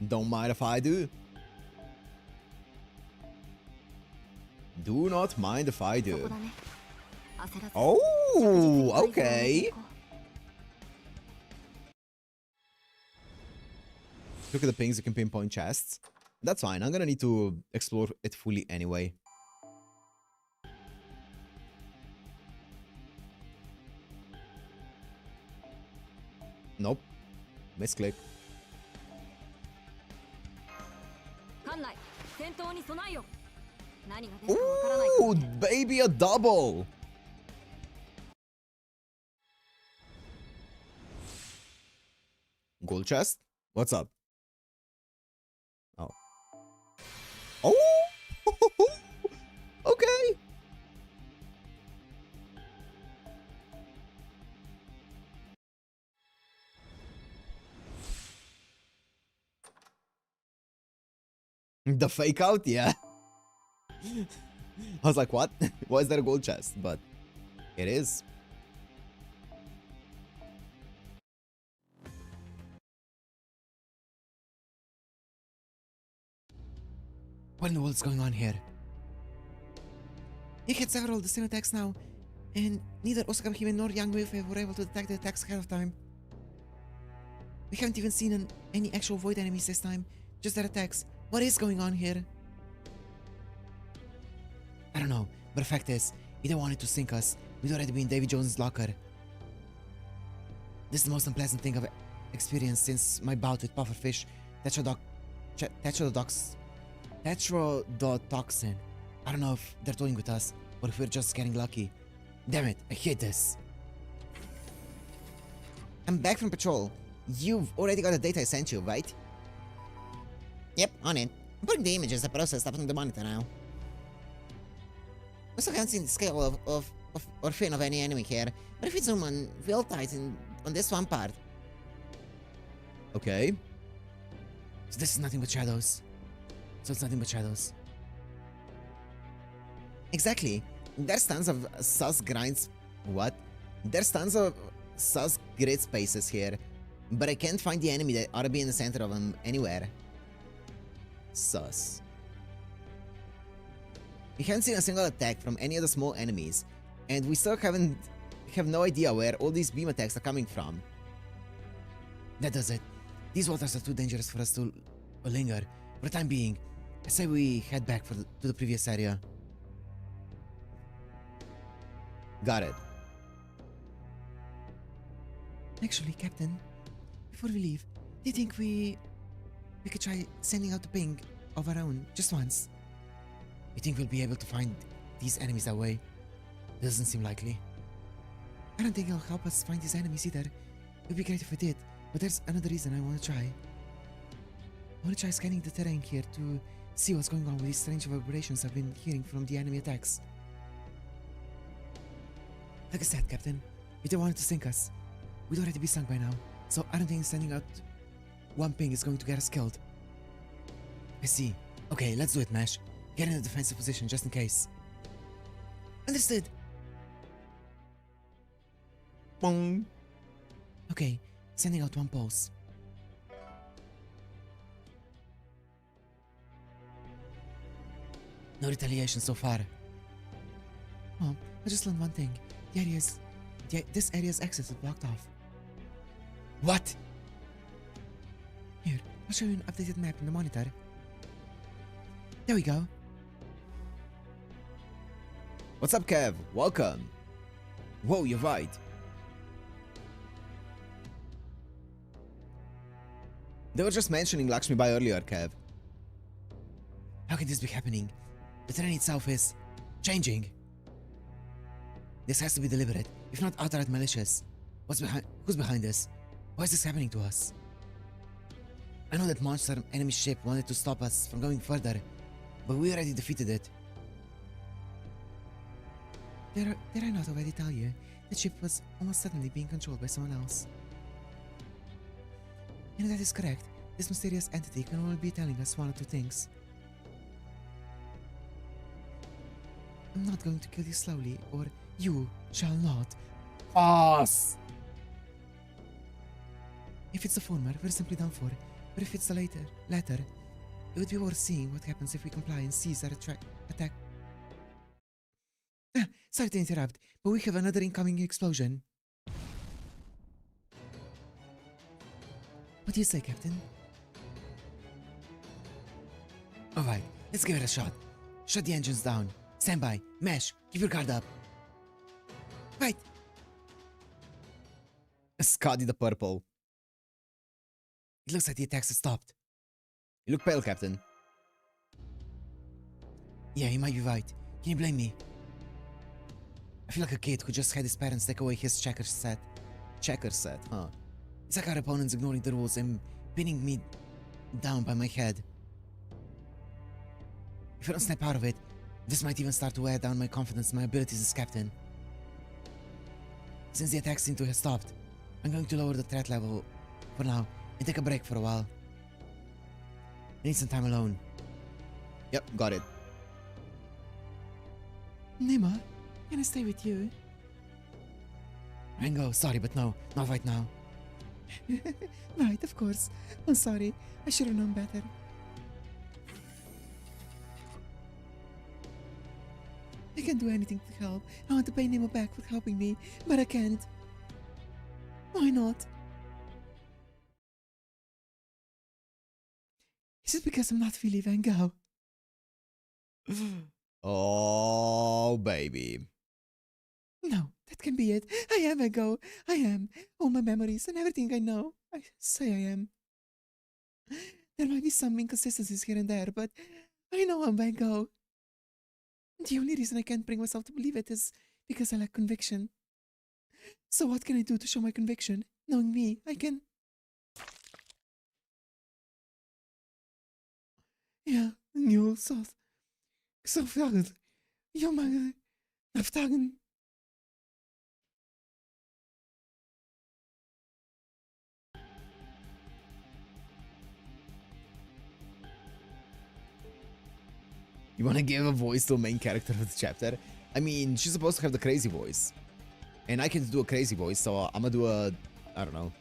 Don't mind if I do. Do not mind if I そこ do. だね。焦らず。 Oh, okay. Look at the pings, you can pinpoint chests. That's fine, I'm gonna need to explore it fully anyway. Nope. Misclick. 艦内、戦闘に備えよ。何が出るかわからないから Ooh, ね。 baby, a double! Gold chest? What's up? Oh. Oh! Okay! The fake out? Yeah. I was like, what? Why is that a gold chest? But it is. What in the world is going on here? You hit several of the same attacks now, and neither Osaka-hime nor Young Wayfair were able to detect the attacks ahead of time. We haven't even seen any actual void enemies this time, just their attacks. What is going on here? I don't know, but the fact is, if they wanted to sink us, we'd already be in Davy Jones' locker. This is the most unpleasant thing I've experienced since my bout with pufferfish, tetrodotoxin. I don't know if they're toying with us, or if we're just getting lucky. Damn it, I hate this. I'm back from patrol. You've already got the data I sent you, right? Yep, on it. I'm putting the images I processed up on the monitor now. I still haven't seen the scale or fin of any enemy here, but if we zoom on real tight on this one part. Okay. So this is nothing but shadows. So it's nothing but shadows. Exactly. There's tons of sus grinds. What? There's tons of sus grid spaces here, but I can't find the enemy that ought to be in the center of them anywhere. Sus. We haven't seen a single attack from any of the small enemies, and we still have no idea where all these beam attacks are coming from. That does it. These waters are too dangerous for us to linger. For the time being, I say we head back to the previous area. Got it. Actually, Captain, before we leave, do you think we could try sending out a ping of our own, just once? You think we'll be able to find these enemies that way? Doesn't seem likely. I don't think it'll help us find these enemies either. It would be great if we did, but there's another reason I want to try. I want to try scanning the terrain here to see what's going on with these strange vibrations I've been hearing from the enemy attacks. Like I said, Captain, if they wanted to sink us, we'd already be sunk by now, so I don't think sending out one ping is going to get us killed. I see. Okay, let's do it, Mash. Get in a defensive position just in case. Understood. Bong. Okay, sending out one pulse. No retaliation so far. Oh, I just learned one thing. This area's access is blocked off. What? Here, I'll show you an updated map in the monitor. There we go. What's up, Kev? Welcome. Whoa, you're right. They were just mentioning Lakshmi Bai earlier, Kev. How can this be happening? The terrain itself is changing. This has to be deliberate, if not outright malicious. Who's behind this? Why is this happening to us? I know that monster enemy ship wanted to stop us from going further, but we already defeated it. Did I not already tell you? The ship was almost certainly being controlled by someone else. And that is correct. This mysterious entity can only be telling us one or two things. I'm not going to kill you slowly, or you shall not. Pass! If it's the former, we're simply done for. But if it's the latter, it would be worth seeing what happens if we comply and seize our attack. Sorry to interrupt, but we have another incoming explosion. What do you say, Captain? Alright, let's give it a shot. Shut the engines down. Stand by. Mesh, keep your guard up. Right. Scotty the purple. It looks like the attacks have stopped. You look pale, Captain. Yeah, you might be right. Can you blame me? I feel like a kid who just had his parents take away his checker set. Checker set, huh? It's like our opponents ignoring the rules and pinning me down by my head. If I don't snap out of it, this might even start to wear down my confidence in my abilities as captain. Since the attacks seem to have stopped, I'm going to lower the threat level for now and take a break for a while. I need some time alone. Yep, got it. Nima, can I stay with you? Rango, sorry, but no, not right now. Right, of course. I'm sorry. I should have known better. I can't do anything to help. I want to pay Nemo back for helping me, but I can't. Why not? Is it because I'm not really Van Gogh? Oh, baby. No, that can be it. I am Van Gogh. I am. All my memories and everything I know. I say I am. There might be some inconsistencies here and there, but I know I'm Van Gogh. The only reason I can't bring myself to believe it is because I lack conviction. So what can I do to show my conviction? Knowing me, I can... Ja, nu zo veel. Jammer. Aftagen. You wanna give a voice to a main character of the chapter? I mean, she's supposed to have the crazy voice. And I can do a crazy voice, so I'm gonna do a... I don't know.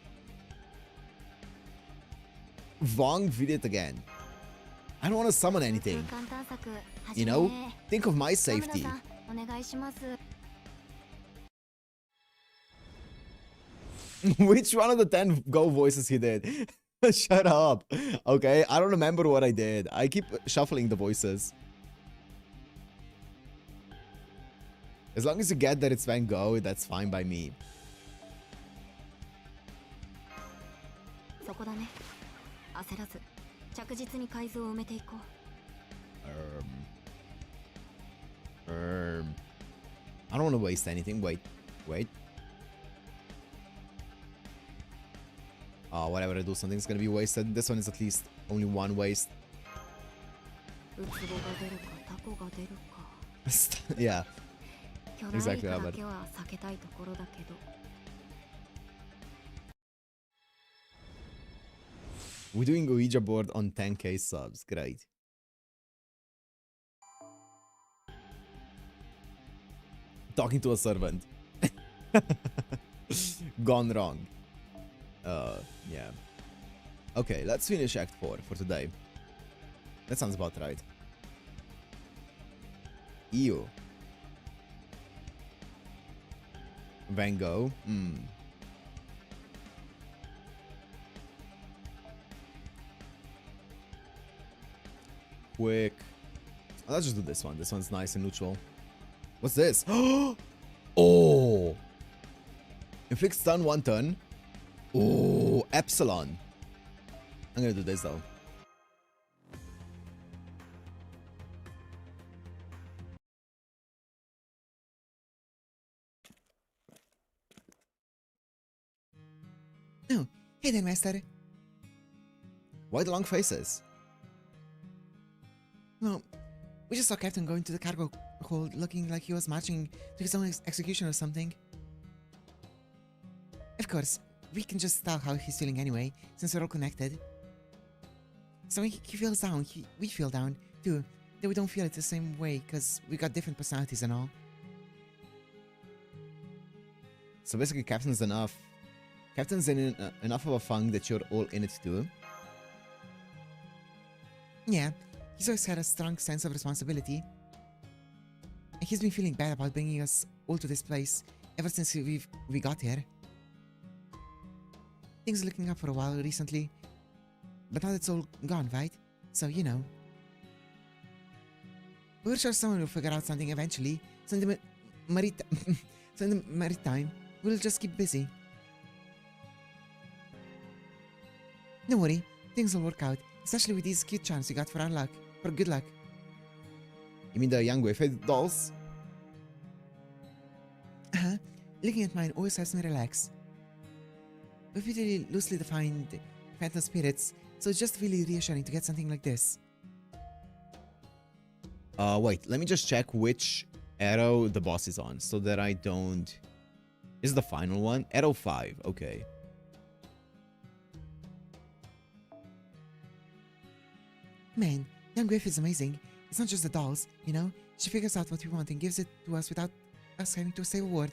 Vong did it again. I don't want to summon anything. You know? Think of my safety. Which one of the 10 Go voices he did? Shut up. Okay, I don't remember what I did. I keep shuffling the voices. As long as you get that it's Van Gogh, that's fine by me. I don't want to waste anything. Wait. Whatever I do, something's gonna be wasted. This one is at least only one waste. Yeah. Exactly, Albert. We're doing Ouija board on 10k subs. Great. Talking to a servant. Gone wrong. Yeah. Okay, let's finish Act 4 for today. That sounds about right. Ew. Van Gogh. Quick. Let's just do this one. This one's nice and neutral. What's this? Oh! Inflict stun 1 turn. Oh, Epsilon. I'm gonna do this though. Oh, hey there, Master. Why the long faces? No, we just saw Captain going to the cargo hold looking like he was marching to his own execution or something. Of course, we can just tell how he's feeling anyway, since we're all connected. So when he feels down, we feel down, too. Though we don't feel it the same way, because we got different personalities and all. So basically, Captain's enough. Captain's in enough of a funk that you're all in it too. Yeah, he's always had a strong sense of responsibility. And he's been feeling bad about bringing us all to this place ever since we got here. Things are looking up for a while recently, but now it's all gone, right? So, you know. We're sure someone will figure out something eventually, so in the maritime, we'll just keep busy. Don't worry, things will work out, especially with these cute charms we got for our luck, for good luck. You mean the young Wayfair dolls? Uh-huh. Looking at mine always helps me relax. We're really loosely defined phantom spirits, so it's just really reassuring to get something like this. Wait, let me just check which arrow the boss is on so that I don't... This is the final one? Arrow 5, okay. Man, young Griff is amazing. It's not just the dolls, you know? She figures out what we want and gives it to us without us having to say a word.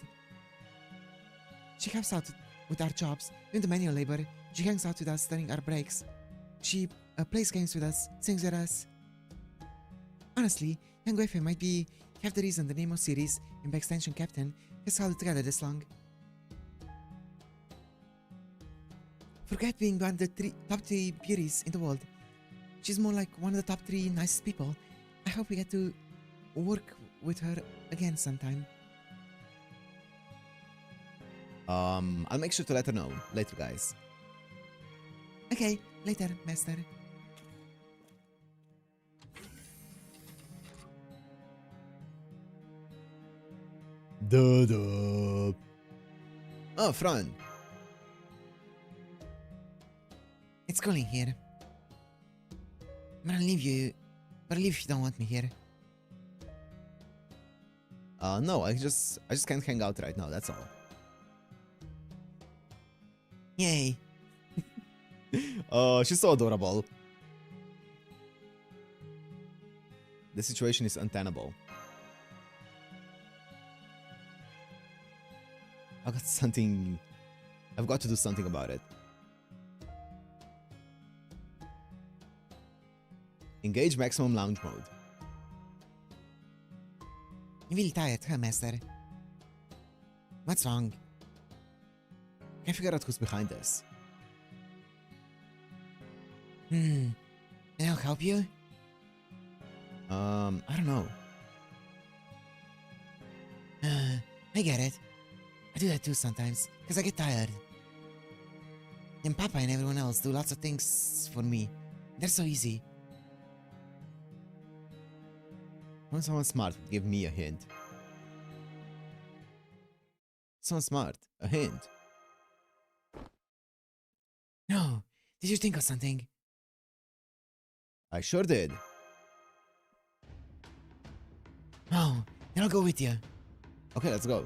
She helps out with our jobs, doing the manual labor. She hangs out with us during our breaks. She plays games with us, sings with us. Honestly, young Griff might be half the reason the Nemo series, and by extension Captain, has held together this long. Forget being one of the top 3 beauties in the world. She's more like one of the top 3 nicest people. I hope we get to work with her again sometime. I'll make sure to let her know later, guys. Okay, later, Master. Duh. Oh, Fran. It's calling here. I'm gonna leave you, but I'll leave if you don't want me here. No, I just can't hang out right now, that's all. Yay. She's so adorable. The situation is untenable. I've got to do something about it. Engage maximum lounge mode. You're really tired, huh, Master? What's wrong? Can't figure out who's behind this. Can I help you? I don't know. I get it. I do that too sometimes, because I get tired. And Papa and everyone else do lots of things for me. They're so easy. When someone smart would give me a hint. Someone smart, a hint. No, did you think of something? I sure did. Oh, then I'll go with you. Okay, let's go.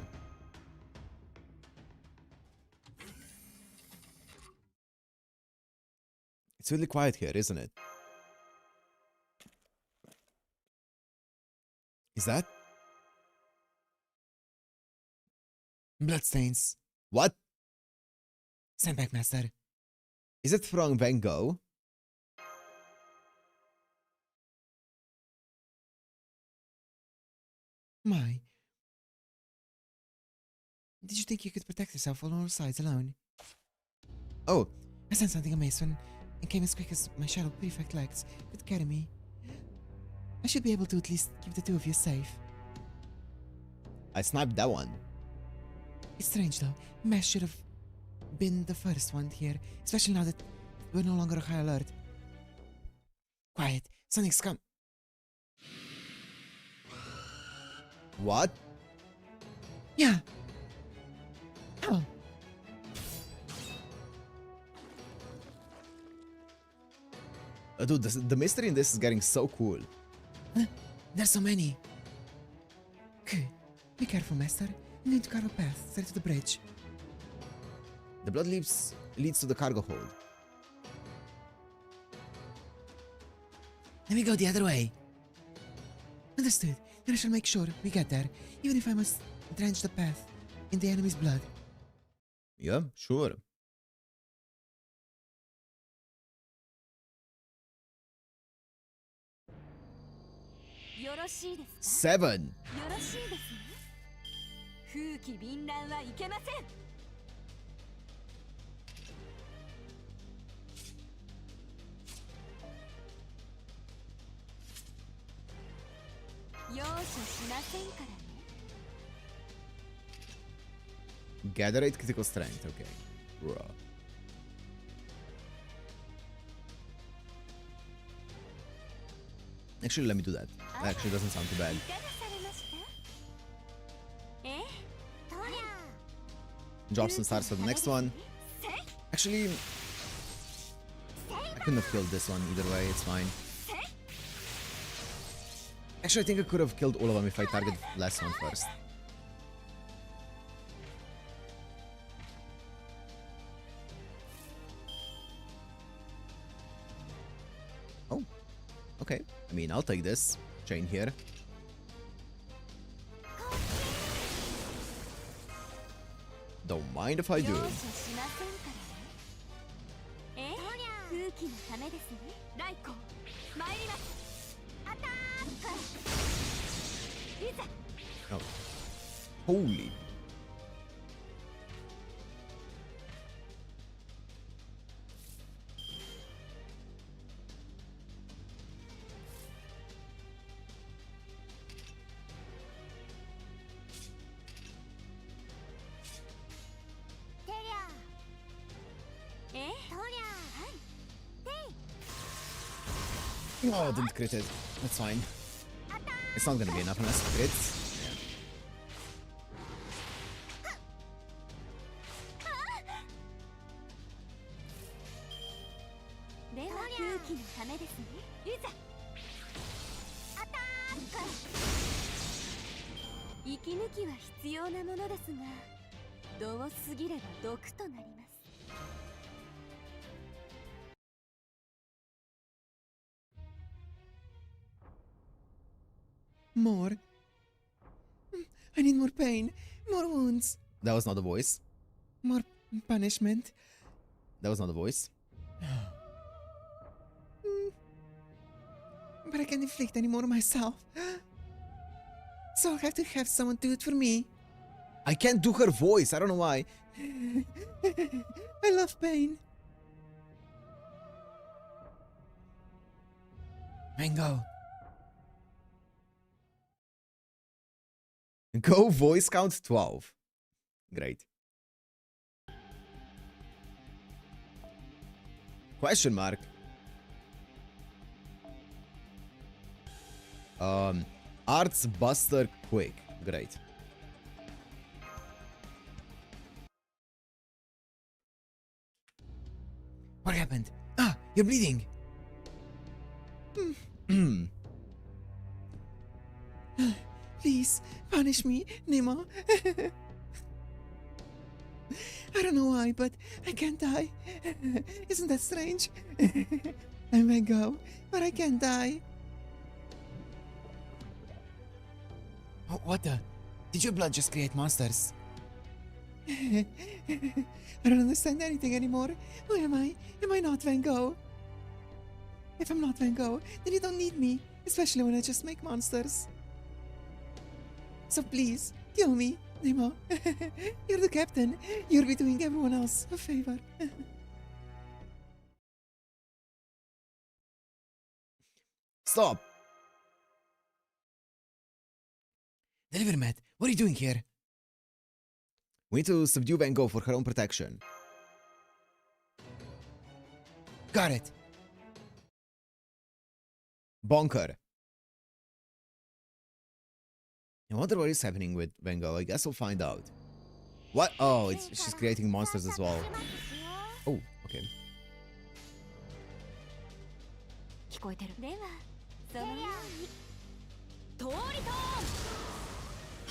It's really quiet here, isn't it? Is that? Bloodstains. What? Stand back, Master. Is it from Van Gogh? My. Did you think you could protect yourself on all sides alone? Oh, I sensed something amiss when it came as quick as my shadow prefect legs could carry me. I should be able to at least keep the two of you safe. I sniped that one. It's strange though. Mesh should have been the first one here, especially now that We're no longer on high alert. Quiet. Something's come. What? Yeah. Oh. Dude, the mystery in this is getting so cool. There's so many. Okay. Be careful, master. I'm going to carve a path straight to the bridge. The blood leads to the cargo hold. Let me go the other way. Understood. Then I shall make sure we get there, even if I must drench the path in the enemy's blood. Yeah, sure. Seven. よろしいですね。風紀凛々はいけません。容赦しませんからね。Gather 8 critical strength, okay. Bruh. Actually, let me do that. That actually doesn't sound too bad. いかがされました？え？とりゃ Drops some stars for the next one. Actually, I couldn't have killed this one either way, it's fine. Actually, I think I could have killed all of them if I target the last one first. Oh, okay. I mean, I'll take this chain here. Don't mind if I do. 容赦しませんからね。え？風紀のためですね。ライコ、参ります。アタック。いざ。 Oh. Holy. Oh, didn't crit it. That's fine. It's not gonna be enough unless it crits. Yeah. では風紀のためですね。いざ。アタック。息抜きは必要なものですが、度を過ぎれば毒となります。 More. I need more pain. More wounds. That was not the voice. More punishment. That was not the voice. But I can't inflict any more myself. So I'll have to have someone do it for me. I can't do her voice. I don't know why. I love pain. Mango. Go voice count 12. Great. Question mark. Arts Buster Quick. Great. What happened? Ah, you're bleeding. Please, punish me, Nemo. I don't know why, but I can't die. Isn't that strange? I may go, but I can't die. Oh, what the? Did your blood just create monsters? I don't understand anything anymore. Who am I? Am I not Van Gogh? If I'm not Van Gogh, then you don't need me, especially when I just make monsters. So please, kill me, Nemo. You're the captain. You'll be doing everyone else a favor. Stop. Deliver, Matt. What are you doing here? We need to subdue Van Gogh for her own protection. Got it. Bonker. I wonder what is happening with Bengal. I guess we'll find out. What? Oh, she's creating monsters as well. Oh, okay. 聞こえてる。ではそのように通りと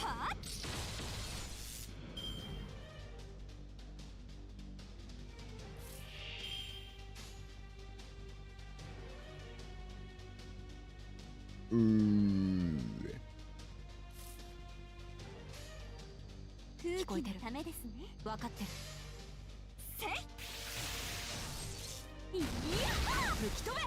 はっ 聞こえてる。ためですね。分かってる。せい。いや、吹き飛べ。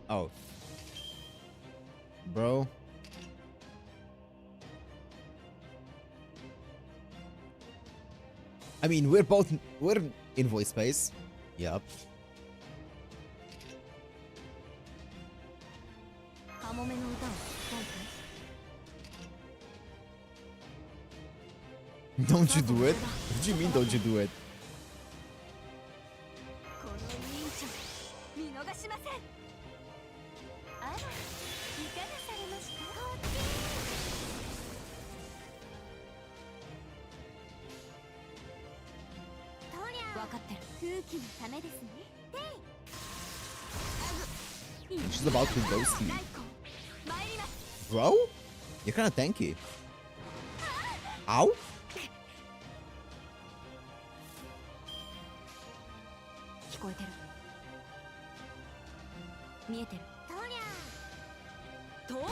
Oh. Bro. I mean, we're in voice space. Yep. カモメの歌を聞きたいかい Don't you do it? What do you mean, don't you do it? この忍者見逃しません。あら、いかがされました？こっち。とりゃ。分かってる。空気のためですね。She's about to ghost you. ライコ、参ります。 Bro? You're kinda tanky. Ow? 聞こえてる。見えてる。とりゃ。通りと。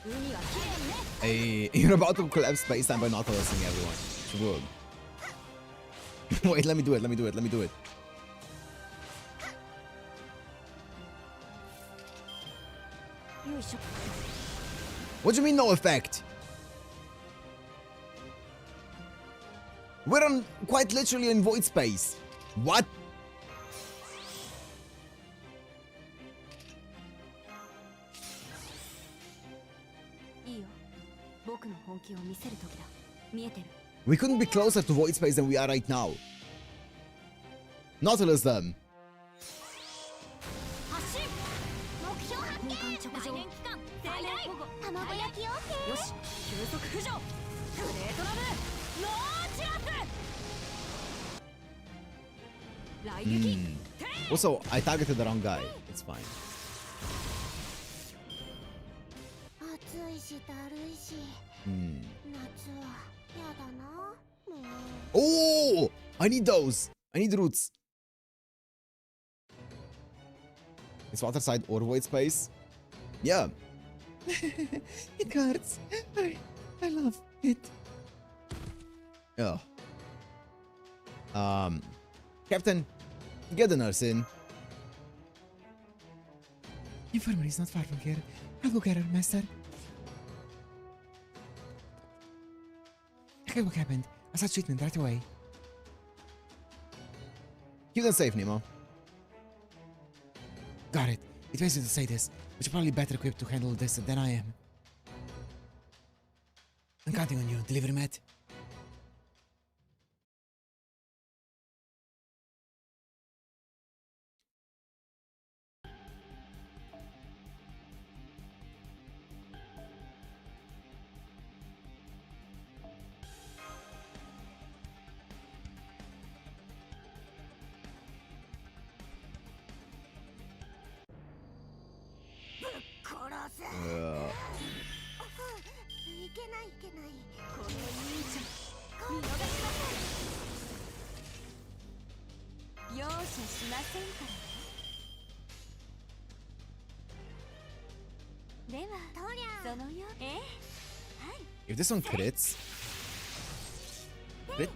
海は綺麗ね。Hey, you're about to collapse space time by not listening, everyone. It's rude. Wait, let me do it. What do you mean no effect? We're on quite literally in void space. What? いいよ。僕の本気を見せる時だ。見えてる。 We couldn't be closer to void space than we are right now. Nautilus them. 発進。目標発見。来年期間最大保護。卵焼き OK。よし。急速浮上。グレートラム。ノーチラス。来撃。 Also, I targeted the wrong guy. It's fine. 暑いしだるいし Hmm. 夏はやだなもう Oh! I need those. I need roots. It's water side or void space. Yeah. It hurts. I love it. Oh. Captain, get the nurse in. Infirmary is not far from here. I'll go get her, master. Okay, what happened? I'll start treatment right away. Keep them safe, Nemo. Got it. It was you to say this, but you're probably better equipped to handle this than I am. I'm counting on you, delivery Matt.いけないいけないこの忍者見逃しません。容赦しませんからね。ではとりゃそのよう。はい。 If this one crits. Crit?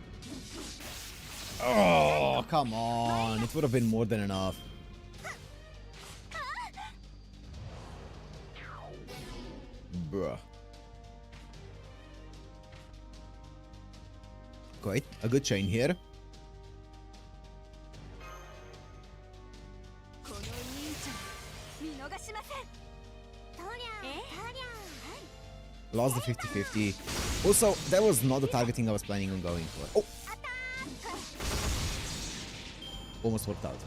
Oh, come on. It would have been more than enough. Bruh. Quite a good chain here. この忍者 Lost the 50-50. Also, that was not the targeting I was planning on going for. Oh! Almost worked out.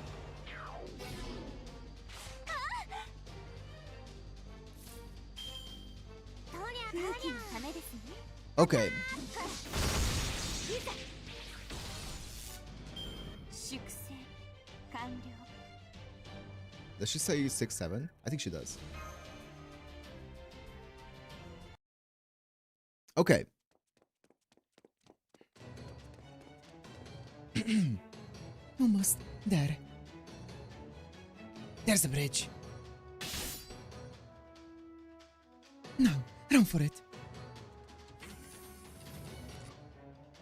Okay. Does she say 6-7? I think she does. Okay. Almost there. There's the bridge. No, run for it.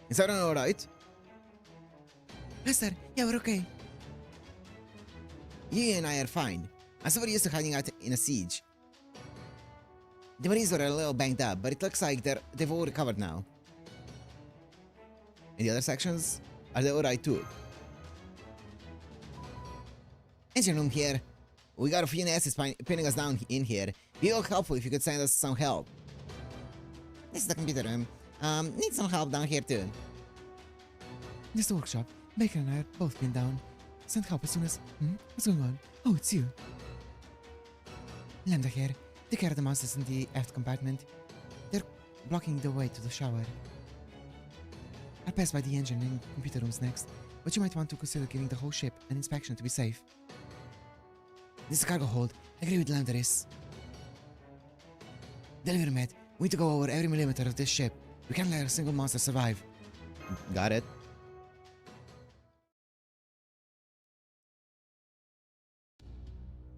Is everyone alright? Lester, yeah, we're okay. Yi and I are fine. I'm so used to hiding out in a siege. The Marines were a little banged up, but it looks like they've all recovered now. And the other sections? Are they alright too? Engine room here. We got a few nasties pinning us down in here. Be all helpful if you could send us some help. This is the computer room. Need some help down here too. This is the workshop. Baker and I are both pinned down. Send help as soon as... What's going on? Oh, it's you. Lambda here. Take care of the monsters in the aft compartment. They're blocking the way to the shower. I'll pass by the engine and computer rooms next, but you might want to consider giving the whole ship an inspection to be safe. This is a cargo hold. I agree with Landaris. Delivery Matt. We need to go over every millimeter of this ship. We can't let a single monster survive. Got it.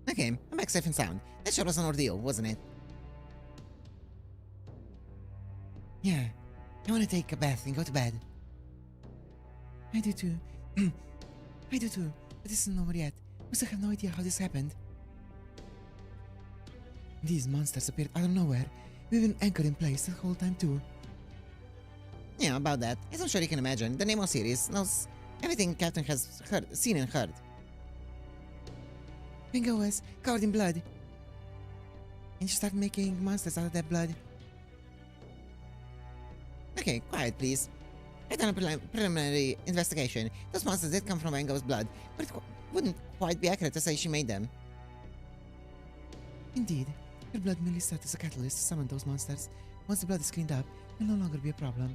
Okay, I'm back safe and sound. That sure was an ordeal, wasn't it? Yeah, I want to take a bath and go to bed. I do too. I do too, but this isn't over yet. We still have no idea how this happened. These monsters appeared out of nowhere. We've been anchored in place the whole time too. Yeah, about that. As I'm sure you can imagine, the Nemo series knows everything Captain has seen and heard. Bingo was covered in blood. And she started making monsters out of that blood. Okay, quiet please. I've done a preliminary investigation. Those monsters did come from Bingo's blood, but it wouldn't quite be accurate to say she made them. Indeed, her blood merely served as a catalyst to summon those monsters. Once the blood is cleaned up, it will no longer be a problem.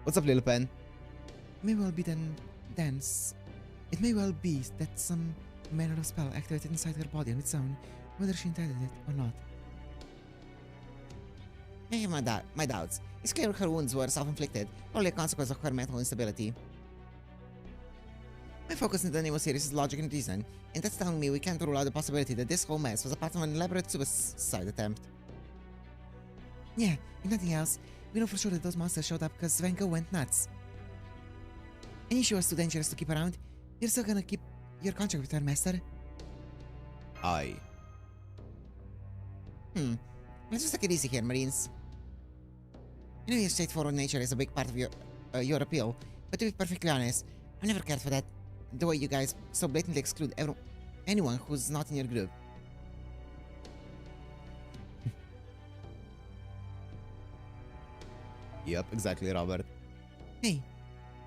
What's up, Little Pen? It may well be It may well be that some manner of spell activated inside her body on its own, whether she intended it or not. I have my doubts. It's clear her wounds were self-inflicted, probably a consequence of her mental instability. My focus in the Nemo series is logic and reason, and that's telling me we can't rule out the possibility that this whole mess was a part of an elaborate suicide attempt. Yeah, if nothing else, we know for sure that those monsters showed up because Svenko went nuts. Any she was too dangerous to keep around, you're still gonna keep your contract with her, Master? Aye. Let's just take it easy here, Marines. I know your straightforward nature is a big part of your appeal, but to be perfectly honest, I've never cared for that. The way you guys so blatantly exclude anyone who's not in your group. Yep, exactly, Robert. Hey,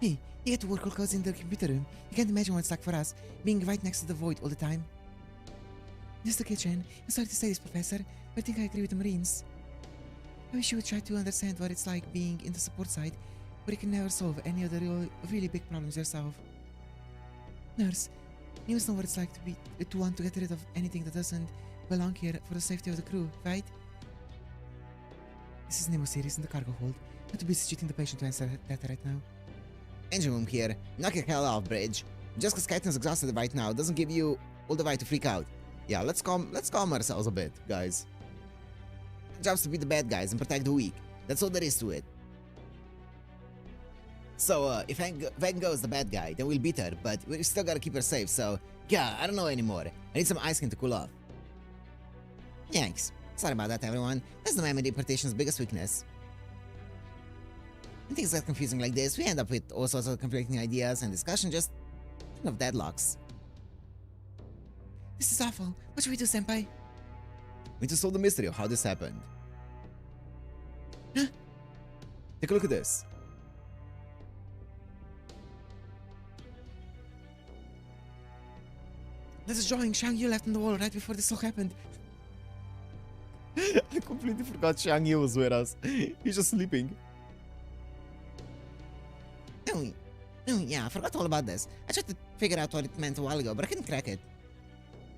you get to work all codes in the computer room. You can't imagine what it's like for us, being right next to the void all the time. This is the kitchen. I'm sorry to say this, Professor, but I think I agree with the Marines. I wish you would try to understand what it's like being in the support side, where you can never solve any of the really big problems yourself. Nurse, you must know what it's like to want to get rid of anything that doesn't belong here for the safety of the crew, right? This is Nemo series in the cargo hold. Not too busy cheating the patient to answer that right now. Engine room here. Knock your hell off, Bridge. Just because Captain's exhausted right now doesn't give you all the right to freak out. Yeah, let's calm ourselves a bit, guys. Our job's to be the bad guys and protect the weak. That's all there is to it. So, if Van Gogh is the bad guy, then we'll beat her, but we still gotta keep her safe, so... Yeah, I don't know anymore. I need some ice cream to cool off. Yikes. Sorry about that, everyone. That's the memory deportation's biggest weakness. When things get confusing like this, we end up with all sorts of conflicting ideas and discussion just kind of deadlocks. This is awful. What should we do, Senpai? We need to solve the mystery of how this happened. Take a look at this. There's a drawing Shang Yu left on the wall right before this all happened. I completely forgot Shang Yi was with us. He's just sleeping. Oh, yeah, I forgot all about this. I tried to figure out what it meant a while ago, but I couldn't crack it.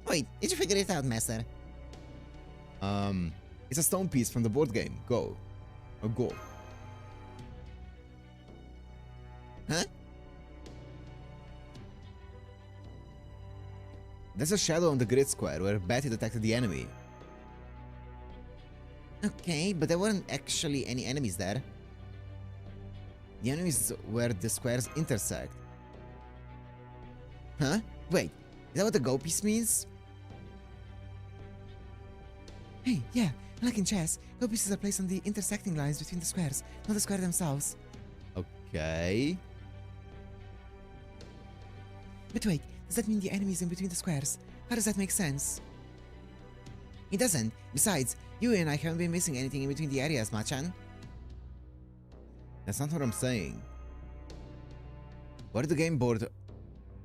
Wait, did you figure it out, Master? It's a stone piece from the board game. Go. Or go. Huh? There's a shadow on the grid square where Betty detected the enemy. Okay, but there weren't actually any enemies there. The enemy is where the squares intersect. Huh? Wait, is that what the go piece means? Hey, yeah, like in chess, go pieces are placed on the intersecting lines between the squares, not the square themselves. Okay. But wait, does that mean the enemy is in between the squares? How does that make sense? It doesn't. Besides, you and I haven't been missing anything in between the areas, Machan. That's not what I'm saying. What is the game board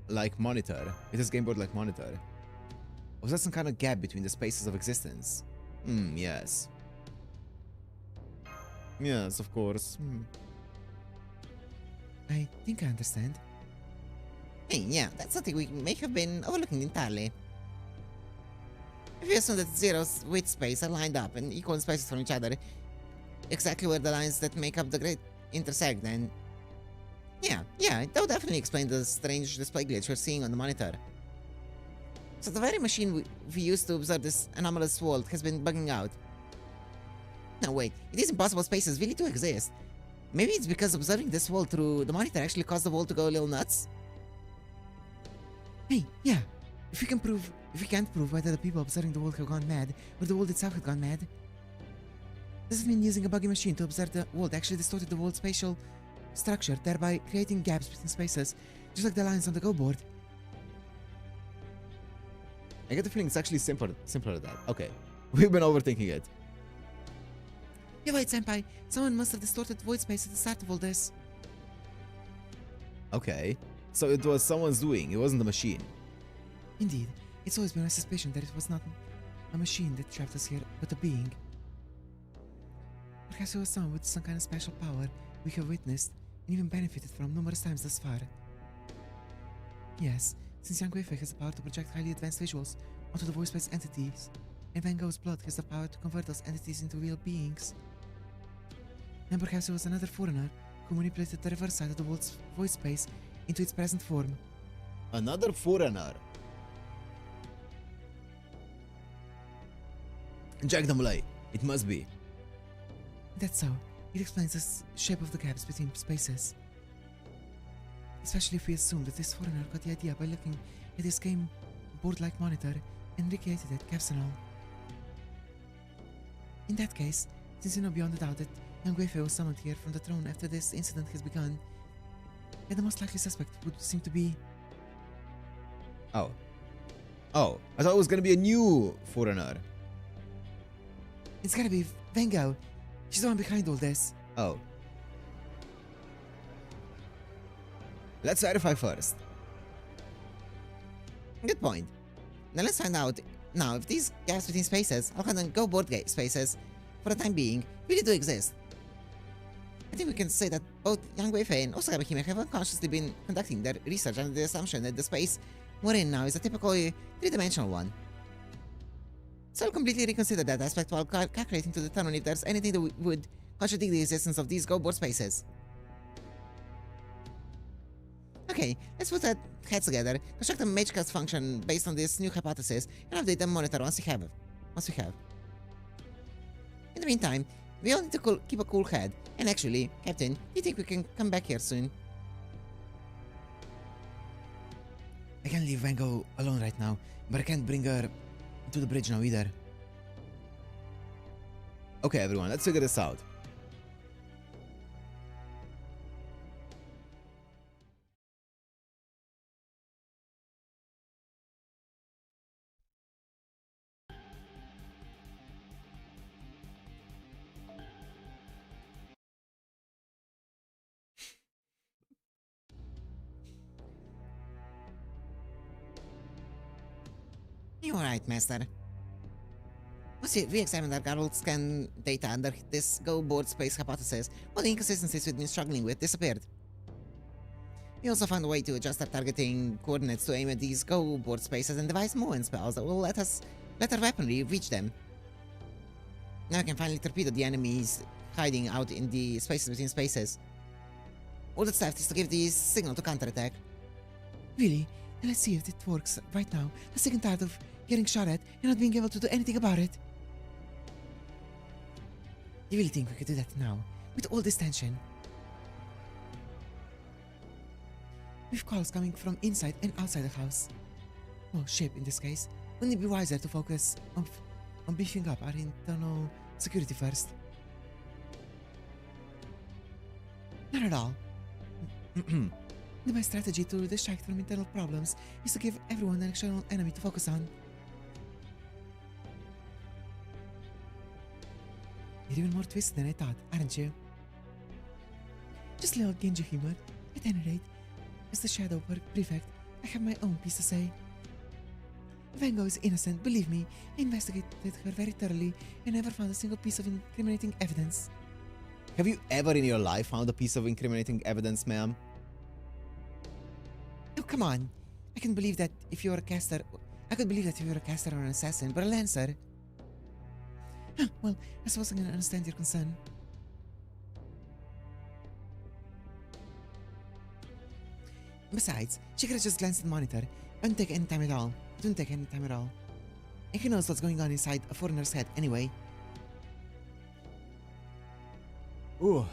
like monitor? It is game board like monitor. Or is that some kind of gap between the spaces of existence? Yes. Yes, of course. I think I understand. Hey, yeah, that's something we may have been overlooking entirely. If you assume that zeros with space are lined up and equal spaces from each other, exactly where the lines that make up the grid intersect, then... Yeah, that would definitely explain the strange display glitch we're seeing on the monitor. So the very machine we used to observe this anomalous world has been bugging out. No, wait, these impossible spaces really do exist. Maybe it's because observing this world through the monitor actually caused the world to go a little nuts? Hey, yeah, if we can't prove whether the people observing the world have gone mad, or the world itself had gone mad, does it mean using a buggy machine to observe the world actually distorted the world's spatial structure, thereby creating gaps between spaces, just like the lines on the go board? I get the feeling it's actually simpler than that. Okay. We've been overthinking it. You're right, Senpai. Someone must have distorted void space at the start of all this. Okay. So it was someone's doing, it wasn't the machine. Indeed, it's always been my suspicion that it was not a machine that trapped us here, but a being. Perhaps it was someone with some kind of special power we have witnessed and even benefited from numerous times thus far. Yes, since Yang Weifei has the power to project highly advanced visuals onto the voice space entities, and Van Gogh's blood has the power to convert those entities into real beings. And perhaps it was another foreigner who manipulated the reverse side of the world's voice space into its present form. Another foreigner. Jack the Malay. It must be. That's so. It explains the shape of the gaps between spaces. Especially if we assume that this foreigner got the idea by looking at this game board-like monitor and recreated it, gaps and all. In that case, since you know beyond a doubt that Yang Weifei was summoned here from the throne after this incident has begun, then the most likely suspect would seem to be... Oh, I thought it was gonna be a new foreigner. It's gotta be Van Gogh. She's the one behind all this. Oh. Let's verify first. Good point. Now let's find out now if these gaps between spaces, or rather go board spaces, for the time being, really do exist. I think we can say that both Yang Weifei and Osaka Hime have unconsciously been conducting their research under the assumption that the space we're in now is a typical three-dimensional one. So I'll completely reconsider that aspect while calculating to determine if there's anything that would contradict the existence of these go board spaces. Okay, let's put our heads together, construct a magecast function based on this new hypothesis, and update the monitor once we have. In the meantime, we all need to keep a cool head. And actually, Captain, do you think we can come back here soon? I can't leave Van Gogh alone right now, but I can't bring her to the bridge now either. Okay, everyone, let's figure this out. You're right, Master. We examined our Garbled scan data under this Go board space hypothesis. All the inconsistencies we'd been struggling with disappeared. We also found a way to adjust our targeting coordinates to aim at these Go board spaces and devise movement spells that will let our weaponry reach them. Now I can finally torpedo the enemies hiding out in the spaces between spaces. All that's left is to give the signal to counterattack. Really? Then let's see if it works right now. I'm sick and tired of getting shot at and not being able to do anything about it. You really think we could do that now? With all this tension? With calls coming from inside and outside the house. Well, ship in this case. Wouldn't it be wiser to focus on beefing up our internal security first? Not at all. The best strategy to distract from internal problems is to give everyone an external enemy to focus on. You're even more twisted than I thought, aren't you? Just a little Genji humor. At any rate, as the Shadow Prefect, I have my own piece to say. Van Gogh is innocent, believe me. I investigated her very thoroughly and never found a single piece of incriminating evidence. Have you ever in your life found a piece of incriminating evidence, ma'am? Oh, come on. I can believe that if you're a caster... I could believe that if you're a caster or an assassin, but a lancer... Well, I suppose I can understand your concern. Besides, she could have just glanced at the monitor. It wouldn't take any time at all. It wouldn't take any time at all. And who knows what's going on inside a foreigner's head anyway. Ooh.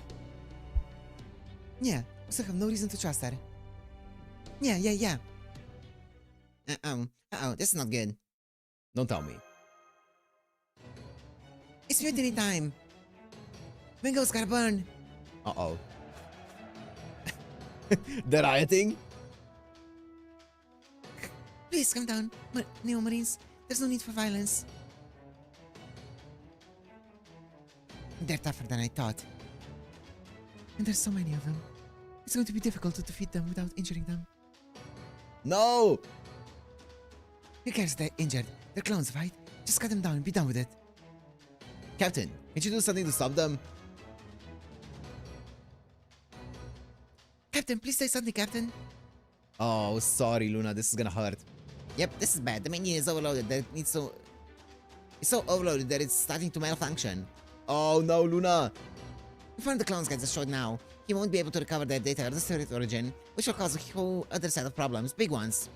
Yeah, we still have no reason to trust her. Yeah. Uh-oh, this is not good. Don't tell me. It's mutiny time! Bingo's gotta burn! Uh-oh. The rioting? Please come down, Neo Marines. There's no need for violence. They're tougher than I thought. And there's so many of them. It's going to be difficult to defeat them without injuring them. No! Who cares if they're injured? They're clones, right? Just cut them down and be done with it. Captain, can't you do something to stop them? Captain, please say something, Captain. Oh, sorry, Luna. This is gonna hurt. Yep, this is bad. The menu is overloaded. That it's so overloaded that it's starting to malfunction. Oh, no, Luna. If one of the clones gets destroyed now, he won't be able to recover that data or the spirit origin, which will cause a whole other set of problems, big ones.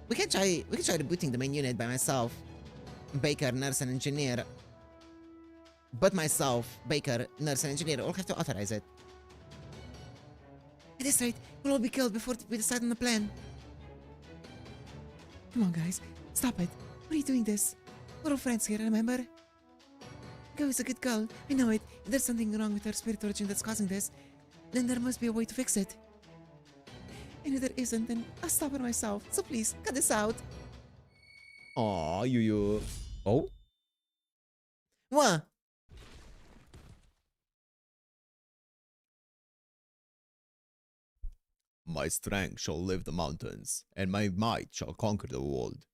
We can try rebooting the main unit by myself, Baker, nurse, and engineer. But myself, Baker, nurse, and engineer all have to authorize it. At this rate, we'll all be killed before we decide on the plan. Come on, guys. Stop it. What are you doing this? We're all friends here, remember? Go is a good girl. I know it. If there's something wrong with her spirit origin that's causing this, then there must be a way to fix it. And if there isn't, then I'll stop it myself. So please, cut this out. Aw, you. Oh? What? My strength shall lift the mountains, and my might shall conquer the world.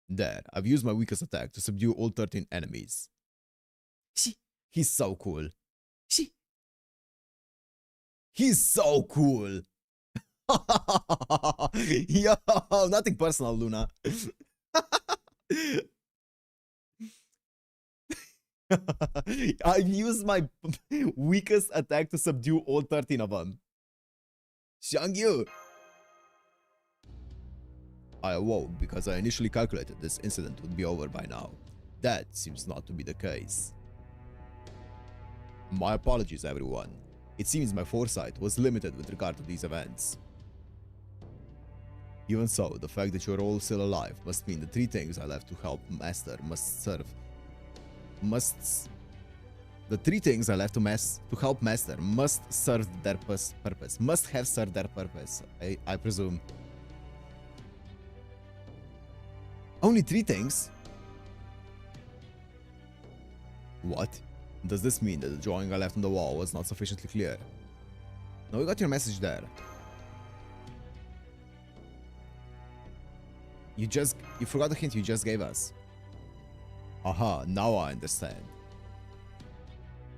There, I've used my weakest attack to subdue all 13 enemies. He's so cool. He's so cool. Yo, nothing personal, Luna. I've used my weakest attack to subdue all 13 of them. Xiangyu! I awoke because I initially calculated this incident would be over by now. That seems not to be the case. My apologies, everyone. It seems my foresight was limited with regard to these events. Even so, the fact that you're all still alive must mean the three things I left to help Master must serve. The three things I left to help Master must serve their purpose. Must have served their purpose, I presume. Only three things? What? Does this mean that the drawing I left on the wall was not sufficiently clear? No, we got your message there. You forgot the hint you just gave us. Aha, now I understand.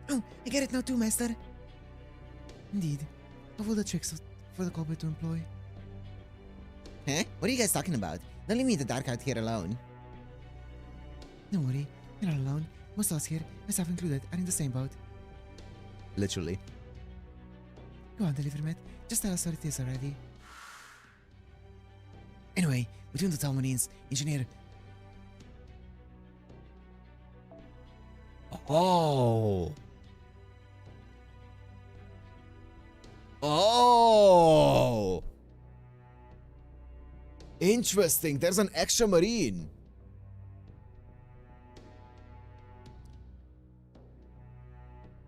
Oh, I get it now too, Master. Indeed. Of all the tricks for the culprit to employ. Huh? What are you guys talking about? Don't leave me in the dark out here alone. Don't worry, you're not alone. Most of us here, myself included, are in the same boat. Literally. Go on, Delivermet. Just tell us what it is already. Anyway, between the Tall Marines, Engineer... Oh. Oh. Interesting. There's an extra Marine.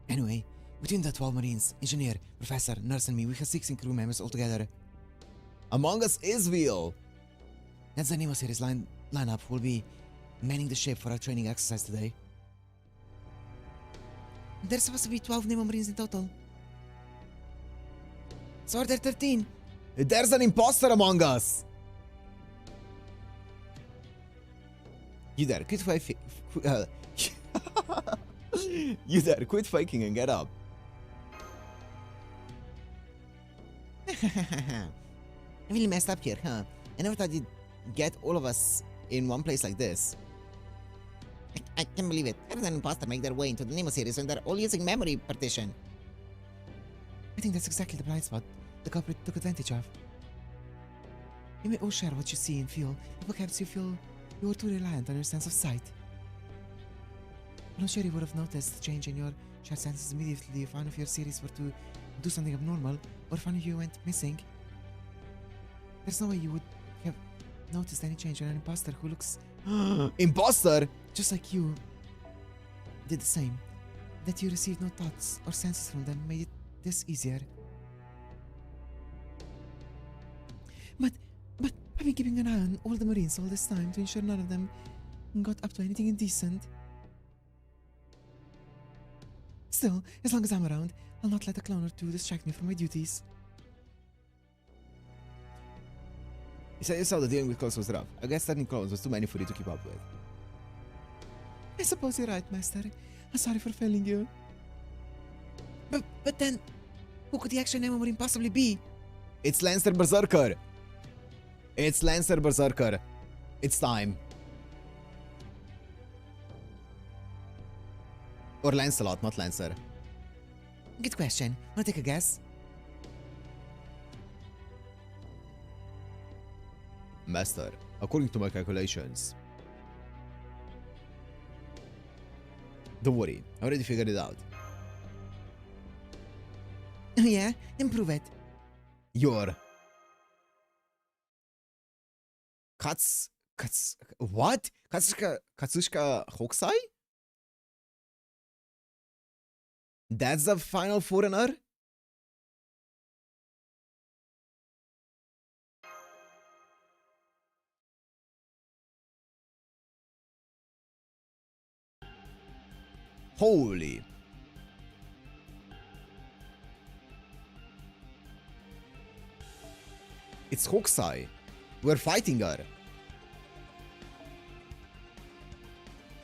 Anyway, between the 12 Marines, Engineer, Professor, Nurse and me, we have 16 crew members altogether. Among Us is real. That's the name of series lineup who will be manning the ship for our training exercise today. There's supposed to be 12 Nemo Marines in total. So are there 13? There's an imposter among us. You there, quit faking. You there, quit faking and get up. I really messed up here, huh? I never thought you'd get all of us in one place like this. I can't believe it. How did an imposter make their way into the Nemo series when they're all using memory partition? I think that's exactly the blind spot the culprit took advantage of. You may all share what you see and feel, but perhaps you feel you were too reliant on your sense of sight. I'm sure you would have noticed the change in your shared senses immediately if one of your series were to do something abnormal, or if one of you went missing. There's no way you would have noticed any change in an imposter who looks Imposter? just like you did the same. That you received no thoughts or senses from them made it this easier. But I've been keeping an eye on all the Marines all this time to ensure none of them got up to anything indecent. Still, as long as I'm around, I'll not let a clone or two distract me from my duties. You said yourself that dealing with clones was rough. I guess 13 clones was too many for you to keep up with. I suppose you're right, Master. I'm sorry for failing you. But then, who could the extra Nemo Marine possibly be? It's Lancer Berserker. It's Lancer Berserker. It's time. Or Lancelot, not Lancer. Good question. Wanna take a guess? Master, according to my calculations. Don't worry, I already figured it out. Oh yeah? Then prove it. Your what? Katsushika Hokusai? That's the final foreigner? Holy. It's Hokusai. We're fighting her.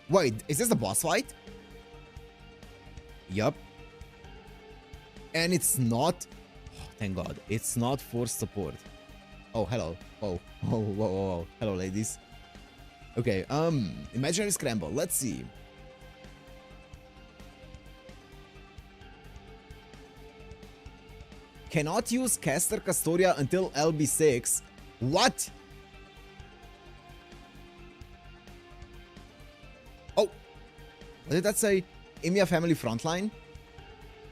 Wait, is this the boss fight? Yup. And it's not... Oh, thank God. It's not force support. Oh, hello. Oh, whoa. Hello, ladies. Okay, Imaginary Scramble. Let's see. Cannot use Caster Castoria until LB6. What? Oh. What did that say? Emiya family frontline?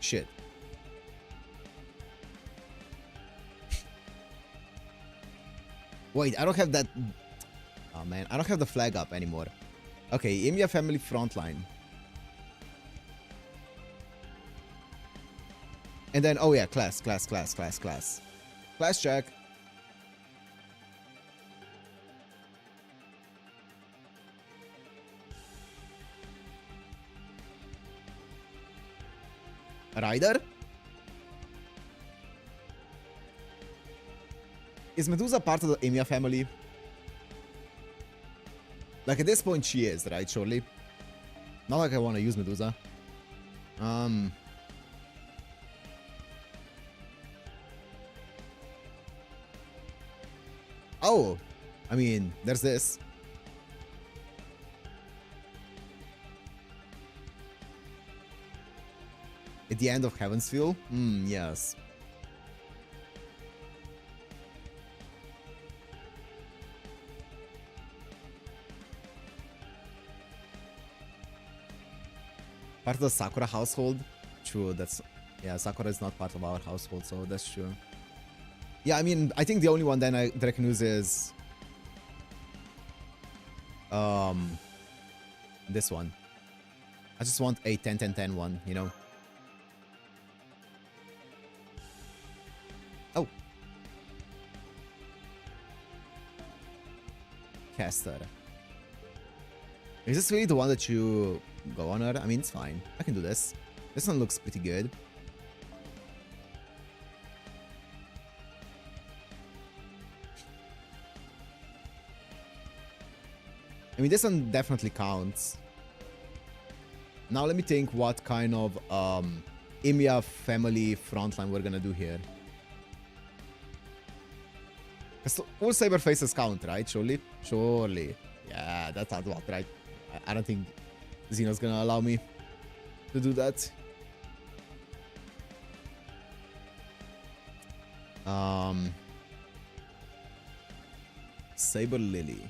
Shit. Wait, I don't have that... Oh man, I don't have the flag up anymore. Okay, Emiya family frontline. And then, oh yeah, class. Class check. Rider? Is Medusa part of the Emiya family? Like, at this point, she is, right? Surely. Not like I want to use Medusa. Oh, I mean, there's this. At the end of Heaven's Feel? Yes. Part of the Sakura household? True, that's... Yeah, Sakura is not part of our household, so that's true. Yeah, I mean, I think the only one then that I can use is... This one. I just want a 10-10-10 one, you know? Oh. Caster. Is this really the one that you go on her? I mean, it's fine. I can do this. This one looks pretty good. I mean, this one definitely counts. Now let me think what kind of Emiya family frontline we're gonna do here. Because all Saber faces count, right? Surely? Surely. Yeah, that sounds about right. I don't think Xeno's gonna allow me to do that. Saber Lily.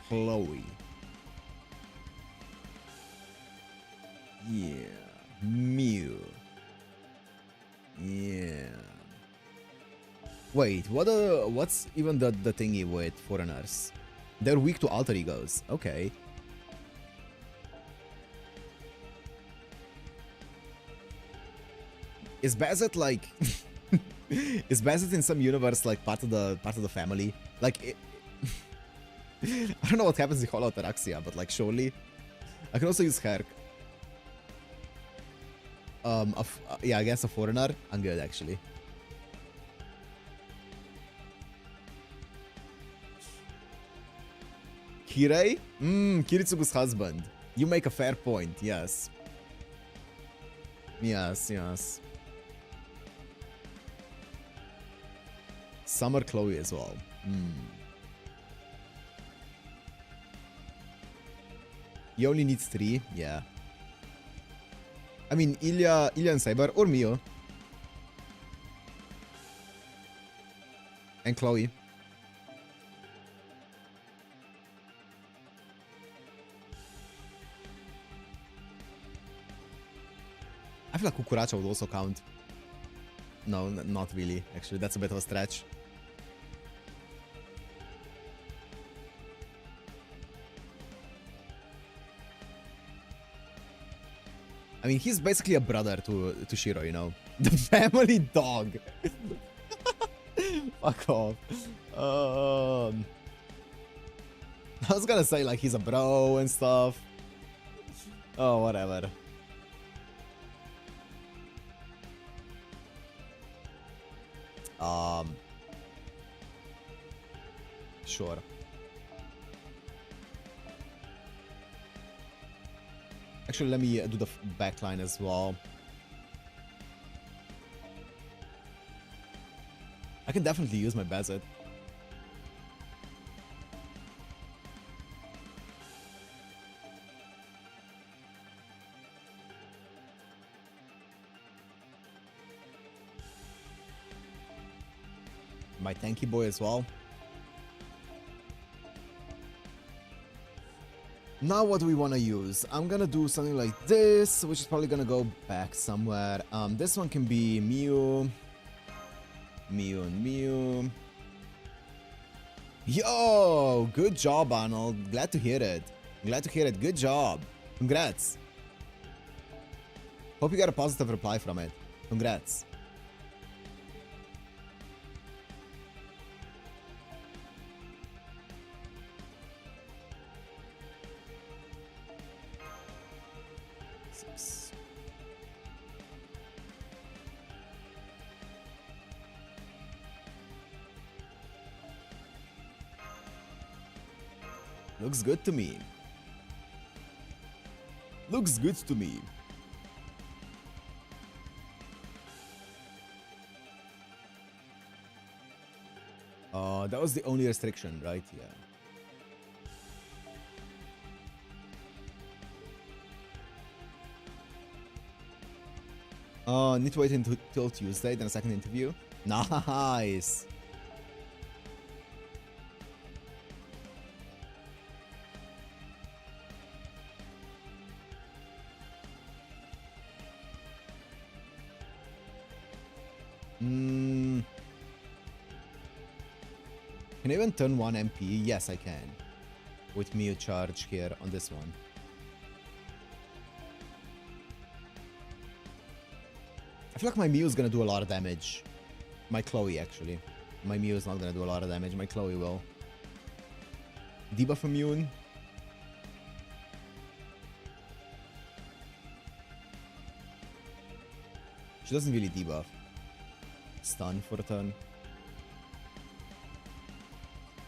Chloe. Yeah. Mew. Yeah. Wait, what's even the thingy with foreigners? They're weak to alter egos. Okay. Is Bazet like is Bazet in some universe like part of the family? Like it, I don't know what happens in Hollow Ataraxia, but like surely I can also use Herc. Yeah, against a foreigner, I'm good actually. Kirei? Kiritsugu's husband. You make a fair point, yes. Yes, yes. Summer Chloe as well. He only needs 3, yeah. I mean, Ilya and Saber, or Mio. And Chloe. I feel like Kukuracha would also count. No, not really. Actually, that's a bit of a stretch. I mean, he's basically a brother to Shiro, you know? The family dog. Fuck off. I was gonna say, like, he's a bro and stuff. Oh, whatever. Sure. Actually, let me do the backline as well. I can definitely use my Bazet. My tanky boy as well. Now what do we want to use? I'm gonna do something like this, which is probably gonna go back somewhere. This one can be Mew. Mew and Mew. Yo! Good job, Arnold. Glad to hear it. Glad to hear it. Good job. Congrats. Hope you got a positive reply from it. Congrats. Looks good to me. Looks good to me. That was the only restriction, right? Yeah. Need to wait until Tuesday, then a second interview. Nice. Can I even turn 1 MP? Yes, I can. With Mew charge here on this one. I feel like my Mew is gonna do a lot of damage. My Chloe, actually. My Mew is not gonna do a lot of damage. My Chloe will. Debuff immune. She doesn't really debuff. Stun for a turn.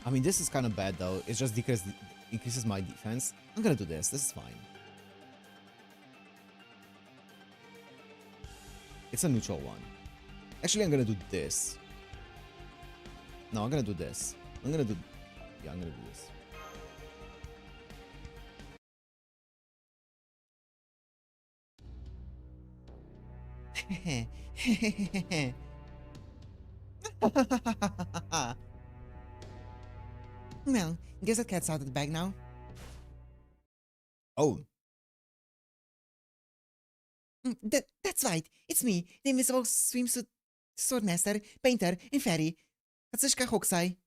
I mean, this is kind of bad though. It just increases my defense. I'm gonna do this. This is fine. It's a neutral one. Actually, I'm gonna do this. No, I'm gonna do this. I'm gonna do... Yeah, I'm gonna do this. Well, guess that cat's out of the bag now. Oh. That's right. It's me, the invisible swimsuit swordmaster, painter, and fairy. Katsushika Hokusai.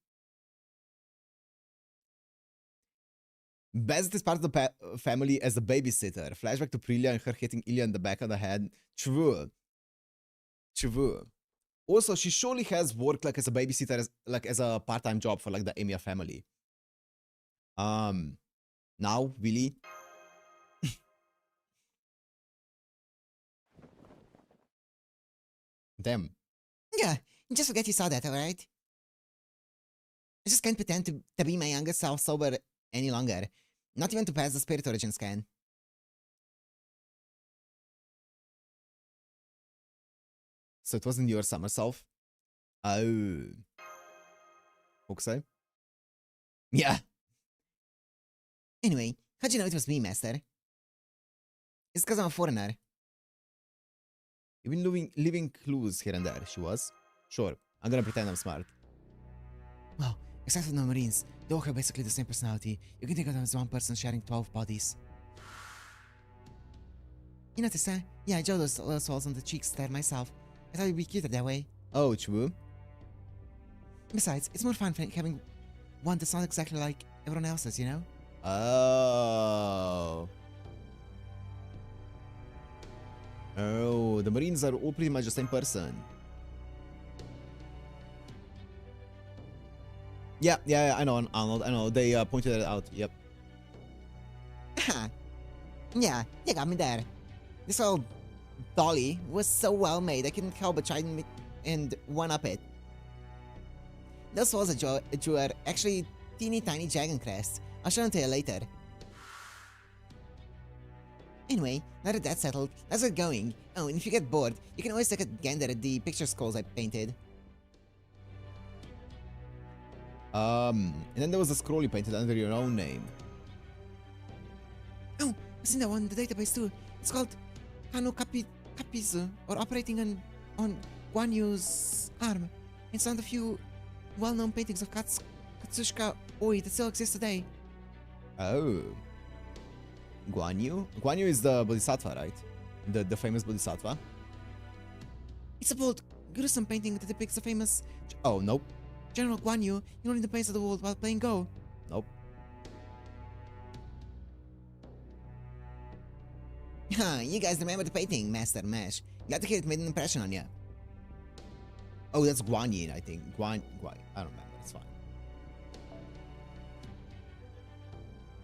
Best is part of the family as a babysitter. Flashback to Prilia and her hitting Ilya in the back of the head. True. True. Also, she surely has worked like as a babysitter, as a part-time job for like the Emiya family. Now, really? Damn. Yeah, just forget you saw that, alright? I just can't pretend to be my younger self sober any longer. Not even to pass the spirit origin scan. So it wasn't your summer self? Oh. Hokusai? Yeah. Anyway, how'd you know it was me, master? It's because I'm a foreigner. You've been leaving clues here and there, she was. Sure, I'm gonna pretend I'm smart. Well, except for the Marines, they all have basically the same personality. You can think of them as one person sharing 12 bodies. You notice, huh? Yeah, I drew those little swells on the cheeks there myself. I thought it'd be cuter that way. Oh, true. Besides, it's more fun having one that's not exactly like everyone else's, you know? Oh. Oh, the Marines are all pretty much the same person. Yeah, I know, Arnold, I know. They pointed it out, yep. Yeah, you got me there. This old dolly was so well made, I couldn't help but try and one-up it. Those walls I drew are actually teeny tiny dragon crests. I'll show them to you later. Anyway, now that that's settled, let's get going. Oh, and if you get bored, you can always take a gander at the picture skulls I painted. And then there was a scroll you painted under your own name. Oh, I've seen that one in the database too. It's called Kano Kapizu, or operating on Guan Yu's arm. It's one of the few well-known paintings of Katsushika Oi that still exists today. Oh. Guan Yu? Guan Yu is the Bodhisattva, right? The famous Bodhisattva? It's a bold, gruesome painting that depicts the famous Oh, nope. General Guan Yu ignoring the pace of the world while playing Go. Nope. You guys remember the painting, Master Mesh. Glad to hear it made an impression on you. Oh, that's Guan Yin, I think. Guan. I don't remember. It's fine.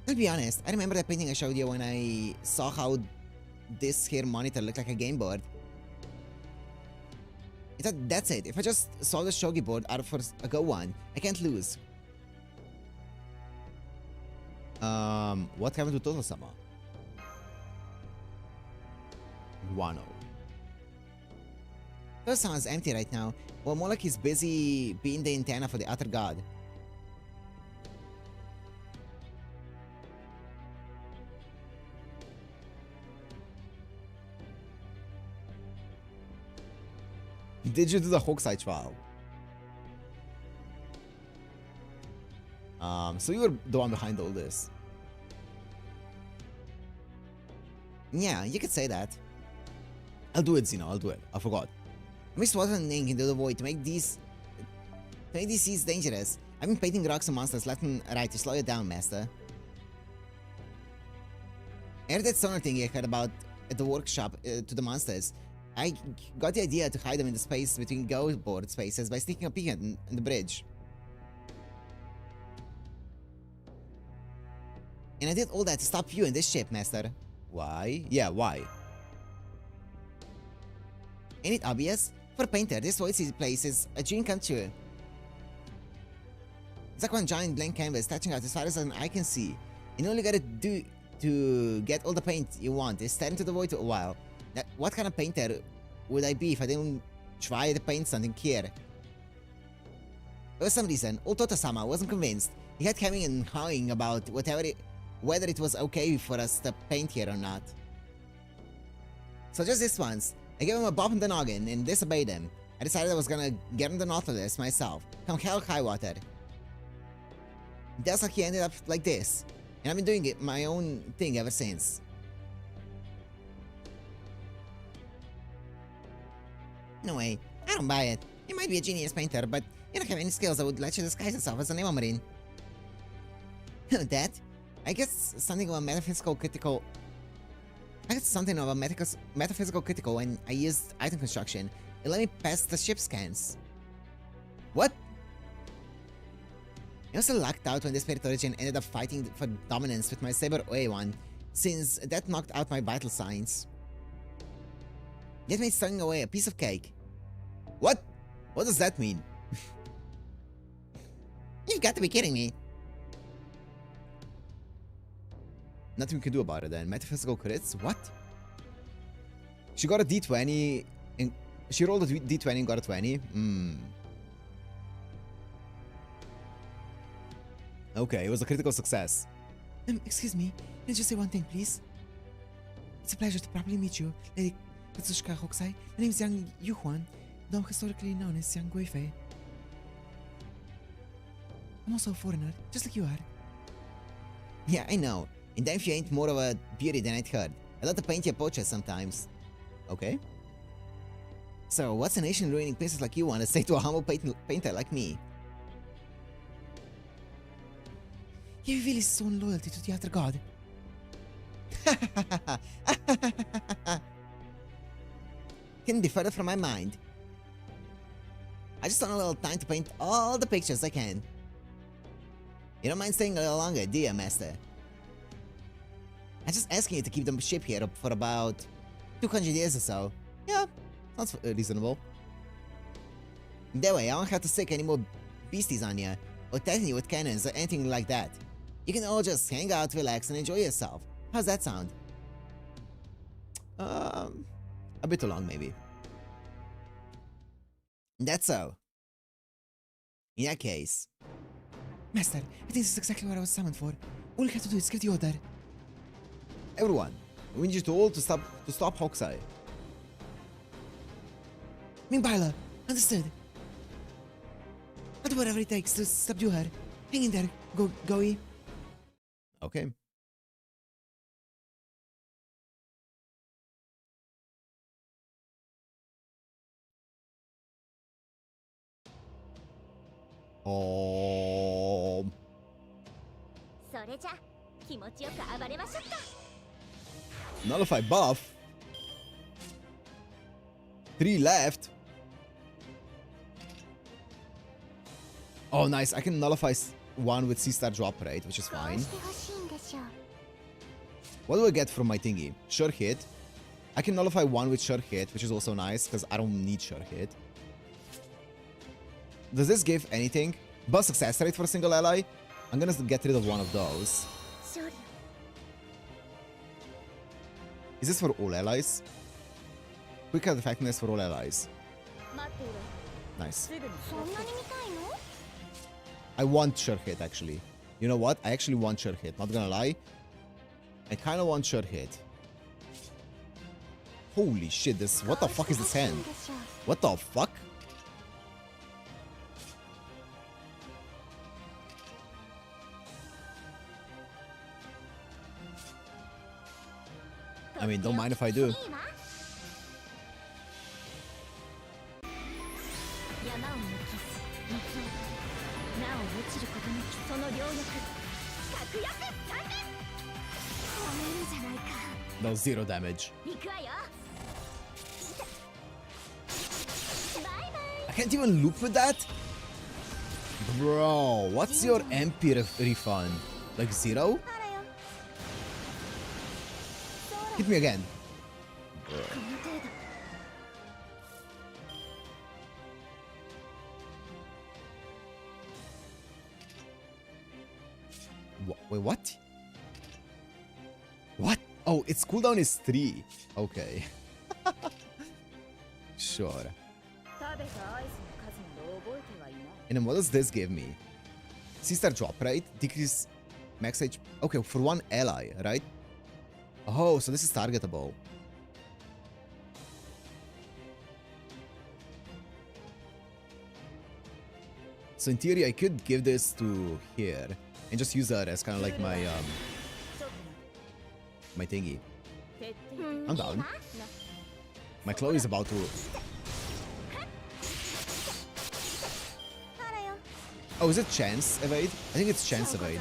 I'll be honest, I remember that painting I showed you when I saw how this here monitor looked like a game board. I thought, that's it. If I just saw the shogi board out for a Go one, I can't lose. What happened to Toto-sama? Wano. Toto-sama's empty right now. Well, more like he's busy being the antenna for the other god. Did you do the Hokusai trial? So you were the one behind all this. Yeah, you could say that. I'll do it, Zeno. I'll do it. I forgot. Mixed water and ink into the void to make these seas dangerous. I've been painting rocks and monsters left and right to slow it down, master. I heard that sonar thing I heard about at the workshop to the monsters. I got the idea to hide them in the space between go board spaces by sneaking a peek in the bridge. And I did all that to stop you in this ship, master. Why? Yeah, why? Ain't it obvious? For a painter, this void sea place is a dream come true. It's like one giant blank canvas stretching out as far as an eye can see. And all you gotta do to get all the paint you want is stare into the void for a while. Now, what kind of painter would I be if I didn't try to paint something here? For some reason, old Toto-sama wasn't convinced. He kept coming and hawing about whether it was okay for us to paint here or not. So just this once, I gave him a bop in the noggin and disobeyed him. I decided I was gonna get on the Nautilus myself, come hell high water. That's like he ended up like this, and I've been doing it my own thing ever since. No way, I don't buy it. You might be a genius painter, but you don't have any skills that would let you disguise yourself as an Nemo Marine. That? I guess something of a metaphysical critical. I got something of a metaphysical critical when I used item construction. It let me pass the ship scans. What? I also lucked out when the Spirit Origin ended up fighting for dominance with my Saber OA1, since that knocked out my vital signs. That made stowing away a piece of cake. What? What does that mean? You've got to be kidding me. Nothing we can do about it then. Metaphysical crits? What? She got a D20 and she rolled a D20 and got a 20? Okay, it was a critical success. Excuse me, can I just say one thing, please? It's a pleasure to properly meet you, Lady Katsushika Hokusai. My name is Yang Yuhuan, though historically known as Yang Guifei. I'm also a foreigner, just like you are. Yeah, I know. And damn if you ain't more of a beauty than I'd heard. I love to paint your portraits sometimes. Okay. So, what's a nation-ruining princess like you want to say to a humble painter like me? You reveal his own loyalty to the other god. Couldn't be further from my mind. I just want a little time to paint all the pictures I can. You don't mind staying a little longer, do you, master? I'm just asking you to keep the ship here for about 200 years or so. Yeah, sounds reasonable. That way, I won't have to stick any more beasties on you, or threaten you with cannons or anything like that. You can all just hang out, relax, and enjoy yourself. How's that sound? A bit too long, maybe. That's so. In that case... Master, I think this is exactly what I was summoned for. All you have to do is give the order. Everyone, we need you all to stop Hokusai. Mingbala, understood. I'll do whatever it takes to subdue her. Hang in there, Goey. Okay. Oh. それじゃ気持ちよく暴れましょうか Nullify buff. 3 left. Oh, nice. I can nullify one with C-star drop rate, which is こう fine. してほしいんでしょう What do I get from my thingy? Sure hit. I can nullify one with sure hit, which is also nice, because I don't need sure hit. Does this give anything? Buzz success rate for a single ally? I'm gonna get rid of one of those. 正 Is this for all allies? Quick effectiveness for all allies. 待っていろ Nice. すぐにそんなに見たいの I want sure hit actually. You know what? I actually want sure hit. Not gonna lie. I kind of want sure hit. Holy shit! This. What the fuck is this hand? What the fuck? I mean, don't mind if I do. いいわ山を抜き水をなお落ちることなきその両翼確約3年褒めるじゃないか No, 0 damage. 行くわよバイバイ I can't even loop with that? Bro, what's your MP refund? Like 0? あらよ Hit me again. この程度 Wait, what? What? Oh, its cooldown is 3. Okay. Sure. 食べたアイスの数など覚えてはいない And then what does this give me? C-star drop, right? Decrease max HP. Okay, for one ally, right? Oh, so this is targetable. So in theory, I could give this to here and just use that as kind of like my ちょっと my thingy. 徹底 I'm down. My Chloe is about to. あらよ Oh, is it chance evade? I think it's chance evade.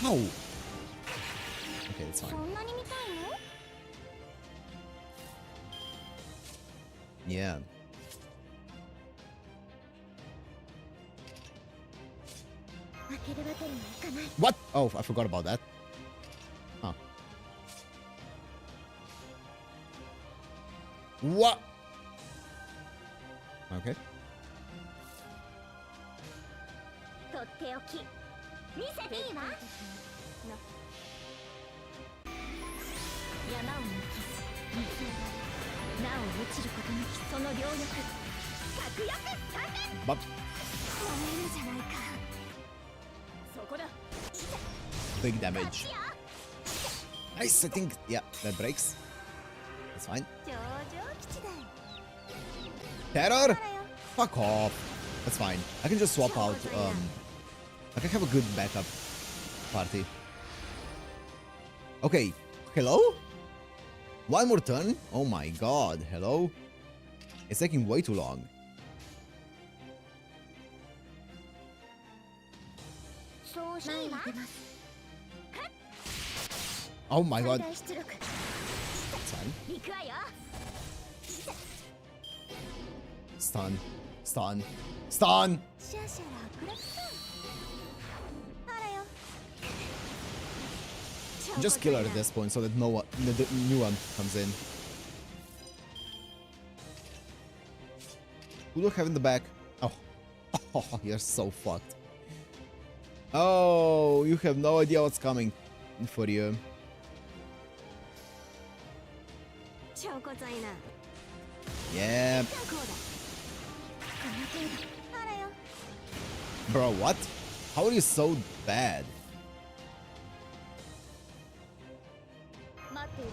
How? Okay, that's そ fine. んなに見たいの Yeah. 負けるわけにはいかない What? Oh, I forgot about that. Huh. What? Okay. とっておき見せていいわ山を抜き水をなお落ちることなきその両翼確約3年 But 褒めるじゃないか そこだ big damage. Nice, I think. Yeah, that breaks. That's fine. 上々吉だよ Terror? あらよ Fuck off. That's fine. I can just swap out. I can have a good backup party. Okay. Hello? One more turn? Oh my god. Hello? It's taking way too long. そうしいわ Oh my 最 god. 大出力 That's fine. 行くわよ Stun. Stun. Stun! シャシャラクラクさんあらよ Just kill her at this point so that no one, the new one comes in. Who do I have in the back? Oh. Oh, you're so fucked. Oh, you have no idea what's coming for you. 超こざいな Yeah. こうだこの程度あらよ Bro, what? How are you so bad? 待っていろ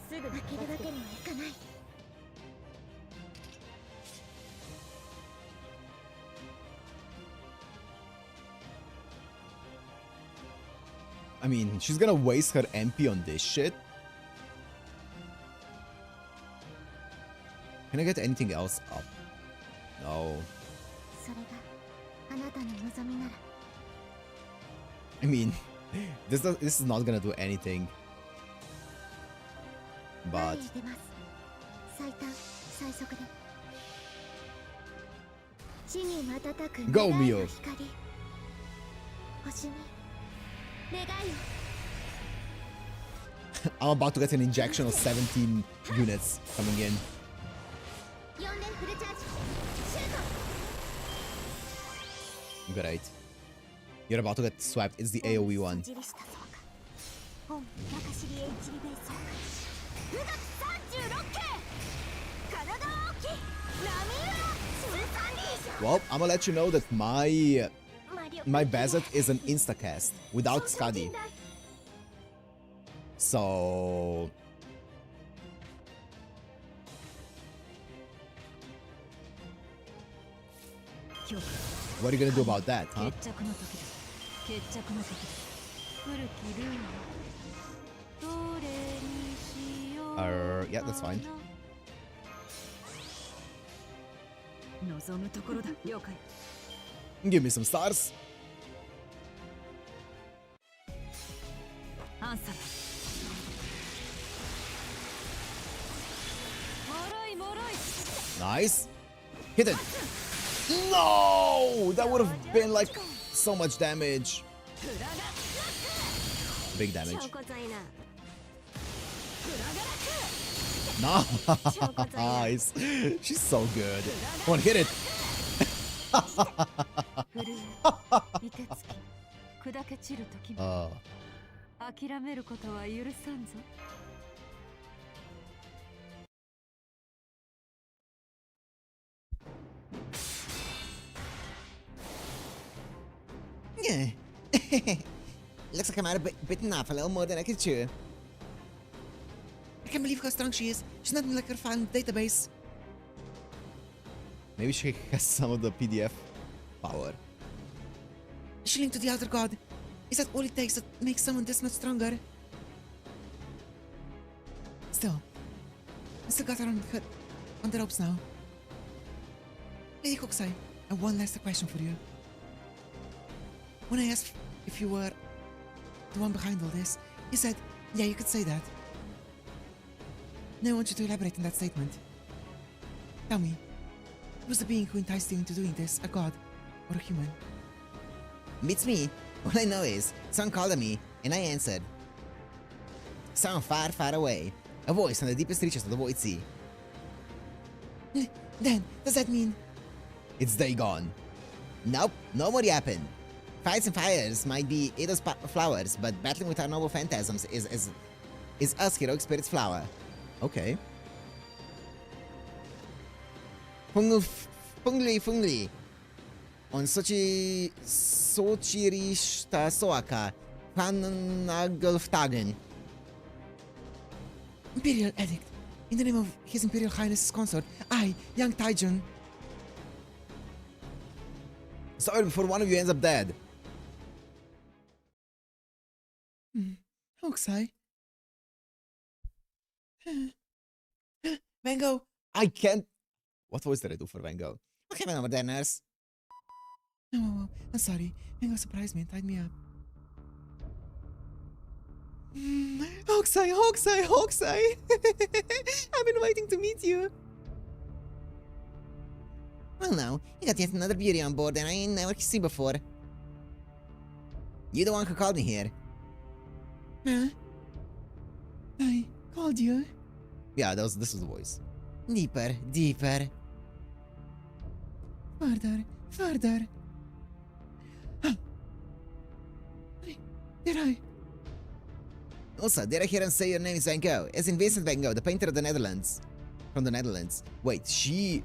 すぐ負けるわけにはいかない I mean, she's gonna waste her MP on this shit. Can I get anything else up? No. それがあなたの望みなら I mean, this is not gonna do anything. 前 But へ出ます最短最速で地に瞬く Go, 願いの Mio. 光星に願いを I'm about to get an injection of 17 units coming in. 4連フルチャージシュート Great. You're about to get swapped. It's the AoE one. そじりしたそうか本中知り H リベース9月36系神奈川沖波浦Well, I'm gonna let you know that my Bazet is an instacast without Skadi. So what are you gonna do about that, huh? 決着の時だ決着の時だ古きルールどれにしようかな Yeah, that's fine. 望むところだ了解 Give me some stars. アンサーもろいもろい Nice. Hit it. No! That would have been like so much damage. Big damage. 証拠材な Nice. She's so good. Come on, hit it. 震え凍てつき砕け散る時も 諦めることは許さんぞ Yeah. Looks like I'm out a bitten off a little more than I could chew. I can't believe how strong she is. She's nothing like her fan database. Maybe she has some of the PDF power. She linked to the other god. Is that all it takes to make someone this much stronger? Still, I still got her on the ropes now. Lady Kokusai, I have one last question for you. When I asked if you were the one behind all this, you said, yeah, you could say that. Now I want you to elaborate on that statement. Tell me, who's the being who enticed you into doing this, a god or a human? Beats me. All I know is, someone called on me, and I answered. Sound far, far away. A voice on the deepest reaches of the Void Sea. Then, does that mean... It's Dagon. Nope, no more yapping. Fights and fires might be Eido's flowers, but battling with our noble phantasms is us heroic spirits' flower. Okay. Fungli. On Sochirishta Soaka. Fanagulftagen. Imperial Edict. In the name of His Imperial Highness's consort, I, young Taijun... Sorry before one of you ends up dead. Hokusai. Van Gogh. I can't. What voice did I do for Van Gogh? Okay, man, over there, nurse. No, I'm sorry. Van Gogh surprised me and tied me up. Hokusai! I've been waiting to meet you. Well, now, you got yet another beauty on board that I ain't never seen before. You the one who called me here. Huh? I called you. Yeah, this was the voice. Deeper. Further. Did I? Also, did I hear him say your name is Van Gogh? As in Vincent Van Gogh, the painter of the Netherlands. From the Netherlands. Wait, she...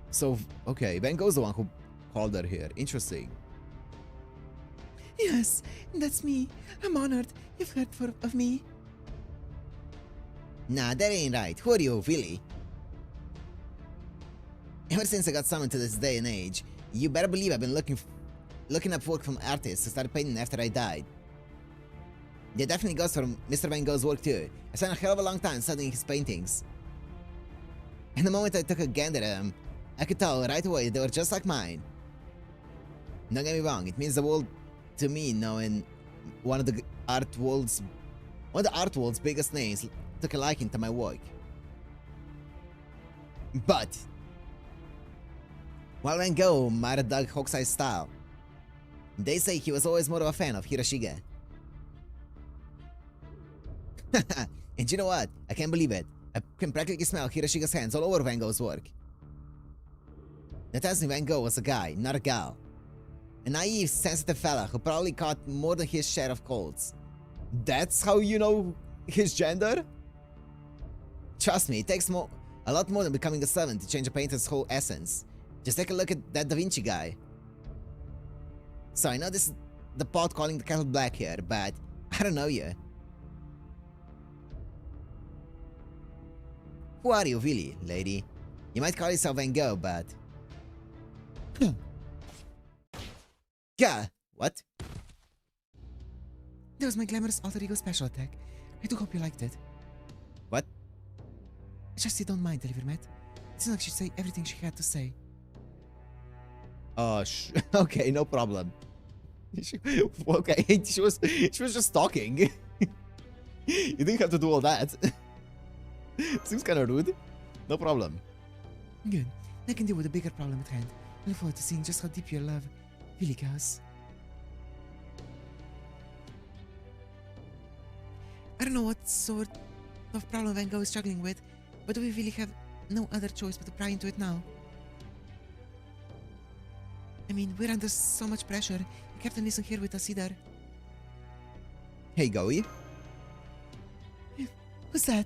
So, okay, Van Gogh's the one who called her here. Interesting. Yes, that's me. I'm honored. You've heard of me. Nah, that ain't right. Who are you, really? Ever since I got summoned to this day and age, you better believe I've been looking up work from artists who started painting after I died. There definitely goes from Mr. Van Gogh's work too. I spent a hell of a long time studying his paintings. And the moment I took a gander at them, I could tell right away they were just like mine. Don't get me wrong, it means the world to me knowing one of the art world's biggest names took a liking to my work. But while Van Gogh might have dug Hokusai's style, they say he was always more of a fan of Hiroshiga. And you know what? I can't believe it. I can practically smell Hiroshiga's hands all over Van Gogh's work. That tells me Van Gogh was a guy, not a gal. A naive, sensitive fella who probably caught more than his share of colds. That's how you know his gender? Trust me, it takes a lot more than becoming a servant to change a painter's whole essence. Just take a look at that Da Vinci guy. So I know this is the pot calling the kettle black here, but I don't know you. Who are you really, lady? You might call yourself Van Gogh, but... Yeah, what? That was my glamorous alter ego special attack. I do hope you liked it. What? Just you don't mind, Delivermat. It's not like she'd say everything she had to say. Okay, no problem. Okay, she was just talking. You didn't have to do all that. Seems kind of rude. No problem. Good. I can deal with a bigger problem at hand. I look forward to seeing just how deep your love really goes. I don't know what sort of problem Van Gogh is struggling with, but we really have no other choice but to pry into it now. I mean, we're under so much pressure. The captain isn't here with us either. Hey, Goey. Who's that?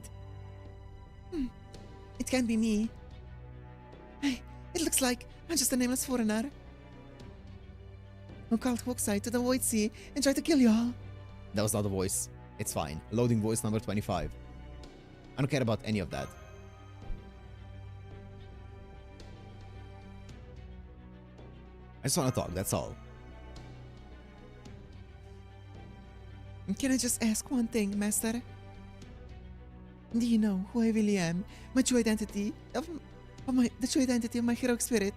It can't be me. Hey, it looks like I'm just a nameless foreigner who called Hawkside to the Void Sea and tried to kill you all. That was not a voice. It's fine. Loading voice number 25. I don't care about any of that. I just want to talk, that's all. Can I just ask one thing, Master? Do you know who I really am? My true identity the true identity of my heroic spirit?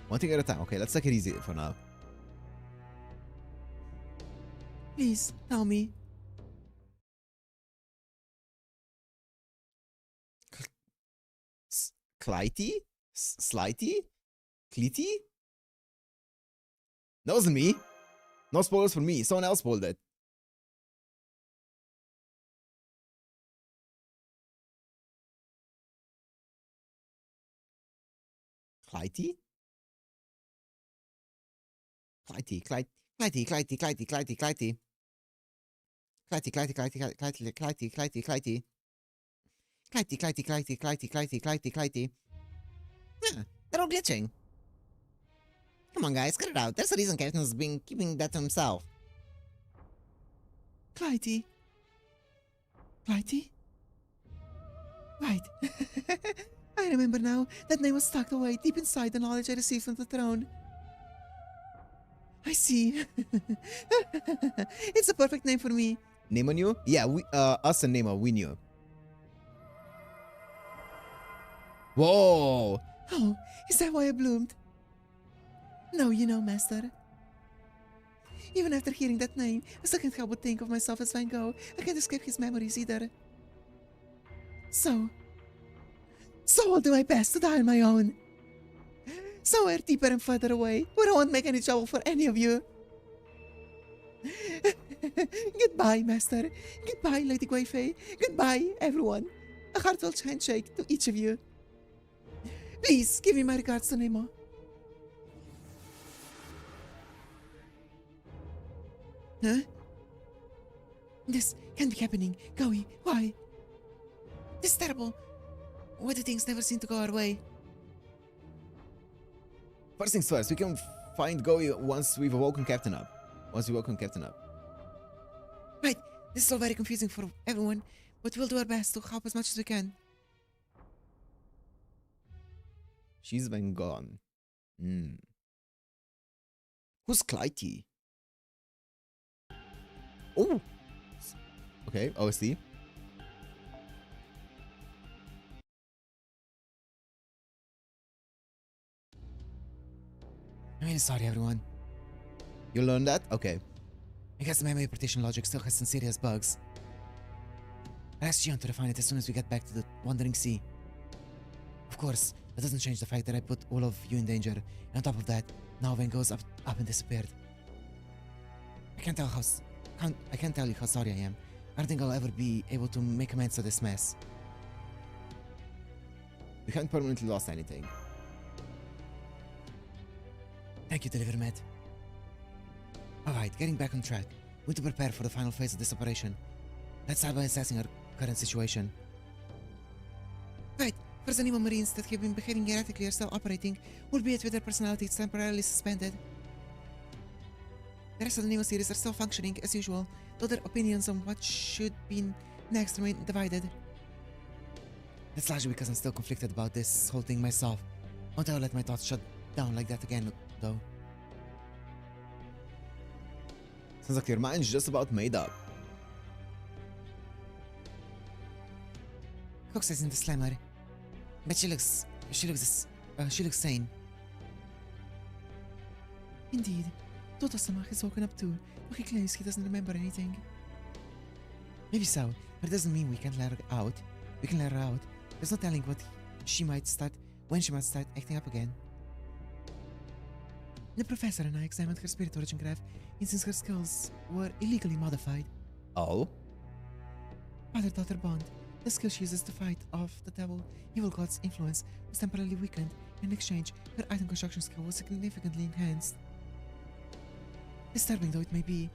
One thing at a time. Okay, let's take it easy for now. Please, tell me. Clighty? Slighty? Cleety? That wasn't me. No spoilers for me. Someone else spoiled it. Clighty? Clighty, Clighty, Clighty, Clighty, Clighty, Clighty, Clighty. Clighty, Clighty, Clighty, Clighty, Clighty, Clighty, Clighty. Clighty, Clighty, Clighty, Clighty, Clighty, Clighty, Clighty. Yeah, they're all glitching. Come on, guys, cut it out. There's a reason Captain's been keeping that to himself. Clighty. Clighty? Right. I remember now. That name was tucked away deep inside the knowledge I received from the throne. I see. It's a perfect name for me. Nemo knew? Yeah, us and Nemo, we knew. Whoa! Oh, is that why I bloomed? No, you know, Master. Even after hearing that name, I still can't help but think of myself as Van Gogh. I can't escape his memories either. So I'll do my best to die on my own. Somewhere deeper and further away, where I won't make any trouble for any of you. Goodbye, Master. Goodbye, Lady Guifei. Goodbye, everyone. A heartfelt handshake to each of you. Please, give me my regards to Nemo. Huh? This can't be happening. Goey, why? This is terrible. Why do things never seem to go our way? First things first, we can find Goey once we've woken Captain up. Right, this is all very confusing for everyone, but we'll do our best to help as much as we can. She's been gone. Who's Clighty? Oh! Okay, OSD. I'm really sorry, everyone. You learned that? Okay. I guess the memory partition logic still has some serious bugs. I'll ask Gion to refine it as soon as we get back to the Wandering Sea. Of course, that doesn't change the fact that I put all of you in danger, and on top of that, now Van goes up and disappeared. I can't tell you how sorry I am. I don't think I'll ever be able to make amends for this mess. We haven't permanently lost anything. Thank you, Delivermat. Alright, getting back on track. We need to prepare for the final phase of this operation. Let's start by assessing our current situation. Right, first animal marines that have been behaving erratically are still operating, albeit with their personalities temporarily suspended. The rest of the Nemo series are still functioning as usual, though their opinions on what should be next remain divided. That's largely because I'm still conflicted about this whole thing myself. Won't ever let my thoughts shut down like that again, though. Sounds like your mind's just about made up. Cox isn't the slammer, but she looks sane. Indeed, Toto-sama has woken up too, though he claims he doesn't remember anything. Maybe so, but it doesn't mean we can't let her out. We can let her out. There's no telling when she might start acting up again. The professor and I examined her spirit origin graph, and since her skills were illegally modified, Oh? father-daughter bond, the skill she uses to fight off the evil god's influence, was temporarily weakened. In exchange, her item construction skill was significantly enhanced. Disturbing though it may be,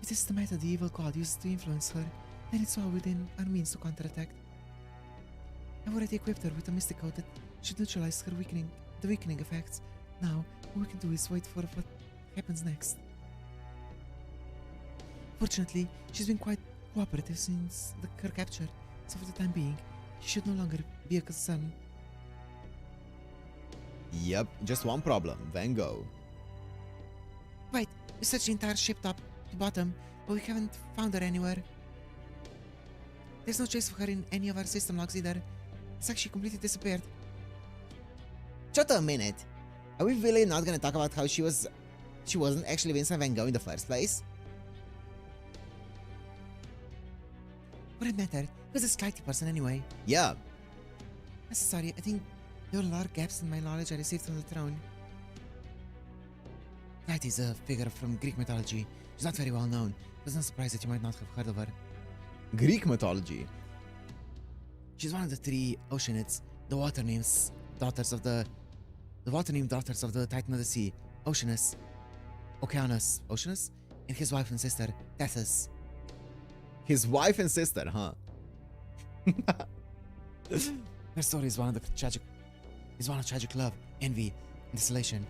if this is the method the evil god uses to influence her, then it's well within our means to counterattack. I've already equipped her with a mystic code that should neutralize the weakening effects. Now, all we can do is wait for what happens next. Fortunately, she's been quite cooperative since her capture, so for the time being, she should no longer be a concern. Yep, just one problem. Van Gogh. Right, we searched the entire ship top to bottom, but we haven't found her anywhere. There's no trace of her in any of our system logs either. It's like she completely disappeared. Shut a minute. Are we really not gonna talk about how she wasn't actually Vincent Van Gogh in the first place? For that matter, who's this Clytie person anyway? Yeah. Sorry, I think there are a lot of gaps in my knowledge I received from the throne. Clytie is a figure from Greek mythology. She's not very well known. It's no surprise that you might not have heard of her. Greek mythology. She's one of the three Oceanids, the water nymphs, daughters of the Titan of the Sea, Oceanus, and his wife and sister, Tethys. His wife and sister, huh? Her story is one of tragic love, envy, and desolation.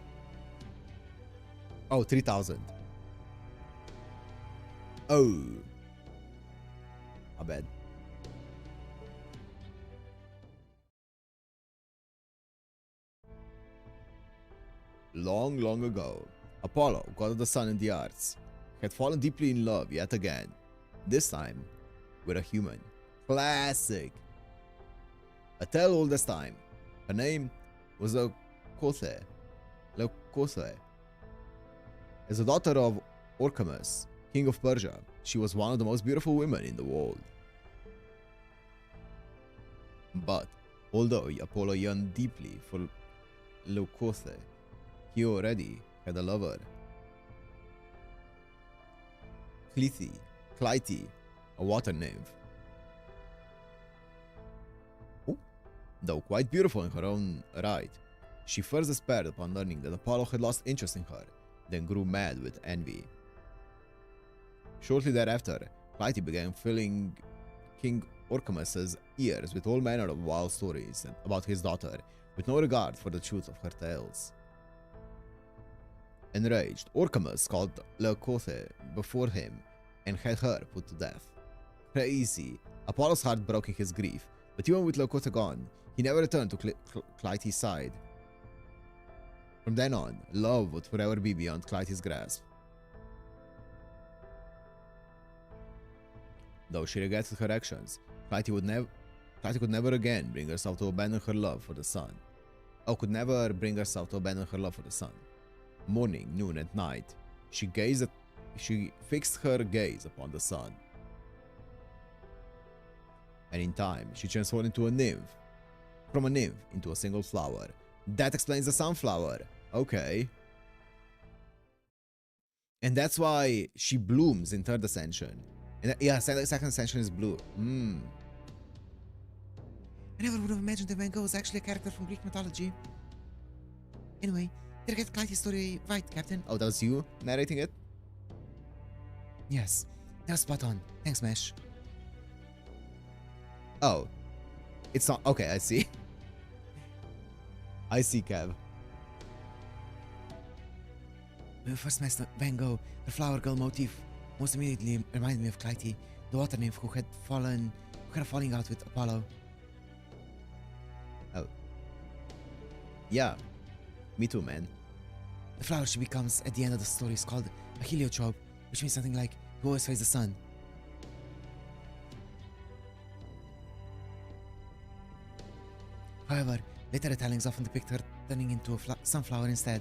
Oh, 3,000. Oh. My bad. Long, long ago, Apollo, god of the sun and the arts, had fallen deeply in love yet again, this time with a human. Classic! A tale old as time. Her name was Leucothoe. As a daughter of Orchamus, king of Persia, she was one of the most beautiful women in the world. But, although Apollo yearned deeply for Leucothoe, he already had a lover. Clytie, a water nymph. Though quite beautiful in her own right, she first despaired upon learning that Apollo had lost interest in her, then grew mad with envy. Shortly thereafter, Clytie began filling King Orchamus's ears with all manner of wild stories about his daughter, with no regard for the truth of her tales. Enraged, Orchamus called Leucothoe before him and had her put to death. Crazy. Apollo's heart broke in his grief, but even with Leucothoe gone, he never returned to Clytie's side. From then on, love would forever be beyond Clytie's grasp. Though she regretted her actions, Clytie could never again bring herself to abandon her love for the sun. Could never bring herself to abandon her love for the sun. Morning, noon, and night, she fixed her gaze upon the sun. And in time, she transformed into a nymph. From a nymph into a single flower. That explains the sunflower. Okay. And that's why she blooms in third ascension. And yeah, second ascension is blue. I never would have imagined that Van Gogh was actually a character from Greek mythology. Anyway, did I get Clytie's story right, Captain? Oh, that was you narrating it? Yes, that was spot on. Thanks, Mesh. Oh. It's not. Okay, I see. I see, Kev. When we first met Van Gogh, the flower girl motif most immediately reminded me of Clytie, the water nymph who had a falling out with Apollo. Oh. Yeah. Me too, man. The flower she becomes at the end of the story is called a heliotrope, which means something like who always face the sun. However, later retellings often depict her turning into a sunflower instead.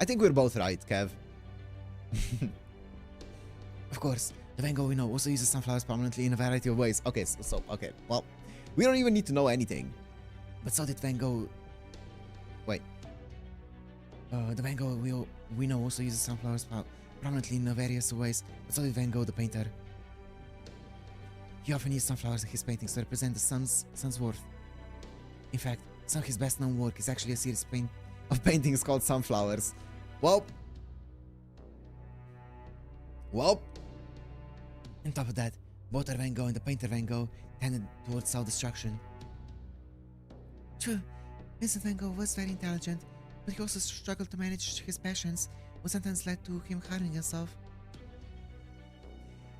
I think we're both right, Kev. Of course, the Van Gogh we know also uses sunflowers prominently in a variety of ways. Okay, okay. Well, we don't even need to know anything. But so did Van Gogh. Wait. The Van Gogh we know also uses sunflowers prominently in various ways, but so did Van Gogh the painter. He often used sunflowers in his paintings to represent the sun's worth. In fact, some of his best known work is actually a series Of paintings called Sunflowers. Well. On top of that, both our Van Gogh and the painter Van Gogh tended towards self-destruction. True, Vincent Van Gogh was very intelligent, but he also struggled to manage his passions, which sometimes led to him harming himself.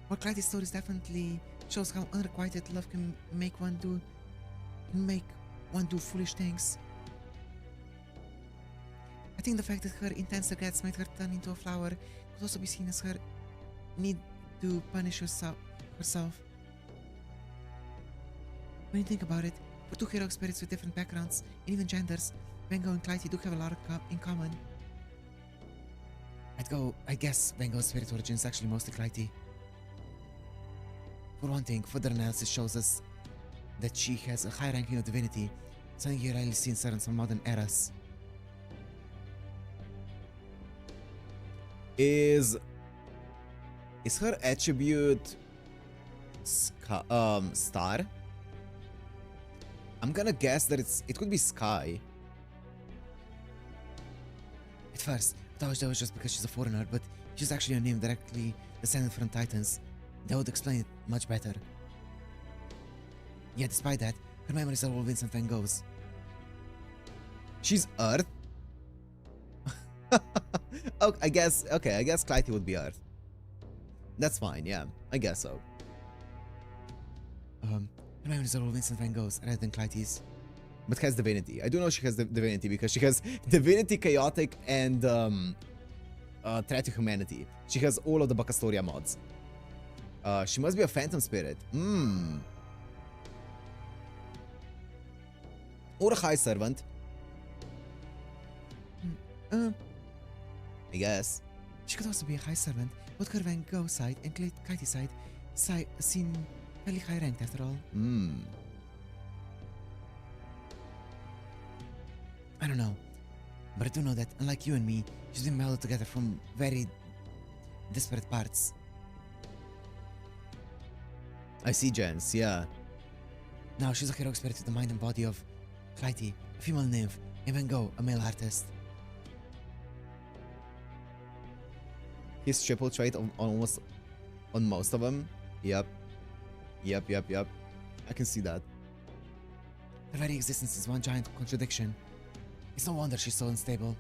While Clytie's stories definitely shows how unrequited love can make one do foolish things. I think the fact that her intense regrets made her turn into a flower could also be seen as her need to punish herself. When you think about it, for two hero spirits with different backgrounds and even genders, Van Gogh and Clytie do have a lot in common. I guess Van Gogh's spirit origin is actually mostly Clytie. For one thing, further analysis shows us that she has a high ranking of divinity, something you rarely see in some modern eras. Is her attribute star? I'm gonna guess that it could be sky. At first, I thought that was just because she's a foreigner, but she's actually a name directly descended from Titans. That would explain it much better. Yet despite that, her memories are all Vincent Van Gogh's. She's Earth? Oh, I guess Clytie would be Earth. That's fine, yeah. I guess so. Her memories are all Vincent Van Gogh's rather than Clytie's. But has divinity. I do know she has divinity because she has divinity, chaotic, and threat to humanity. She has all of the Bacastoria mods. She must be a phantom spirit. Or a high servant. I guess. She could also be a high servant, but her Van Gogh side and Clytie's side seem fairly high ranked after all. I don't know, but I do know that unlike you and me, she's been melded together from very disparate parts. I see, Jens, yeah. Now she's a hero spirit with the mind and body of Clytie, a female nymph, and Van Gogh, a male artist. His triple trait on most of them. Yep. I can see that. Her very existence is one giant contradiction. It's no wonder she's so unstable.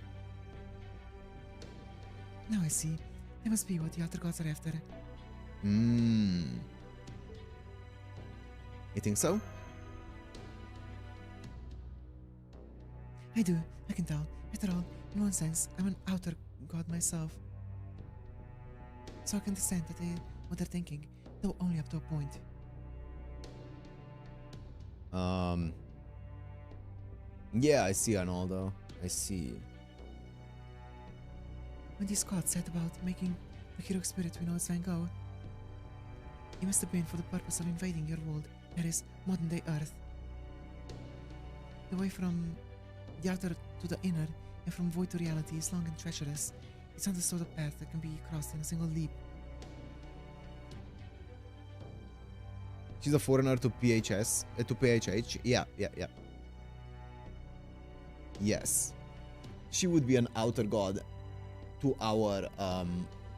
Now I see. That must be what the other gods are after. You think so? I do. I can tell. After all, in one sense, I'm an outer god myself. So I can understand what they're thinking, though only up to a point. Yeah, I see, Arnaldo. I see. When these gods set about making the hero spirit we know as Van Gogh, it must have been for the purpose of invading your world, that is, modern-day Earth. The way from the outer to the inner, and from void to reality is long and treacherous. It's not the sort of path that can be crossed in a single leap. She's a foreigner to PHS, to PHH. Yeah. Yes. She would be an outer god to our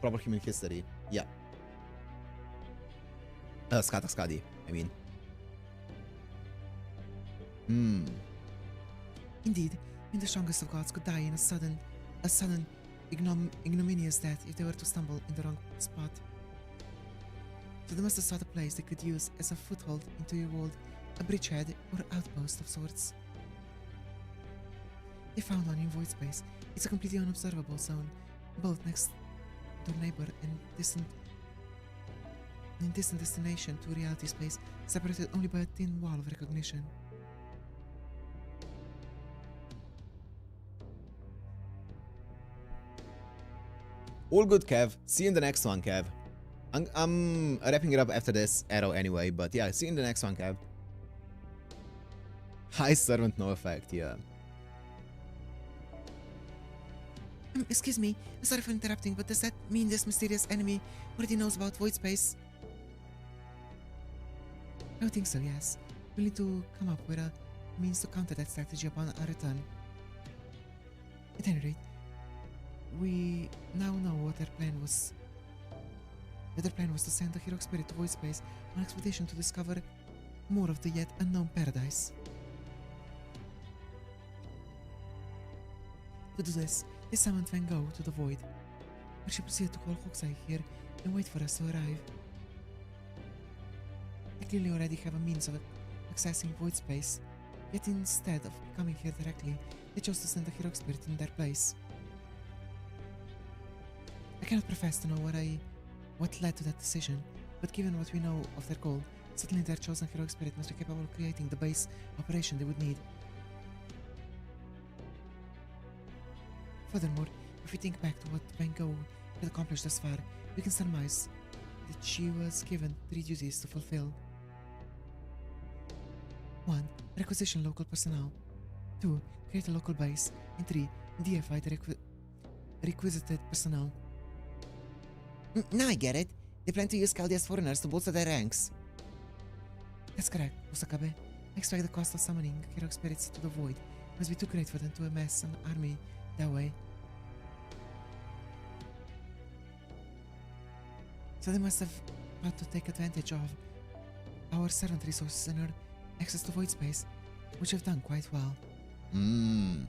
proper human history. Yeah. Skadi, I mean. Indeed, even the strongest of gods could die in a sudden, ignominious death if they were to stumble in the wrong spot. So they must have sought a place they could use as a foothold into your world, a bridgehead or outpost of sorts. They found one in Void Space. It's a completely unobservable zone, both next door neighbor and distant destination to reality space, separated only by a thin wall of recognition. All good, Kev. See you in the next one, Kev. I'm wrapping it up after this arrow anyway, but yeah, see you in the next one, Kev. High servant, no effect, yeah. Excuse me, sorry for interrupting, but does that mean this mysterious enemy already knows about Void Space? I don't think so, yes. We'll need to come up with a means to counter that strategy upon our return. At any rate, we now know what their plan was. Their plan was to send the heroic spirit to Void Space on expedition to discover more of the yet unknown paradise. To do this, they summoned Van Gogh to the Void, where she proceeded to call Hokusai here and wait for us to arrive. They clearly already have a means of accessing Void Space, yet instead of coming here directly, they chose to send the heroic spirit in their place. I cannot profess to know what led to that decision, but given what we know of their goal, certainly their chosen heroic spirit must be capable of creating the base operation they would need. Furthermore, if we think back to what Van Gogh had accomplished thus far, we can surmise that she was given 3 duties to fulfill. 1. Requisition local personnel. 2. Create a local base. And 3. deify the requisited personnel. Now I get it. They plan to use Chaldea's foreigners to bolster their ranks. That's correct, Usakabe. I expect the cost of summoning heroic spirits to the Void must be too great for them to amass an army that way. So they must have had to take advantage of our servant resources and our access to Void Space, which have done quite well. In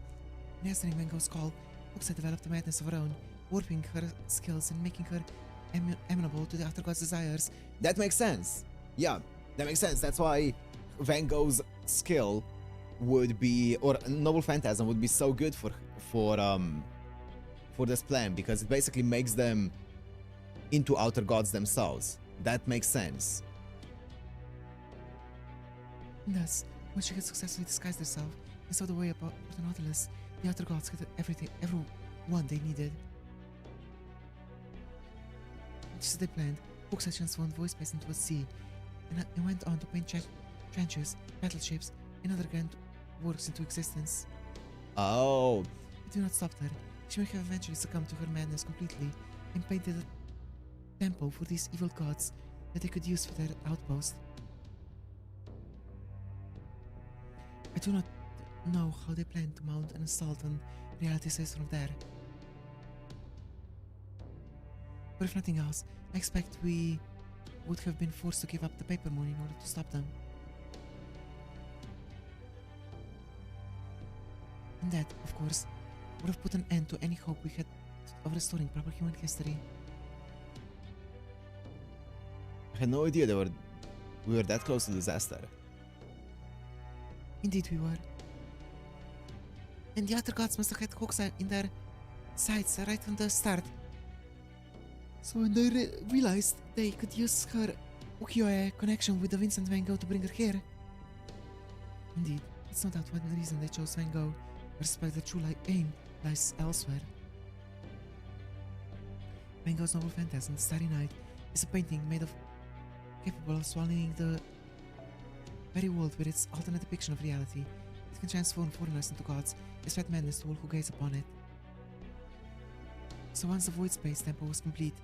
answering Van Gogh's call, Hokusai developed a madness of her own, warping her skills and making her amenable to the Outer God's desires. That makes sense. Yeah, that makes sense. That's why Van Gogh's skill would be, or Noble Phantasm would be so good for this plan, because it basically makes them into Outer Gods themselves. That makes sense. And thus, when she had successfully disguised herself and saw the way about the Nautilus, the Outer Gods had everyone they needed. Just as they planned, Hokusai transformed Void Space into a sea, and went on to paint trenches, battleships, and other grand works into existence. Oh. It did not stop there. She may have eventually succumbed to her madness completely, and painted a temple for these evil gods that they could use for their outpost. I do not know how they plan to mount an assault on reality space from there. But if nothing else, I expect we would have been forced to give up the Paper Moon in order to stop them. And that, of course, would have put an end to any hope we had of restoring proper human history. I had no idea we were that close to disaster. Indeed we were. And the Outer Gods must have had Hokusai in their sights right from the start. So when they realized they could use her ukiyo-e connection with the Vincent Van Gogh to bring her here. Indeed, it's no doubt one reason they chose Van Gogh, despite the true aim lies elsewhere. Van Gogh's Noble Phantasm, the Starry Night, is a painting capable of swallowing the very world with its alternate depiction of reality. It can transform foreigners into gods, and spread madness to all who gaze upon it. So once the Void Space temple was complete,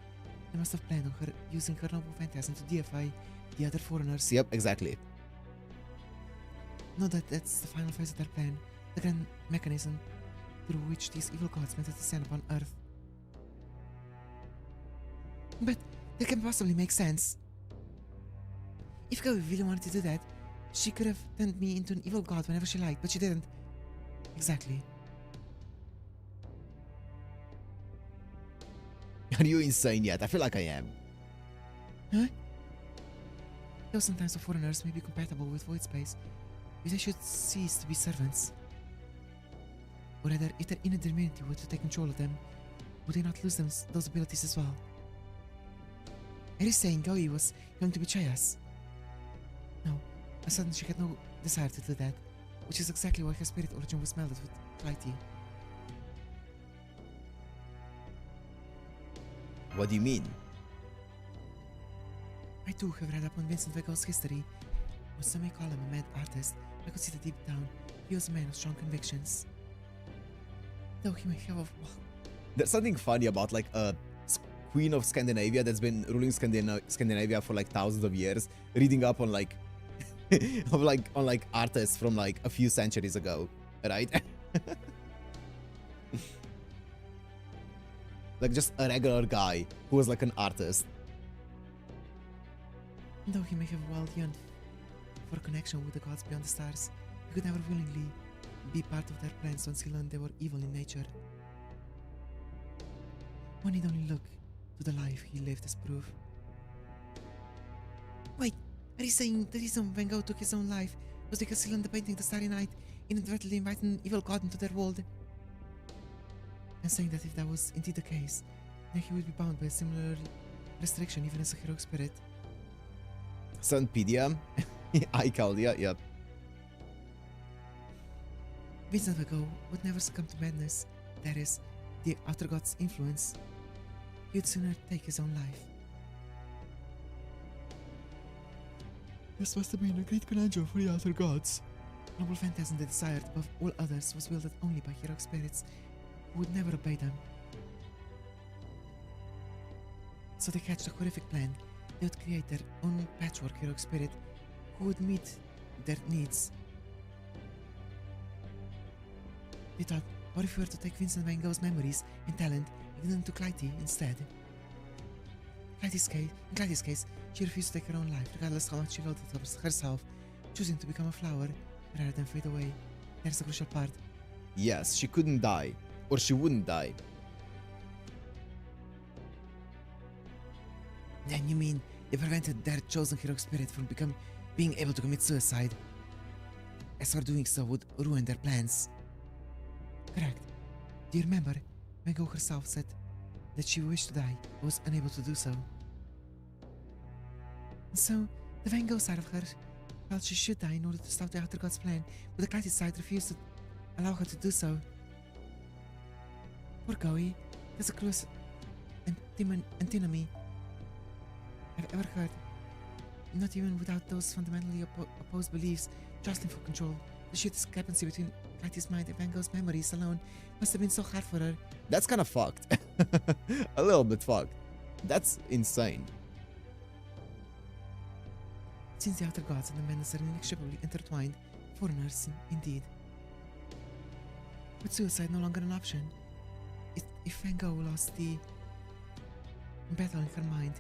they must have planned on her using her Noble Phantasm to deify the other foreigners. Yep, exactly. Know that that's the final phase of their plan, the grand mechanism through which these evil gods meant to descend upon Earth. But that can possibly make sense. If Gaui really wanted to do that, she could have turned me into an evil god whenever she liked, but she didn't. Exactly. Are you insane yet? I feel like I am. Huh? Though sometimes the foreigners may be compatible with void space, if they should cease to be servants. Or rather, if their inner divinity were to take control of them, would they not lose those abilities as well? Are you saying Gaui was going to betray us? No, I said she had no desire to do that, which is exactly why her spirit origin was melded with Clytie. What do you mean? I too have read up on Vincent van Gogh's history. While some may call him a mad artist, I could see that deep down he was a man of strong convictions. Though he may have There's something funny about like a queen of Scandinavia that's been ruling Scandinavia for like thousands of years, reading up on like on like artists from like a few centuries ago, right? Like just a regular guy who was like an artist. Though he may have well yearned for a connection with the gods beyond the stars, he could never willingly be part of their plans once he learned they were evil in nature. One need only look to the life he lived as proof. Wait, are you saying the reason Van Gogh took his own life was because he learned the painting The Starry Night inadvertently invited an evil god into their world? And saying that if that was indeed the case, then he would be bound by a similar restriction even as a heroic spirit. Sunpedia, Icaldia, yep. Vincent van Gogh would never succumb to madness, that is, the outer god's influence. He would sooner take his own life. This must have been a great conundrum for the outer gods. Noble phantasm they desired above all others was wielded only by heroic spirits who would never obey them. So they hatched a horrific plan. They would create their own patchwork heroic spirit who would meet their needs. They thought, what if we were to take Vincent van Gogh's memories and talent and give them to Clytie instead? In Clytie's case, she refused to take her own life, regardless how much she loved herself, choosing to become a flower rather than fade away. There's the crucial part. Yes, she couldn't die. Or she wouldn't die. Then you mean they prevented their chosen heroic spirit from being able to commit suicide, as for doing so would ruin their plans? Correct. Do you remember? Van Gogh herself said that she wished to die, but was unable to do so. And so, the Van Gogh side of her felt she should die in order to stop the outer god's plan, but the Clytie side refused to allow her to do so. Poor Gaui, that's the cruelest antinomy I've ever heard. Not even without those fundamentally opposed beliefs jostling for control, the sheer discrepancy between Clytie's mind and Van Gogh's memories alone must have been so hard for her. That's kind of fucked. A little bit fucked. That's insane. Since the outer gods and the madness are inextricably intertwined, foreigners indeed. With suicide no longer an option, if Van Gogh lost the battle in her mind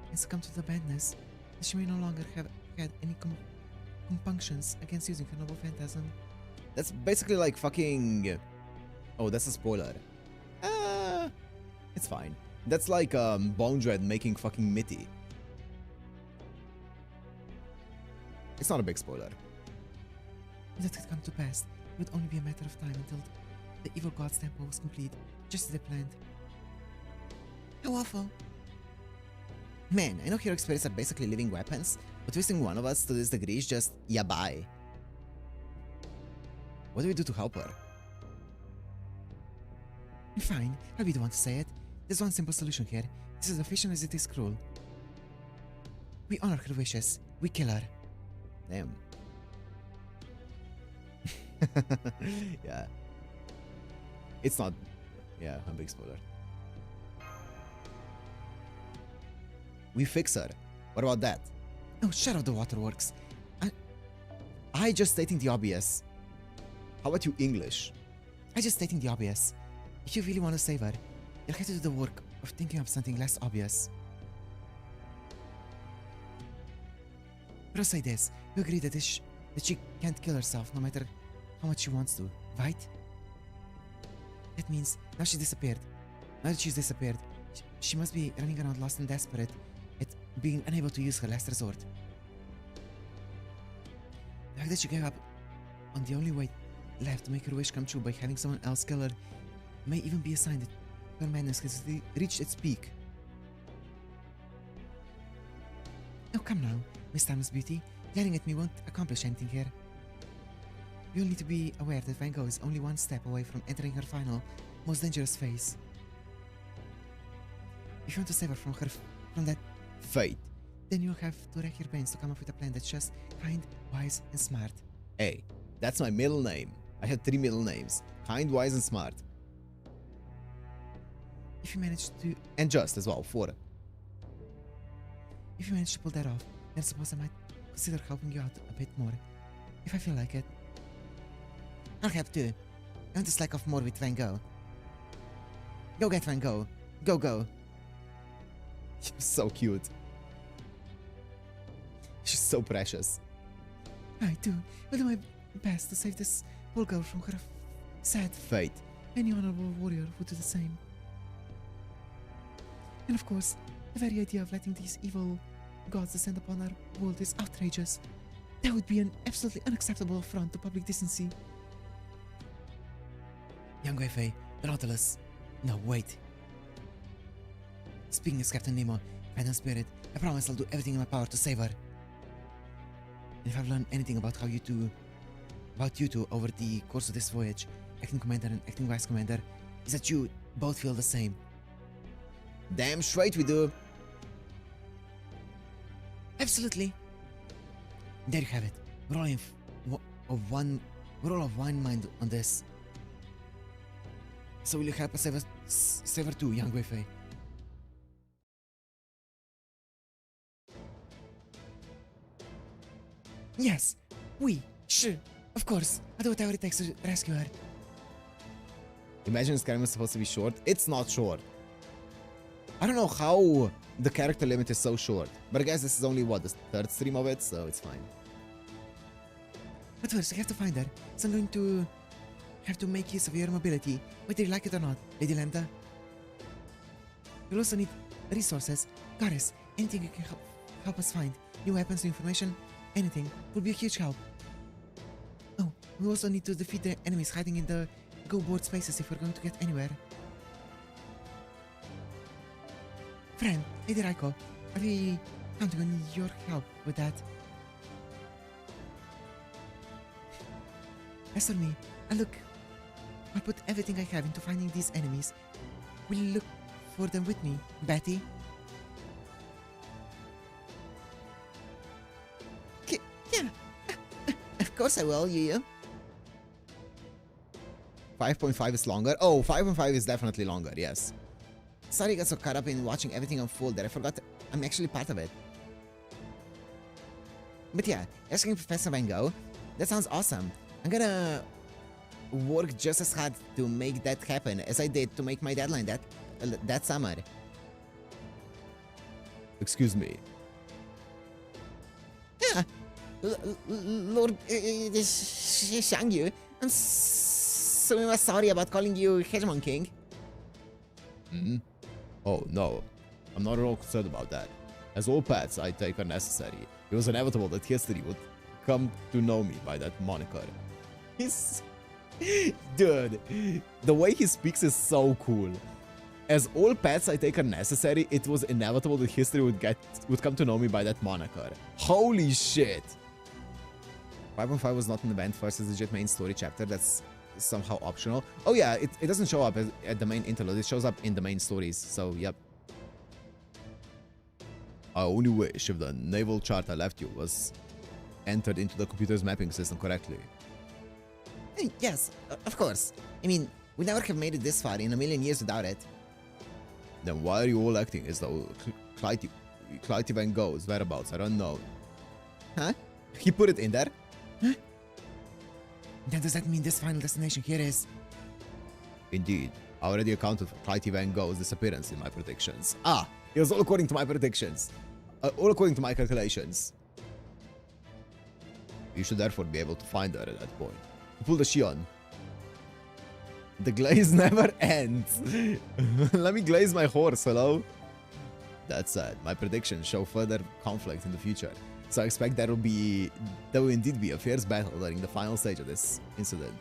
and succumbed to the madness, then she may no longer have had any compunctions against using her noble phantasm. That's basically like fucking... Oh, that's a spoiler. It's fine. That's like Bone Dread making fucking Mitty. It's not a big spoiler. If that had come to pass, it would only be a matter of time until the evil god's temple was complete, just as they planned. How awful. Man, I know heroic spirits are basically living weapons, but twisting one of us to this degree is just, yeah, bye. What do we do to help her? Fine, I'll be the one to say it. There's one simple solution here. This is efficient as it is cruel. We honor her wishes. We kill her. Damn. Yeah. It's not... Yeah, a big spoiler. We fix her. What about that? Oh, shut up the waterworks. I just stating the obvious. How about you English? I just stating the obvious. If you really want to save her, you'll have to do the work of thinking of something less obvious. But I'll say this, you agree that that she can't kill herself no matter how much she wants to, right? That means now she disappeared. Now that she's disappeared, she must be running around lost and desperate at being unable to use her last resort. The fact that she gave up on the only way left to make her wish come true by having someone else kill her may even be a sign that her madness has reached its peak. Oh, come now, Miss Timeless Beauty. Yelling at me won't accomplish anything here. You'll need to be aware that Van Gogh is only one step away from entering her final, most dangerous phase. If you want to save her from that Fate. then you'll have to rack your brains to come up with a plan that's just kind, wise, and smart. Hey, that's my middle name. I had 3 middle names. Kind, wise, and smart. If you manage to And just as well, 4. If you manage to pull that off, then suppose I might consider helping you out a bit more. If I feel like it. I'll help too. I want to slack off more with Van Gogh. Go get Van Gogh. Go, go. You're so cute. She's so precious. I do. I'll do my best to save this poor girl from her sad Fate. Any honorable warrior would do the same. And of course, the very idea of letting these evil gods descend upon our world is outrageous. That would be an absolutely unacceptable affront to public decency. Young Wei, the Nautilus. No, wait. Speaking as Captain Nemo, Final Spirit, I promise I'll do everything in my power to save her. And if I've learned anything about you two over the course of this voyage, Acting Commander and Acting Vice Commander, is that you both feel the same. Damn straight we do. Absolutely. There you have it. We're all of one mind on this. So will you help us save her too, young Wei? Yes, sure, of course. I'll do whatever it takes to rescue her. Imagine this game is supposed to be short. It's not short. I don't know how the character limit is so short. But I guess this is only, what, the 3rd stream of it? So it's fine. But first, I have to find her. So I'm going to have to make use of your mobility, whether you like it or not, Lady Lambda. You'll also need resources. Goddess, anything you can help us find. New weapons, new information, anything will be a huge help. Oh, we also need to defeat the enemies hiding in the go-board spaces if we're going to get anywhere. Friend, Lady Raikou, are we counting on your help with that? As for me, I'll put everything I have into finding these enemies. Will you look for them with me, Betty? Yeah, of course I will, you. 5.5 is longer? Oh, 5.5 is definitely longer, yes. Sorry I got so caught up in watching everything unfold that I forgot I'm actually part of it. But yeah, asking Professor Van Gogh, that sounds awesome. I'm gonna work just as hard to make that happen as I did to make my deadline that summer. Excuse me. Yeah, Lord Shangyu, I'm so sorry about calling you Hegemon King. Hmm? Oh, no. I'm not at all concerned about that. As all paths I take are necessary, it was inevitable that history would come to know me by that moniker. He's... Dude, the way he speaks is so cool. As all paths I take are necessary, it was inevitable that history would come to know me by that moniker. Holy shit! 5.5 was not an event versus legit main story chapter, that's somehow optional. Oh yeah, it doesn't show up at the main interlude, it shows up in the main stories, so yep. I only wish if the naval chart I left you was entered into the computer's mapping system correctly. Yes, of course. I mean, we never have made it this far in a million years without it. Then why are you all acting as though Clytie Van Gogh's whereabouts are unknown? Huh? He put it in there? Huh? Then does that mean this final destination here is... Indeed. I already accounted for Clytie Van Gogh's disappearance in my predictions. Ah! It was all according to my predictions. All according to my calculations. You should therefore be able to find her at that point. Pull the Shion. The glaze never ends. Let me glaze my horse, hello? That said, my predictions show further conflict in the future. So I expect there will indeed be a fierce battle during the final stage of this incident.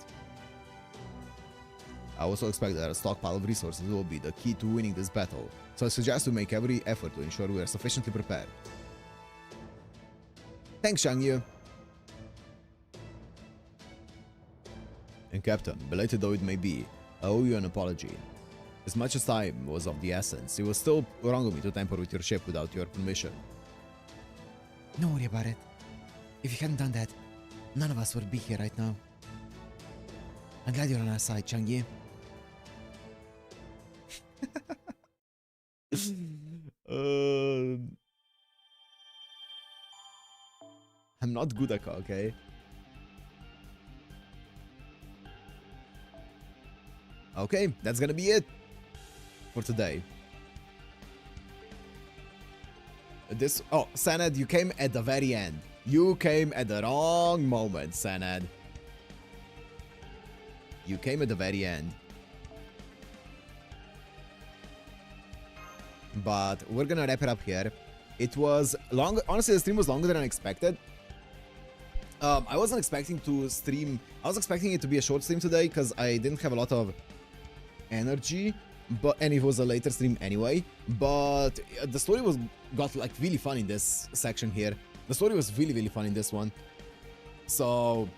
I also expect that a stockpile of resources will be the key to winning this battle, so I suggest we make every effort to ensure we are sufficiently prepared. Thanks, Shangyu. And Captain, belated though it may be, I owe you an apology. As much as time was of the essence, it was still wrong of me to tamper with your ship without your permission. Don't worry about it. If you hadn't done that, none of us would be here right now. I'm glad you're on our side, Changyi. I'm not Gudaka, okay? Okay, that's gonna be it for today. Oh, Sanad, you came at the very end. You came at the wrong moment, Sanad. You came at the very end. But we're gonna wrap it up here. It was long. Honestly, the stream was longer than I expected. I wasn't expecting to stream. I was expecting it to be a short stream today because I didn't have a lot of energy. And it was a later stream anyway. But the story got like really fun in this section here. The story was really fun in this one. So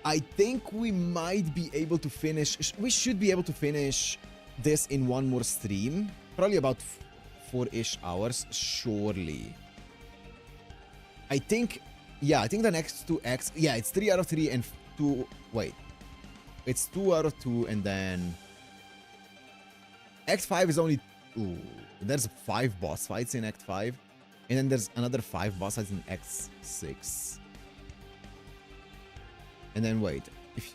I think we might be able to finish. We should be able to finish this in one more stream. Probably about 4-ish hours, surely. I think, yeah, I think the next two acts, yeah, it's 3 out of 3 and 2, wait. It's 2 out of 2 and then Act 5 is only, ooh, there's 5 boss fights in Act 5. And then there's another 5 boss fights in Act 6. And then wait, if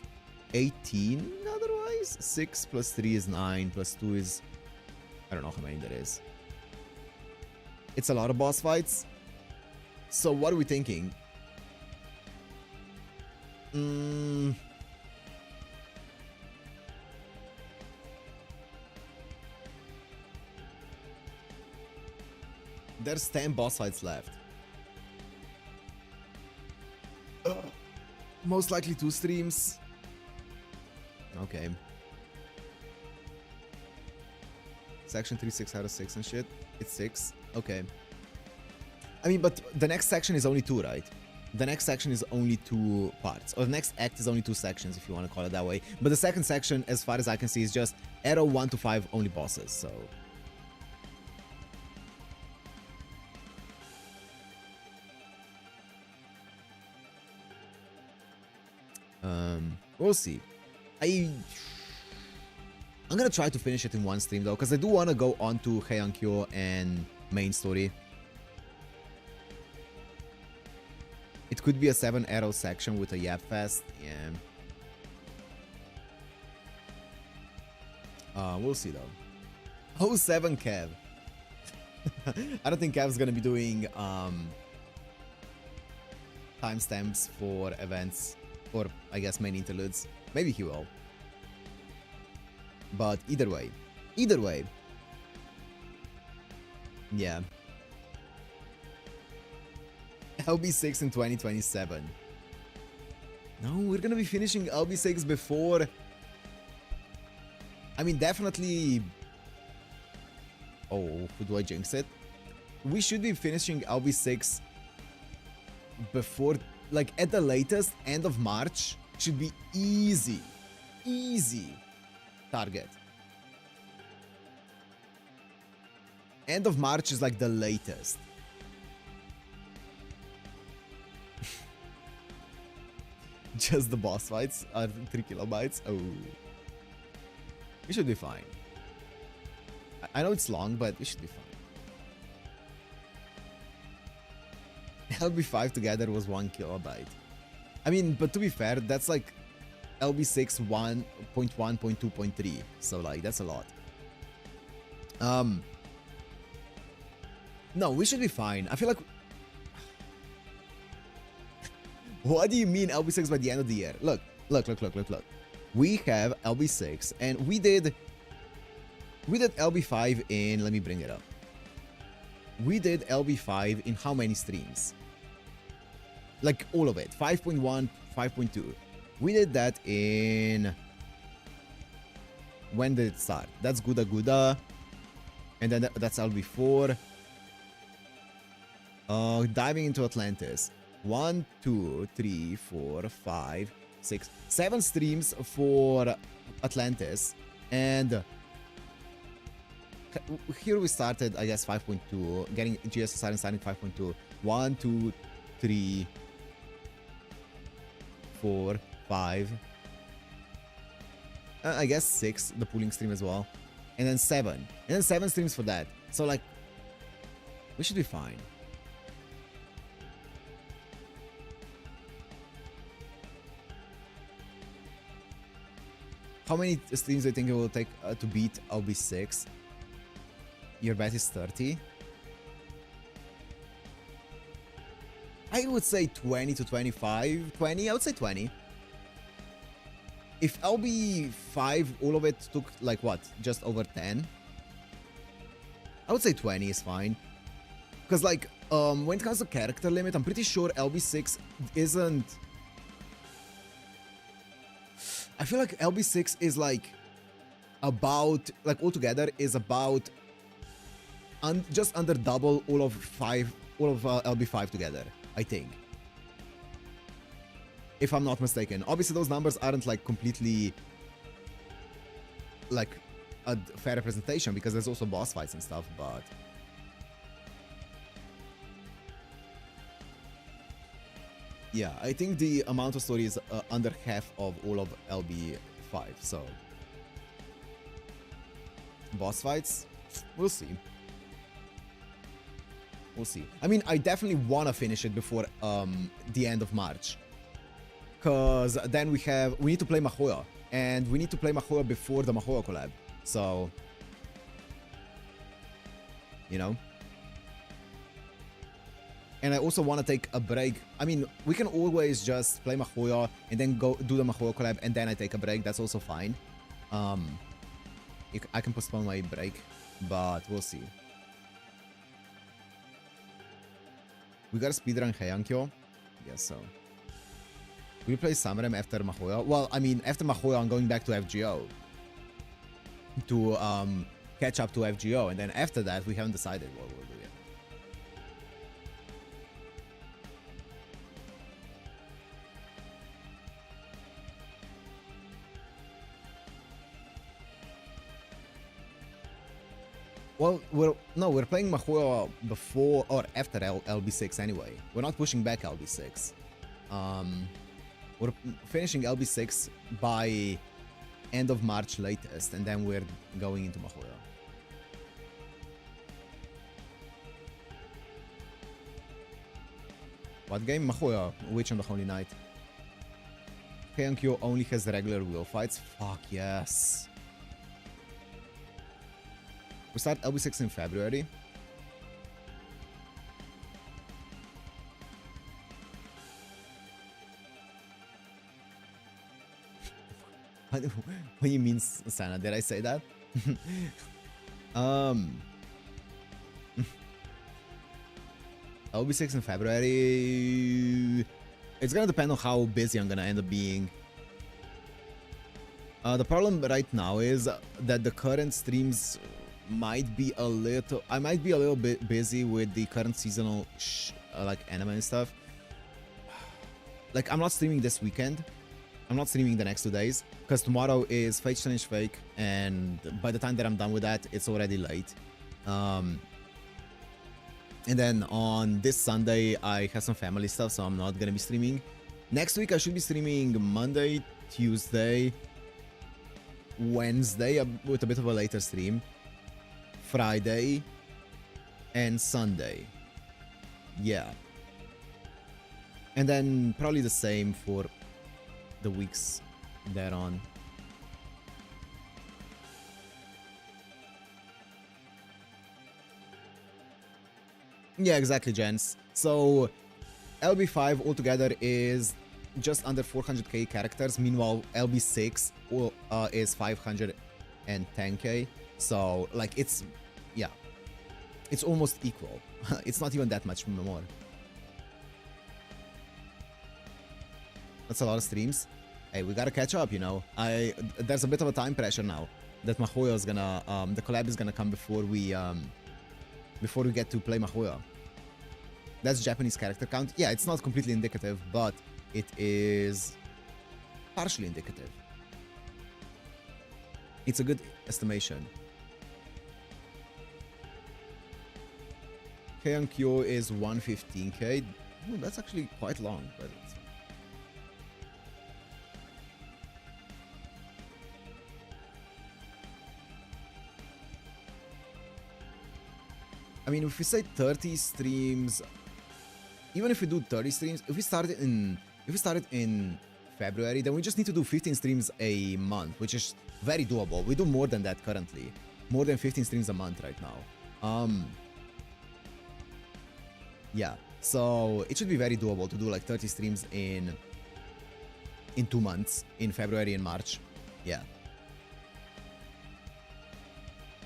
18 otherwise? 6 plus 3 is 9, plus 2 is, I don't know how many that is. It's a lot of boss fights. So what are we thinking? There's 10 boss fights left. Most likely 2 streams. Okay. Section 3, 6 out of 6 and shit. It's 6. Okay. I mean, but the next section is only 2, right? The next section is only 2 parts. Or the next act is only 2 sections, if you want to call it that way. But the second section, as far as I can see, is just Arrow 1 to 5 only bosses, so... we'll see. I'm gonna try to finish it in one stream though, because I do want to go on to Heiankyo and main story. It could be a 7 arrow section with a Yap Fest. Yeah. We'll see though. Oh, 7 Kev. I don't think Kev's gonna be doing timestamps for events. Or, I guess, main interludes. Maybe he will. But either way. Yeah. LB6 in 2027. No, we're gonna be finishing LB6 before... I mean, definitely... Oh, who do I jinx it? We should be finishing LB6 before... Like, at the latest, end of March, should be easy target. End of March is like the latest. Just the boss fights are 3 kilobytes. Oh. We should be fine. I know it's long, but we should be fine. LB5 together was 1 kilobyte. I mean, but to be fair, that's like LB6 1.1.2.3. So like, that's a lot. No, we should be fine. I feel like What do you mean LB6 by the end of the year? Look. We have LB6 and we did LB5 in, let me bring it up. We did LB5 in how many streams? Like all of it. 5.1, 5.2. We did that in... When did it start? That's Guda. And then that's LB4. Diving into Atlantis. 1, 2, 3, 4, 5, 6, 7 streams for Atlantis. And here we started, I guess, 5.2. Getting GS starting 5.2. 1, 2, 3, 4, 5. I guess 6, the pooling stream as well. And then 7. And then 7 streams for that. So, like, we should be fine. How many streams do you think it will take to beat LB6? Your bet is 30. I would say 20 to 25. 20, I would say 20. If LB5, all of it took, like, what? Just over 10? I would say 20 is fine. Because, like, when it comes to character limit, I'm pretty sure LB6 isn't... I feel like LB6 is, like, about... Like, altogether is about... just under double all of LB5 together, I think. If I'm not mistaken. Obviously, those numbers aren't, like, completely, like, a fair representation because there's also boss fights and stuff, but... Yeah, I think the amount of story is under half of all of LB5, so... Boss fights? We'll see. We'll see. I mean, I definitely want to finish it before the end of March. Because then we need to play Mahoya. And we need to play Mahoya before the Mahoya collab. So... You know? And I also want to take a break. I mean, we can always just play Mahoya and then go do the Mahoya collab and then I take a break. That's also fine. I can postpone my break, but we'll see. We got a speedrun Heiankyo? Yes, so. Will you play Samurai after Mahoya? Well, I mean, after Mahoya, I'm going back to FGO. To catch up to FGO. And then after that, we haven't decided what we'll do yet. Well, we're playing Mahoya before or after LB6 anyway. We're not pushing back LB6. We're finishing LB6 by end of March latest, and then we're going into Mahoya. What game? Mahoya, Witch on the Holy Night. Heiankyo only has regular wheel fights. Fuck yes. We start LB6 in February. What do you mean, Sana? Did I say that? LB6 in February. It's gonna depend on how busy I'm gonna end up being. The problem right now is that the current streams might be a little... I might be a little bit busy with the current seasonal like anime and stuff. Like, I'm not streaming this weekend. I'm not streaming the next 2 days because tomorrow is Fate Challenge Fake, and by the time that I'm done with that, it's already late. And then on this Sunday, I have some family stuff, so I'm not gonna be streaming. Next week, I should be streaming Monday, Tuesday, Wednesday with a bit of a later stream, Friday, and Sunday. Yeah. And then probably the same for the weeks thereon. Yeah, exactly, gents. So LB5 altogether is just under 400k characters. Meanwhile, LB6 is 510k. So, like, it's, yeah, it's almost equal. It's not even that much more. That's a lot of streams. Hey, we gotta catch up, you know. There's a bit of a time pressure now that Mahoya is gonna, the collab is gonna come before we get to play Mahoya. That's Japanese character count. Yeah, it's not completely indicative, but it is partially indicative. It's a good estimation. Heian Kyo is 115k. Oh, that's actually quite long, but it's... I mean, if we say 30 streams, even if we do 30 streams, if we started in February, then we just need to do 15 streams a month, which is very doable. We do more than that currently. More than 15 streams a month right now. Yeah, so it should be very doable to do like 30 streams in 2 months, in February and March. Yeah.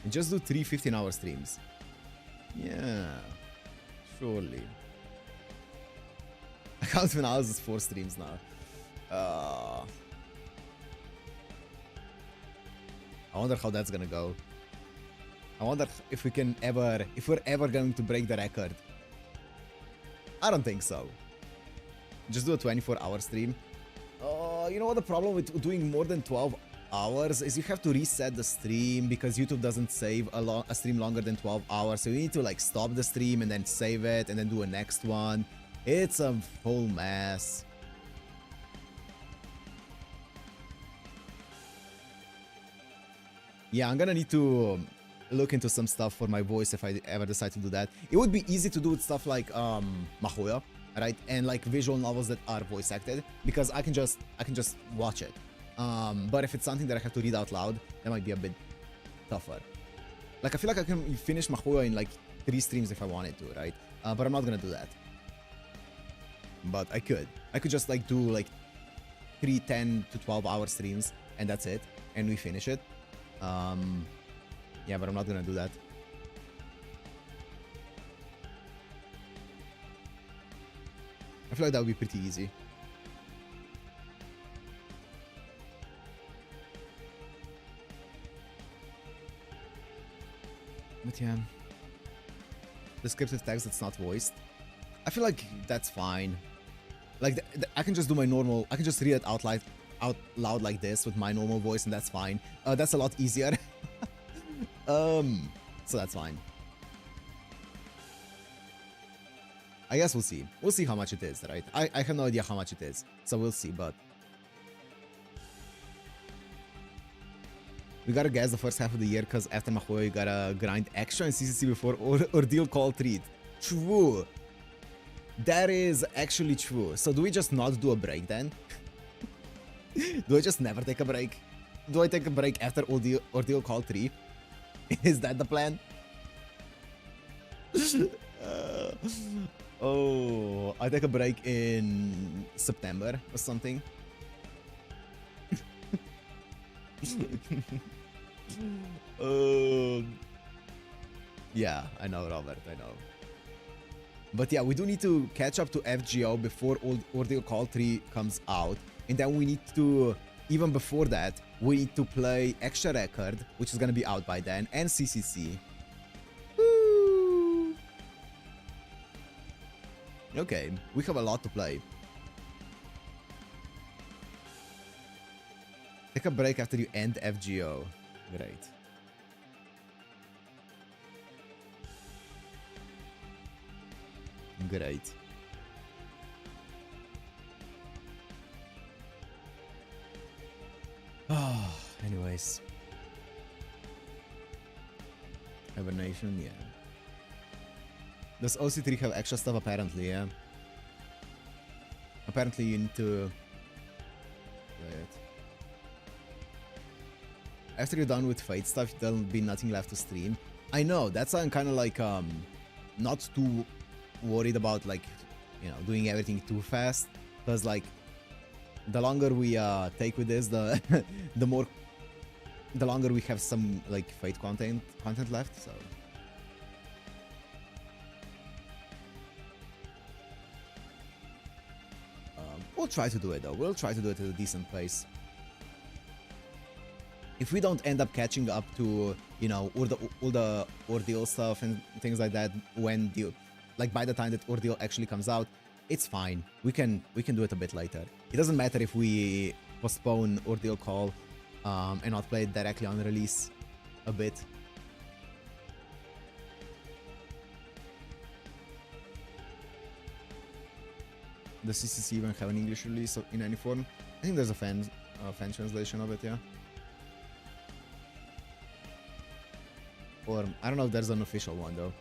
And just do 3 15-hour streams. Yeah, surely. Account finals is 4 streams now. I wonder how that's gonna go. I wonder if we're ever going to break the record. I don't think so. Just do a 24-hour stream. You know what the problem with doing more than 12 hours is? You have to reset the stream because YouTube doesn't save a stream longer than 12 hours. So you need to like stop the stream and then save it and then do a next one. It's a whole mess. Yeah, I'm gonna need to look into some stuff for my voice if I ever decide to do that. It would be easy to do with stuff like Mahoya, right? And like visual novels that are voice acted, because I can just watch it. But if it's something that I have to read out loud, that might be a bit tougher. Like I feel like I can finish Mahoya in like 3 streams if I wanted to, right? But I'm not gonna do that. But I could just like do like 3 10 to 12 hour streams and that's it, and we finish it. Yeah, but I'm not gonna do that. I feel like that would be pretty easy. But yeah, descriptive text that's not voiced, I feel like that's fine. Like I can just do my normal, I can just read it out loud like this with my normal voice, and that's fine. That's a lot easier. So that's fine. I guess we'll see. We'll see how much it is, right? I have no idea how much it is, so we'll see, but we gotta guess the first half of the year, because after Mahoya you gotta grind extra in CCC before Ordeal Call Treat. True. That is actually true. So do we just not do a break then? Do I just never take a break? Do I take a break after Ordeal Call 3? Is that the plan? Oh, I take a break in September or something. Yeah, I know, Robert, I know. But yeah, we do need to catch up to FGO before Ordeal Call 3 comes out. And then we need to, even before that, we need to play Extra Record, which is gonna be out by then, and CCC. Woo! Okay, we have a lot to play. Take a break after you end FGO. Great. Great. Oh, anyways. Hibernation, yeah. Does OC3 have extra stuff? Apparently, yeah. Apparently you need to play it. After you're done with Fate stuff, there'll be nothing left to stream. I know, that's why I'm kind of like, not too worried about like you know, doing everything too fast, because like the longer we take with this, the the longer we have some like Fate content left. So we'll try to do it though. We'll try to do it at a decent pace. If we don't end up catching up to, you know, all the ordeal stuff and things like that when the, like by the time that ordeal actually comes out, it's fine. We can do it a bit later. It doesn't matter if we postpone ordeal call and not play it directly on release a bit. Does CCC even have an English release in any form? I think there's a fan translation of it, yeah. Or I don't know if there's an official one though.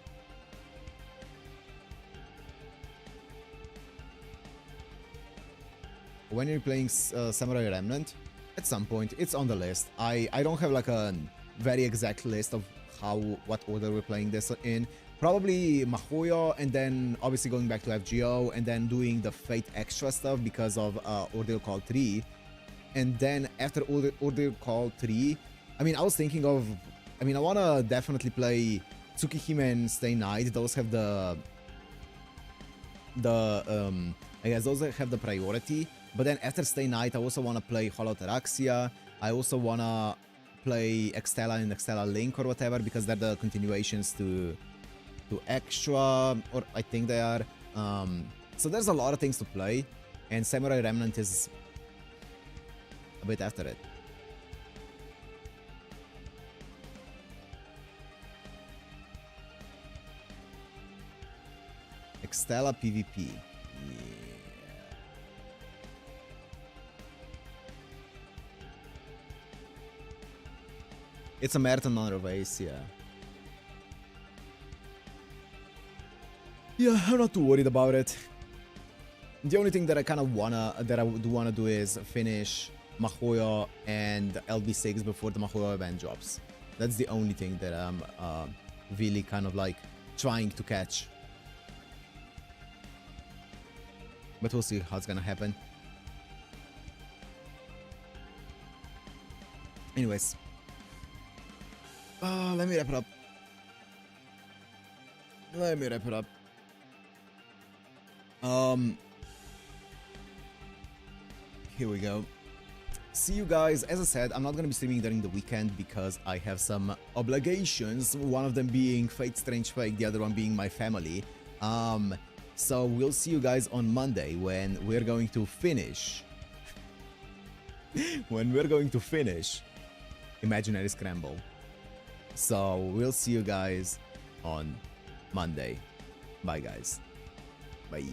When you're playing Samurai Remnant, at some point it's on the list. I don't have like a very exact list of what order we're playing this in. Probably Mahoyo, and then obviously going back to FGO, and then doing the Fate extra stuff because of Ordeal Call 3. And then after Ordeal Call 3, I mean, I was thinking of, I mean, I want to definitely play Tsukihime and Stay Night. Those have I guess those have the priority. But then after Stay Night, I also want to play Holotaraxia. I also want to play Extella and Extella Link or whatever, because they're the continuations to Extra, or I think they are. So there's a lot of things to play, and Samurai Remnant is a bit after it. Extella PvP. Yeah. It's a marathon on race, yeah. Yeah, I'm not too worried about it. The only thing that I kind of wanna do is finish Mahoyo and LB6 before the Mahoyo event drops. That's the only thing that I'm really kind of like trying to catch. But we'll see how it's gonna happen. Anyways. Let me wrap it up. Here we go. See you guys. As I said, I'm not gonna be streaming during the weekend because I have some obligations. One of them being Fate Strange Fake, the other one being my family. So we'll see you guys on Monday when we're going to finish. Imaginary Scramble. So we'll see you guys on Monday. Bye guys. Bye.